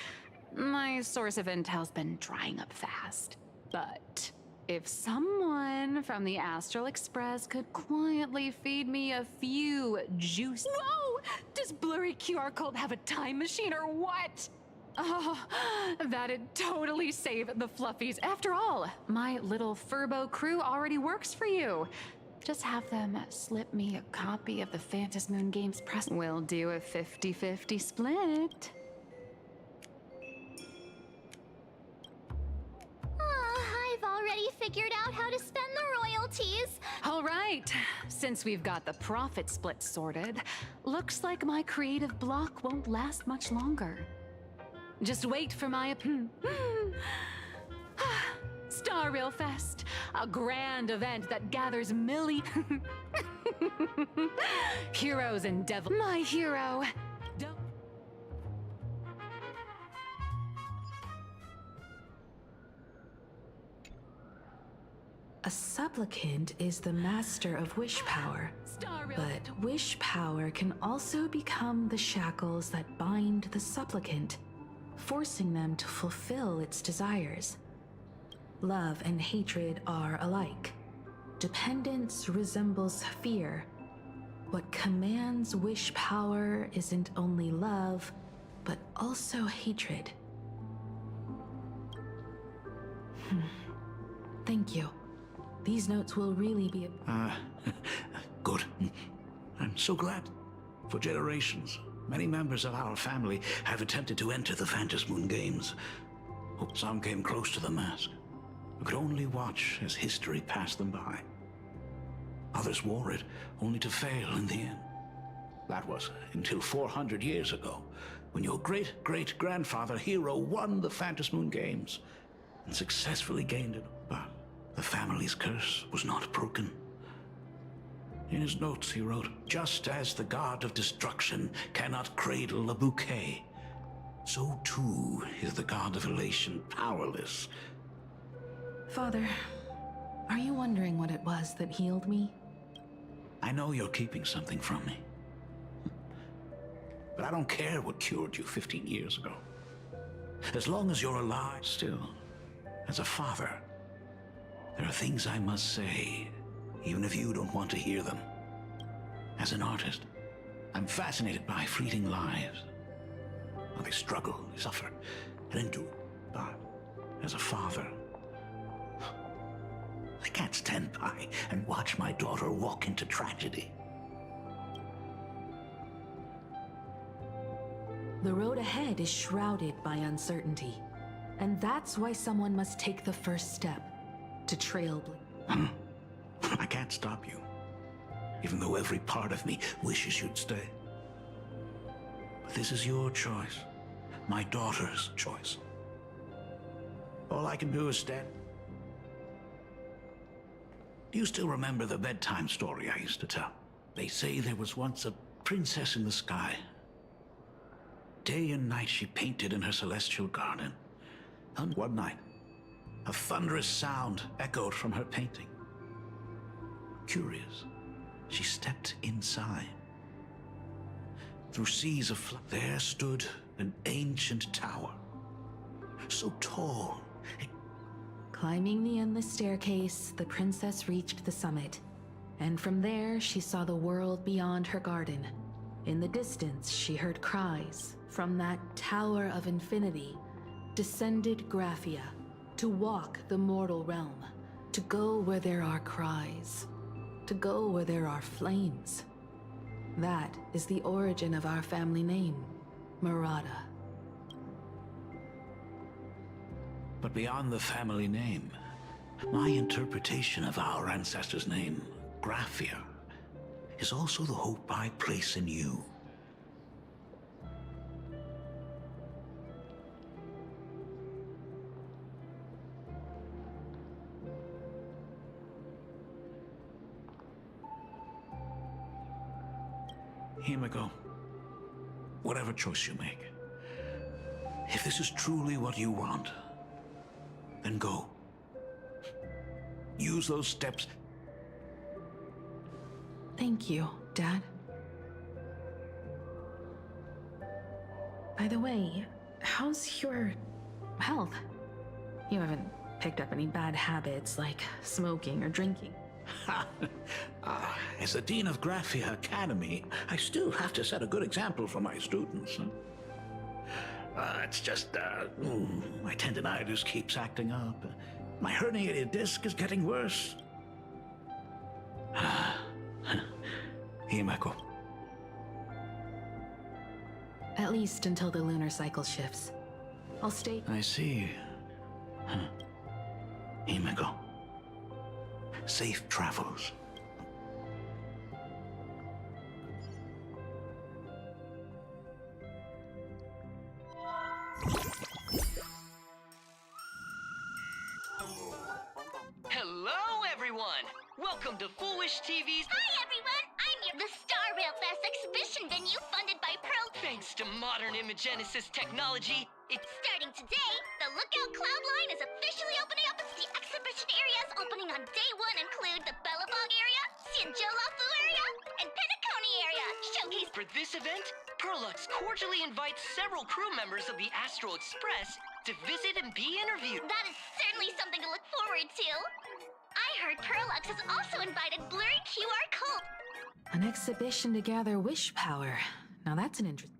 my source of intel's been drying up fast. But if someone from the Astral Express could quietly feed me a few juice... Whoa! Does Blurry QR Code have a time machine or what? Oh, that'd totally save the Fluffies. After all, my little Furbo crew already works for you. Just have them slip me a copy of the Phantasm Moon Games press. We'll do a 50-50 split. I've already figured out how to spend the royalties. All right, since we've got the profit split sorted, looks like my creative block won't last much longer. Just wait for my Star Rail Fest, a grand event that gathers heroes and devil. My hero. A supplicant is the master of wish power, but wish power can also become the shackles that bind the supplicant, forcing them to fulfill its desires. Love and hatred are alike. Dependence resembles fear. What commands wish power isn't only love, but also hatred. Thank you. These notes will really be... Good. I'm so glad. For generations, many members of our family have attempted to enter the Phantasm Moon Games. Some came close to the mask, but could only watch as history passed them by. Others wore it, only to fail in the end. That was until 400 years ago, when your great-great-grandfather Hero won the Phantasm Moon Games and successfully gained it. But the family's curse was not broken. In his notes, he wrote, "Just as the god of destruction cannot cradle a bouquet, so too is the god of elation powerless." Father, are you wondering what it was that healed me? I know you're keeping something from me. But I don't care what cured you 15 years ago. As long as you're alive still, as a father, there are things I must say, even if you don't want to hear them. As an artist, I'm fascinated by fleeting lives. How they struggle, they suffer, and endure. But as a father, I can't stand by and watch my daughter walk into tragedy. The road ahead is shrouded by uncertainty, and that's why someone must take the first step to trailblaze. I can't stop you, even though every part of me wishes you'd stay. But this is your choice, my daughter's choice. All I can do is stand. Do you still remember the bedtime story I used to tell? They say there was once a princess in the sky. Day and night she painted in her celestial garden. And one night, a thunderous sound echoed from her painting. Curious, she stepped inside. Through seas of there stood an ancient tower, so tall. Climbing the endless staircase, the princess reached the summit, and from there she saw the world beyond her garden. In the distance, she heard cries. From that tower of infinity descended Graphia to walk the mortal realm, to go where there are cries, to go where there are flames. That is the origin of our family name, Murata. But beyond the family name, my interpretation of our ancestors' name, Graphia, is also the hope I place in you. Himiko, whatever choice you make, if this is truly what you want, then go. Use those steps. Thank you, Dad. By the way, how's your health? You haven't picked up any bad habits like smoking or drinking? As the Dean of Graphia Academy, I still have to set a good example for my students. It's just, my tendinitis keeps acting up. My herniated disc is getting worse. Himeko. At least until the lunar cycle shifts. I'll stay. I see. Himeko. Safe travels. Hello, everyone! Welcome to Foolish TV's... Hi, everyone! I'm your... The Star Rail Fest exhibition venue funded by Pearl... Thanks to modern Imagenesis technology, it's... Starting today, the Lookout Cloud line is officially opening up. The exhibition areas opening on day one include the Bellabog area, Sienjolafu area, and Penacony area. Showcase... For this event, Perlux cordially invites several crew members of the Astral Express to visit and be interviewed. That is certainly something to look forward to. I heard Perlux has also invited Blurry QR Code. An exhibition to gather wish power. Now that's an interest.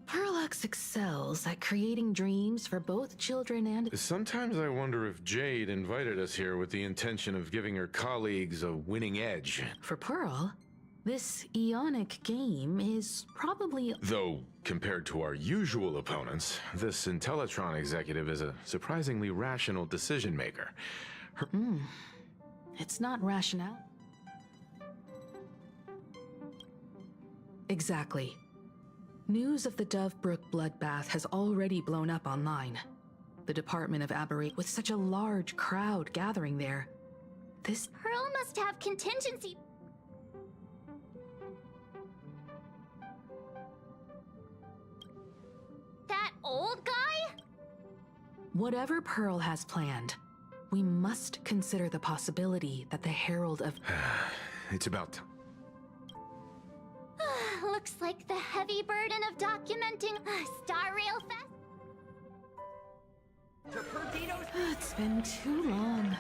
Perlux excels at creating dreams for both children and... Sometimes I wonder if Jade invited us here with the intention of giving her colleagues a winning edge. For Pearl, this Ionic game is probably... Though, compared to our usual opponents, this Intellitron executive is a surprisingly rational decision maker. It's not rational. Exactly. News of the Dovebrook bloodbath has already blown up online. The Department of Aberrate, with such a large crowd gathering there. This... Pearl must have contingency... That old guy? Whatever Pearl has planned, we must consider the possibility that the Herald of... It's about time. Looks like the heavy burden of documenting Star Rail Fest. It's been too long.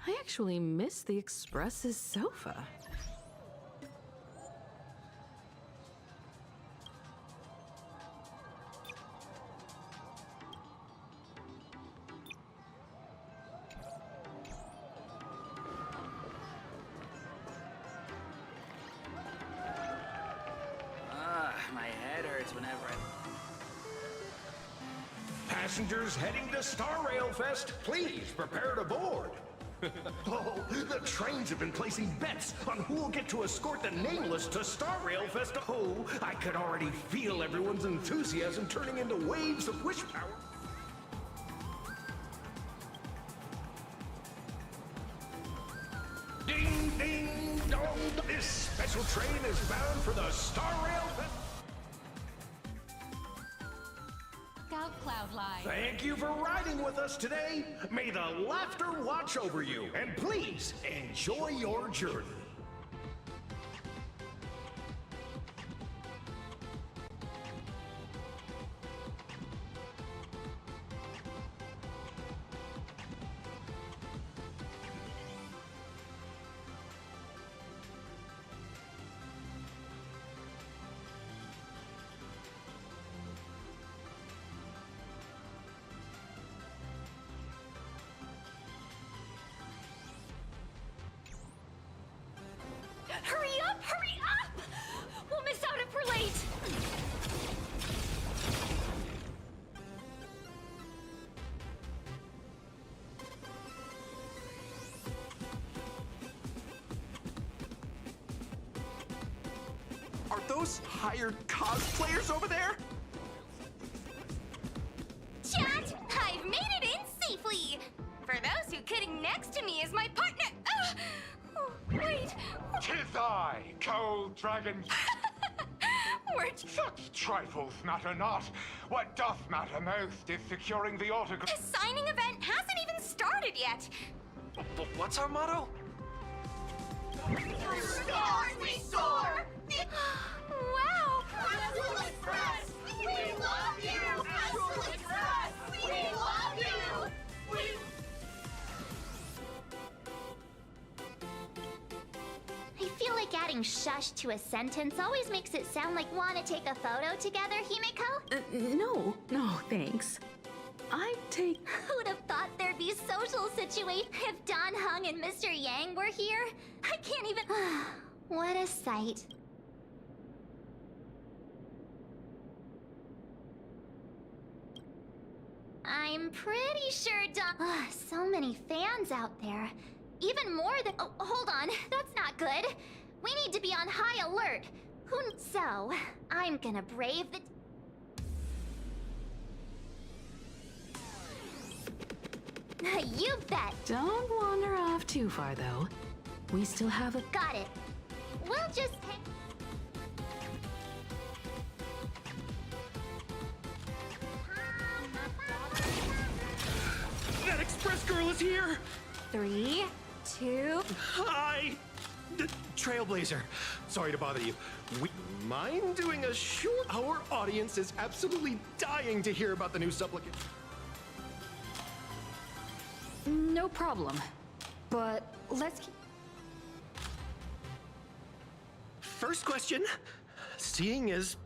I actually miss the Express's sofa. My head hurts whenever I... Passengers heading to Star Rail Fest, please prepare to board. Oh, the trains have been placing bets on who will get to escort the Nameless to Star Rail Fest. Oh, I could already feel everyone's enthusiasm turning into waves of wish power. Ding, ding, dong. This special train is bound for the Star Rail Fest. Scout Cloud of life. Thank you for riding with us today. May the laughter watch over you, and please enjoy your journey. Hurry up! Hurry up! We'll miss out if we're late! Are those hired cosplayers over there? Chat, I've made it in safely! For those who couldn't next to me is my partner. Oh, wait. 'Tis I, cold dragon. We're Such trifles matter not. What doth matter most is securing the autograph. The signing event hasn't even started yet. What's our motto? Stars we soar! Wow! Astral Express! We love you! Astral Express! We love you! I feel like adding shush to a sentence always makes it sound like wanna take a photo together, Himeko? No, thanks. I'd take... Who'd have thought there'd be social situation if Don Hung and Mr. Yang were here? I can't even... What a sight. I'm pretty sure Don... so many fans out there. Even more than... Oh, hold on. That's not good. We need to be on high alert. So, I'm gonna brave the... You bet. Don't wander off too far, though. We still have a... Got it. We'll just... That express girl is here! 3, 2... Hi! Trailblazer. Sorry to bother you. We mind doing a short... Our audience is absolutely dying to hear about the new supplicant. No problem. But let's keep... First question. Seeing as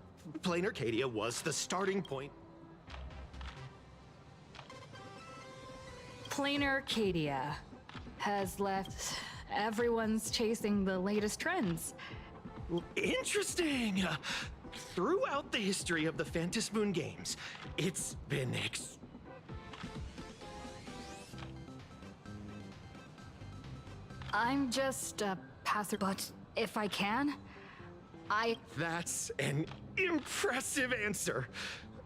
Plain Arcadia was the starting point... Plain Arcadia has left everyone's chasing the latest trends. Interesting! Throughout the history of the Phantom Moon games, it's been I'm just a passer, but if I can, That's an impressive answer.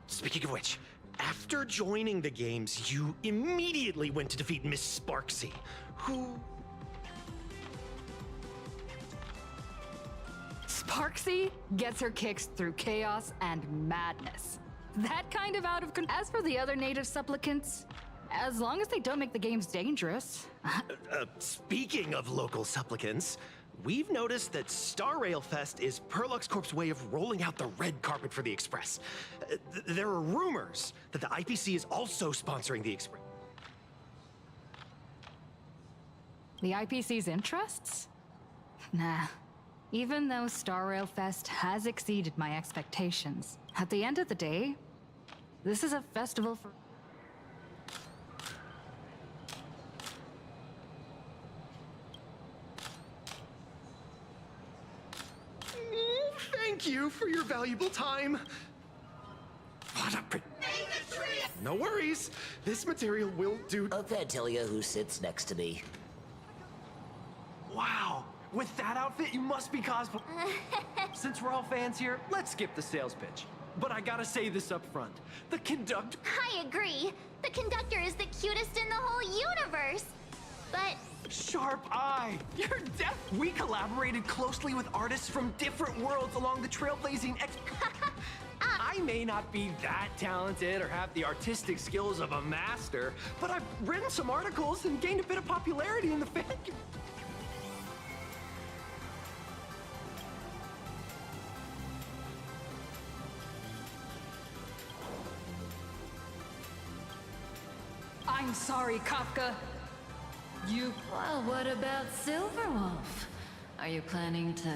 Speaking of which, after joining the games, you immediately went to defeat Miss Sparksy, who... Sparksy gets her kicks through chaos and madness. That kind of out of control. As for the other native supplicants, as long as they don't make the games dangerous. Speaking of local supplicants, we've noticed that Star Rail Fest is Perlux Corp's way of rolling out the red carpet for the Express. There are rumors that the IPC is also sponsoring the Express. The IPC's interests? Nah. Even though Star Rail Fest has exceeded my expectations, at the end of the day, this is a festival for... Thank you for your valuable time. What a No worries. This material will do. A Fantilia who sits next to me. Wow. With that outfit, you must be cosplay. Since we're all fans here, let's skip the sales pitch. But I gotta say this up front. The conductor... I agree. The conductor is the cutest in the whole universe. But... Sharp eye! You're deaf! We collaborated closely with artists from different worlds along the trailblazing I may not be that talented or have the artistic skills of a master, but I've written some articles and gained a bit of popularity in the fan. I'm sorry, Kafka. You... Well, what about Silverwolf? Are you planning to...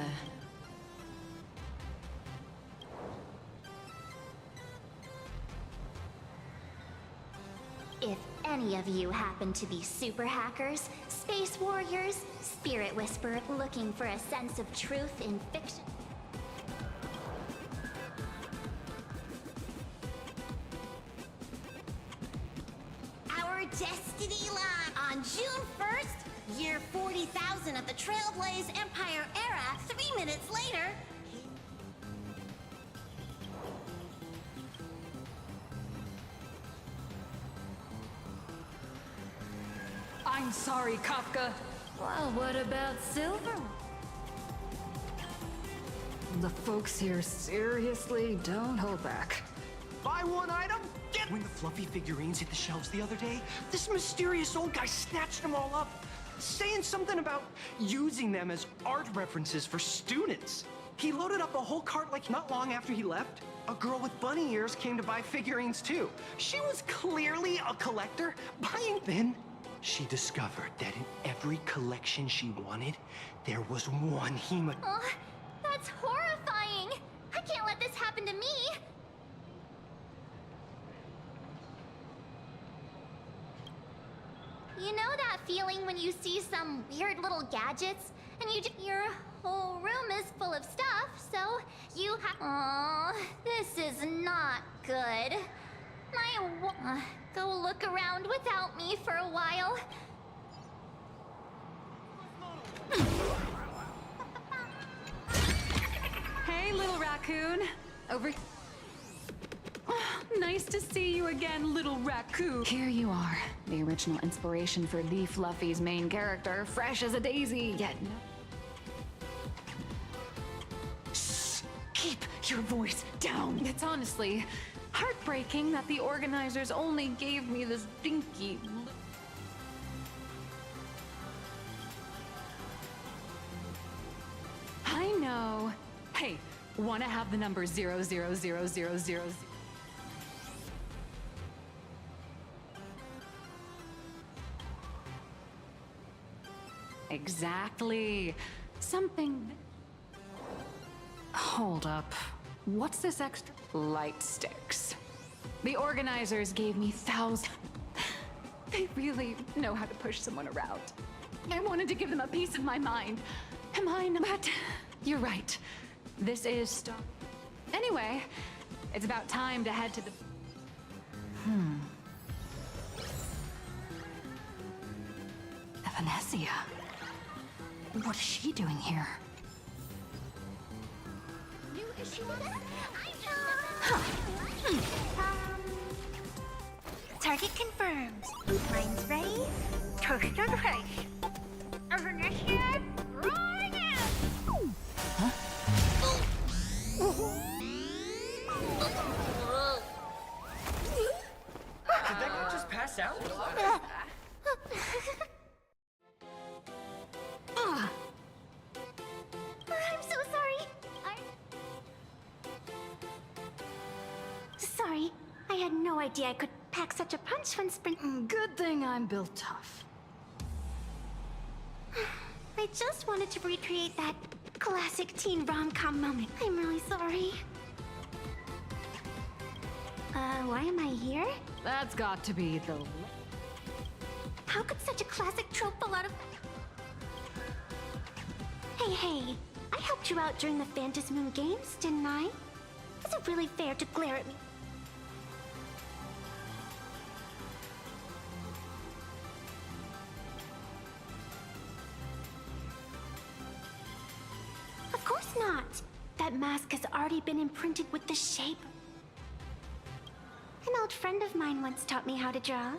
If any of you happen to be super hackers, space warriors, spirit whisperer looking for a sense of truth in fiction... Our destiny lies on June 1st, year 40,000 of the Trailblaze Empire era, 3 minutes later. I'm sorry, Kafka. Well, what about Silverwolf? The folks here seriously don't hold back. Buy one item, get... When the fluffy figurines hit the shelves the other day, this mysterious old guy snatched them all up, saying something about using them as art references for students. He loaded up a whole cart like not long after he left. A girl with bunny ears came to buy figurines too. She was clearly a collector, buying... Then she discovered that in every collection she wanted, there was one hema... Oh, that's horrifying! I can't let this happen to me! You know that feeling when you see some weird little gadgets, and your whole room is full of stuff, so you have... Aww, this is not good. Go look around without me for a while. Hey, little raccoon. Over... Oh, nice to see you again, little raccoon. Here you are, the original inspiration for Lee Fluffy's main character, fresh as a daisy, yet no... Shh! Keep your voice down. It's honestly heartbreaking that the organizers only gave me this dinky... I know. Hey, wanna have the number 0000000? Exactly. Something... Hold up. What's this extra? Light sticks. The organizers gave me thousands. They really know how to push someone around. I wanted to give them a piece of my mind. Am I not? But you're right. This is Star... Anyway, it's about time to head to the... Evanesia. What is she doing here? New issue of target confirmed. Mine's ready. Toaster ready. Evanesia, right out! Did that guy just pass out? I'm so sorry. Sorry, I had no idea I could pack such a punch when sprint. Good thing I'm built tough. I just wanted to recreate that classic teen rom-com moment. I'm really sorry. Why am I here? That's got to be the... How could such a classic trope fall out of... Hey, I helped you out during the Phantasm Moon Games, didn't I? Is it really fair to glare at me? Of course not. That mask has already been imprinted with the shape. An old friend of mine once taught me how to draw.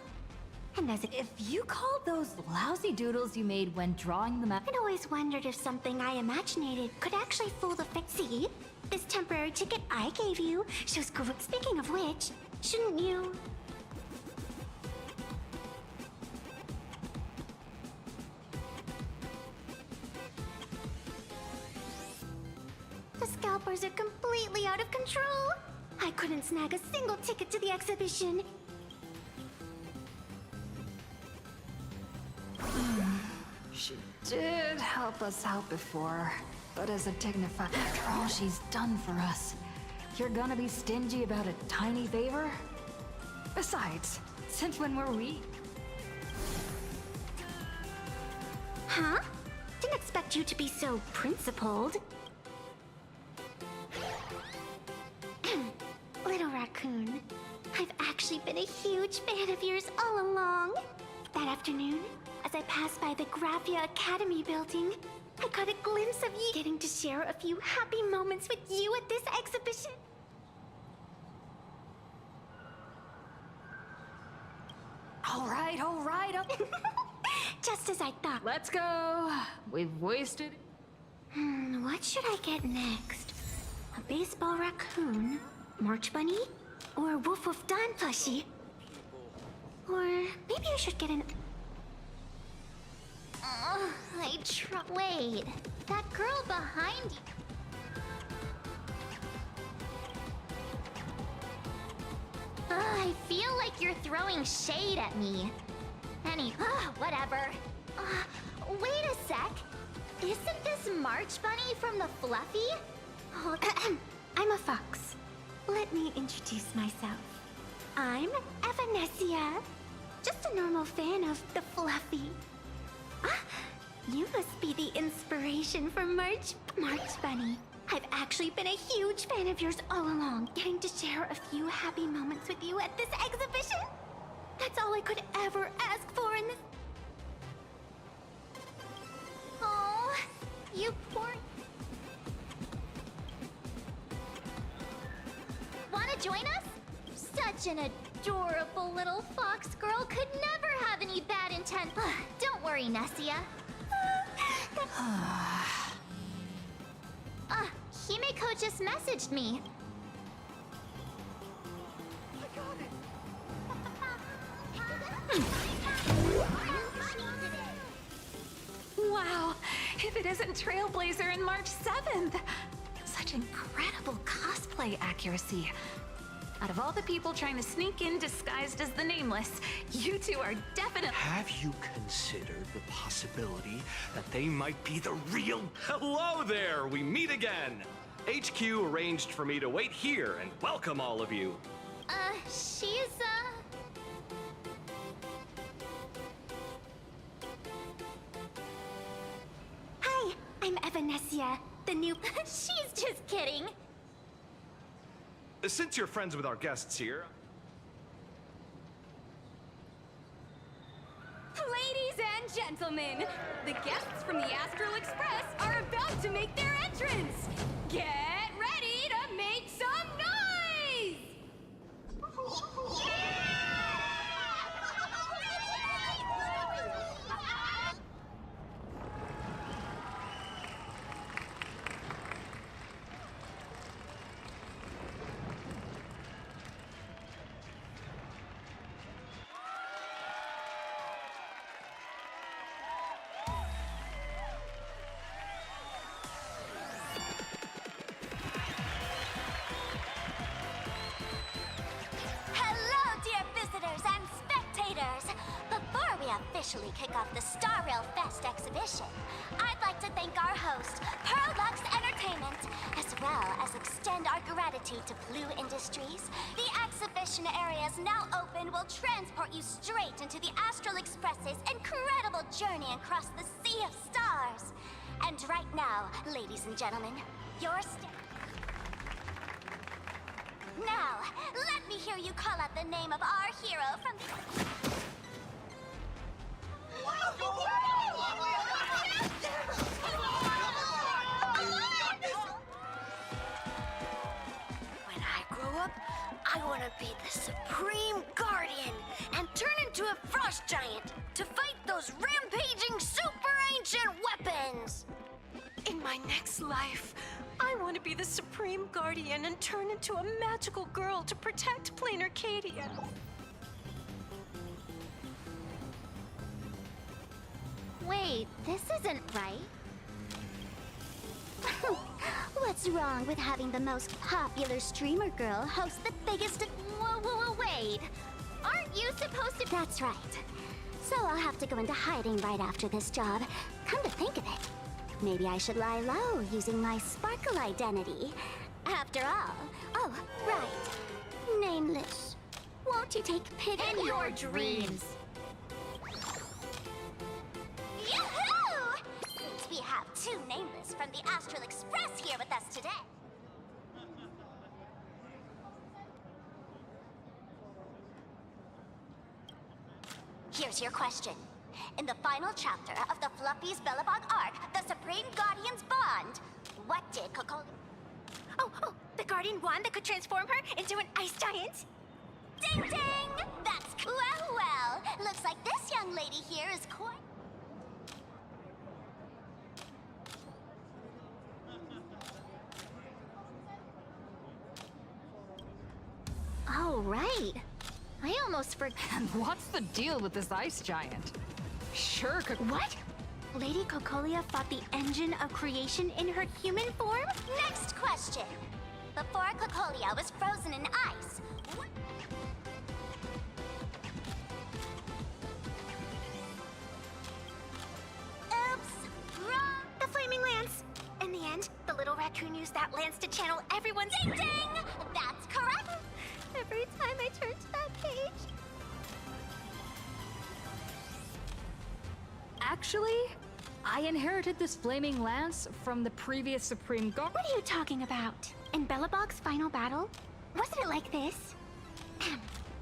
And as If you call those lousy doodles you made when drawing them out... I'd always wondered if something I imaginated could actually fool the See? This temporary ticket I gave you shows Speaking of which, shouldn't you... The scalpers are completely out of control. I couldn't snag a single ticket to the exhibition. She did help us out before, but as a dignified, after all she's done for us, you're gonna be stingy about a tiny favor? Besides, since when were we? Huh? Didn't expect you to be so principled. Little raccoon, I've actually been a huge fan of yours all along. That afternoon, as I passed by the Graphia Academy building, I caught a glimpse of you getting to share a few happy moments with you at this exhibition. All right. Just as I thought. Let's go. We've wasted... What should I get next? A baseball raccoon? March Bunny? Or Woof Woof Don plushie? Or maybe I should get an... Wait, that girl behind you. I feel like you're throwing shade at me. Whatever. Wait a sec. Isn't this March Bunny from the Fluffy? Oh, I'm a fox. Let me introduce myself. I'm Evanesia. Just a normal fan of the Fluffy. You must be the inspiration for March Bunny. I've actually been a huge fan of yours all along, getting to share a few happy moments with you at this exhibition. That's all I could ever ask for in this... Oh, you poor... Wanna join us? Such an adorable little fox girl could never have any bad intent. Don't worry, Nessia. Himeko just messaged me. Wow, if it isn't Trailblazer and March 7th! Such incredible cosplay accuracy. Out of all the people trying to sneak in disguised as the Nameless, you two are definitely... Have you considered the possibility that they might be the real... Hello there! We meet again! HQ arranged for me to wait here and welcome all of you. She's, Hi, I'm Evanesia, the new... She's just kidding. Since you're friends with our guests here... Ladies and gentlemen, the guests from the Astral Express are about to make their entrance. Get ready to make some noise! Officially kick off the Star Rail Fest exhibition, I'd like to thank our host, Pearlux Entertainment, as well as extend our gratitude to Blue Industries. The exhibition area is now open, will transport you straight into the Astral Express's incredible journey across the sea of stars. And right now, ladies and gentlemen, Now, let me hear you call out the name of our hero from the... When I grow up, I want to be the Supreme Guardian and turn into a frost giant to fight those rampaging super ancient weapons. In my next life, I I want to be the Supreme Guardian and turn into a magical girl to protect Plain Arcadia. Wait, this isn't right. What's wrong with having the most popular streamer girl host the biggest... Wait. Aren't you supposed to... That's right. So I'll have to go into hiding right after this job. Come to think of it, maybe I should lie low using my sparkle identity. After all... Oh, right. Nameless. Won't you take pity... In your dreams. Yoo-hoo! Seems we have two Nameless from the Astral Express here with us today. Here's your question. In the final chapter of the Fluffy's Bellabog arc, the Supreme Guardians bond, what did Coco... Oh, the Guardian wand that could transform her into an ice giant? Ding ding! That's... Well, looks like this young lady here is quite... Oh, right. I almost forgot. And what's the deal with this ice giant? Sure, What? Lady Cocolia fought the engine of creation in her human form? Next question. Before Cocolia was frozen in ice, what... Oops, wrong. The flaming lance. In the end, the little raccoon used that lance to channel everyone's... Ding ding! That's correct! Every time I turn to that page... Actually, I inherited this flaming lance from the previous Supreme Guard. What are you talking about? In Bellabog's final battle? Wasn't it like this?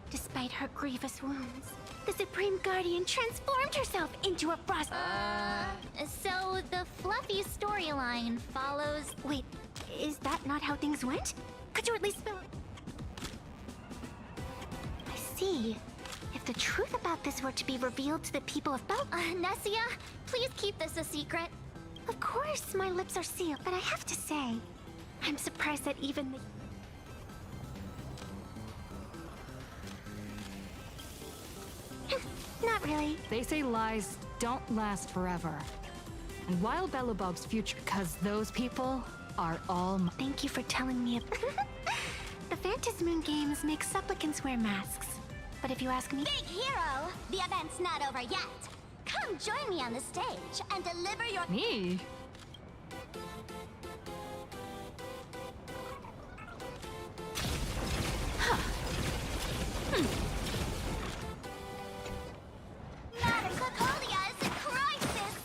Despite her grievous wounds, the Supreme Guardian transformed herself into a frost... So the Fluffy storyline follows... Wait, is that not how things went? Could you at least spell it? I see. If the truth about this were to be revealed to the people of Nessia, please keep this a secret. Of course, my lips are sealed, but I have to say, I'm surprised that even the... Not really. They say lies don't last forever. And while Bellabog's future, because those people are all... Thank you for telling me. The Phantasmoon games make supplicants wear masks. But if you ask me... Big hero! The event's not over yet. Come join me on the stage and deliver your... Me? Madame Cocolia is in crisis!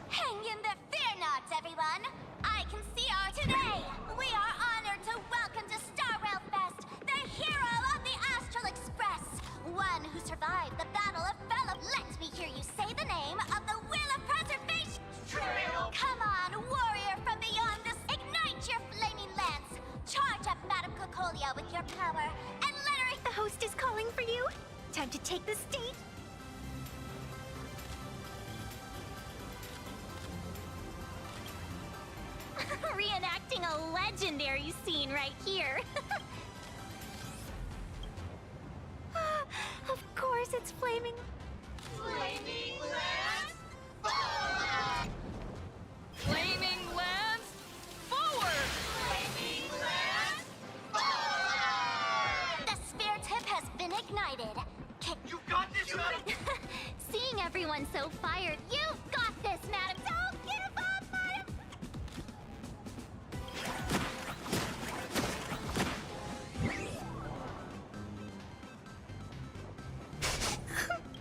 Hang in there, fear not, everyone! I can see our today! We are honored to welcome to Star Rail Fest the hero of the Astral Express! One who survived the Battle of Bellab. Let me hear you say the name of the Will of Preservation! Trail! Come on, warrior from beyond this! Ignite your flaming lance! Charge up Madame Cocolia with your power, and let her... The host is calling for you. Time to take the stage. Reenacting a legendary scene right here. Of course, it's flaming. Flaming lance forward! Flaming lance forward! Flaming lance forward! The spear tip has been ignited. You got this, madam! Seeing everyone so fired, you've got this, madam! Don't give up, madam!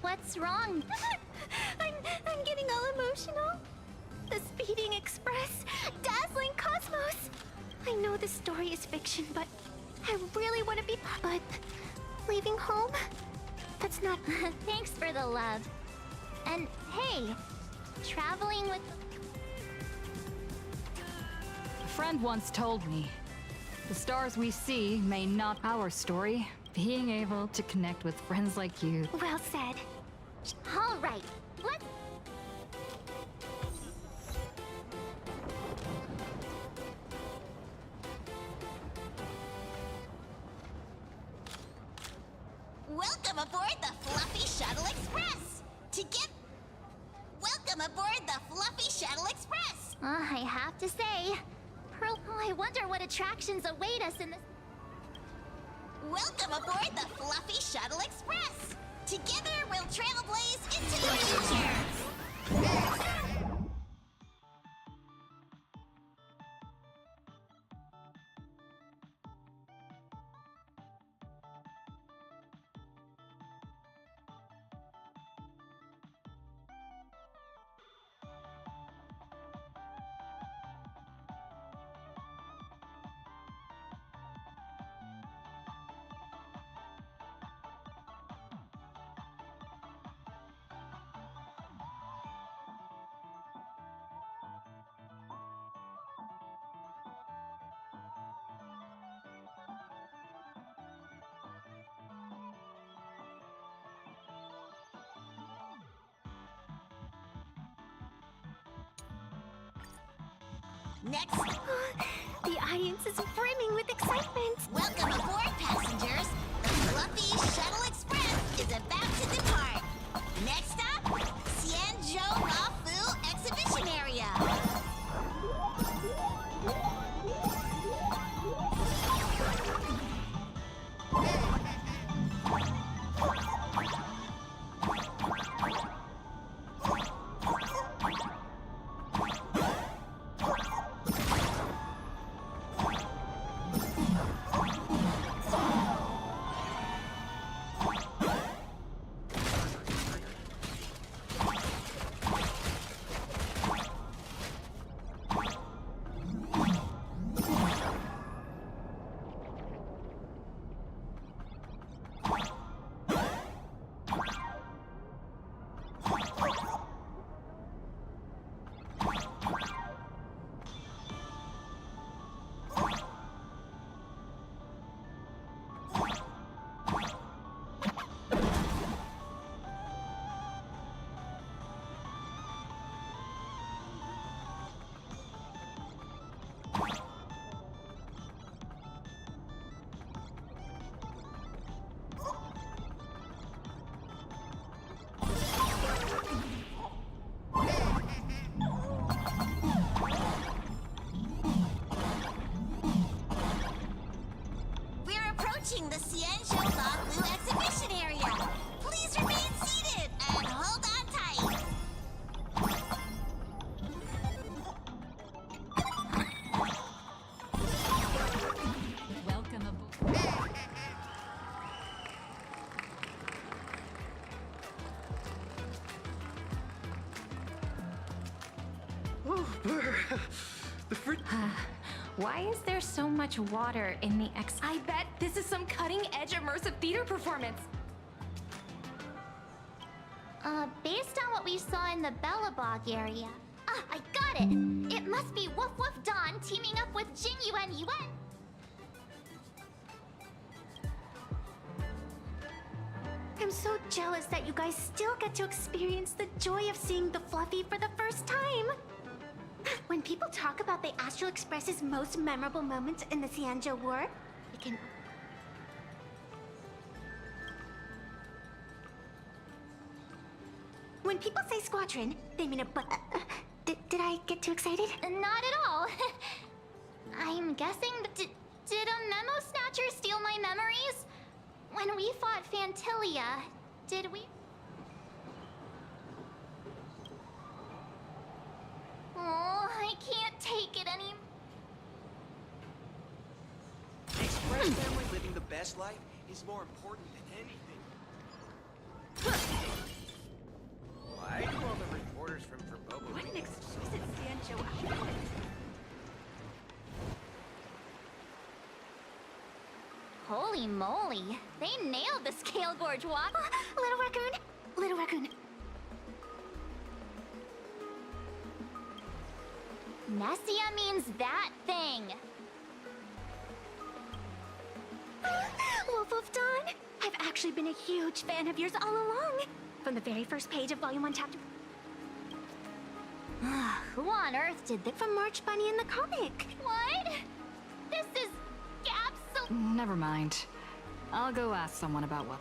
What's wrong? I'm getting all emotional. The speeding express, dazzling cosmos. I know this story is fiction, but I really want to be... But leaving home? That's not... Thanks for the love. And hey, traveling with... A friend once told me, the stars we see may not our story. Being able to connect with friends like you. Well said. All right, let's... Welcome aboard the Fluffy Shuttle Express! Welcome aboard the Fluffy Shuttle Express! I have to say, Pearl, I wonder what attractions await us in this. Welcome aboard the Fluffy Shuttle Express! Together we'll trailblaze into the future! Next, The audience is brimming with excitement. welcome aboard, passengers. The Fluffy Shuttle Express is about to depart. Next up, Xianzhou Rafu Exhibition Area. We're approaching the Xianzhou Rafu Exhibition Area. Please remain seated and hold on tight. Welcome aboard. Why is there so much water in the I bet this is some cutting-edge immersive theater performance. Based on what we saw in the Bellabog area. Ah, I got it! It must be Woof Woof Dawn teaming up with Jing Yuan Yuan. I'm so jealous that you guys still get to experience the joy of seeing the Fluffy for the first time. When people talk about the Astral Express's most memorable moments in the Xianzhou War, we can... When people say squadron, they mean a did I get too excited? Not at all. I'm guessing, did a memo snatcher steal my memories? When we fought Fantilia, did we... Oh, I can't take it anymore. The Express family living the best life is more important than anything. Why do all the reporters from Verbobo... What an exquisite Xianzhou outfit. Holy moly, they nailed the scale gorge walk. Little raccoon, little raccoon. Nessia means that thing. Wolf of Dawn, I've actually been a huge fan of yours all along. From the very first page of Volume 1, Chapter... Who on earth did that from March Bunny in the comic? What? This is absolutely... Never mind. I'll go ask someone about what.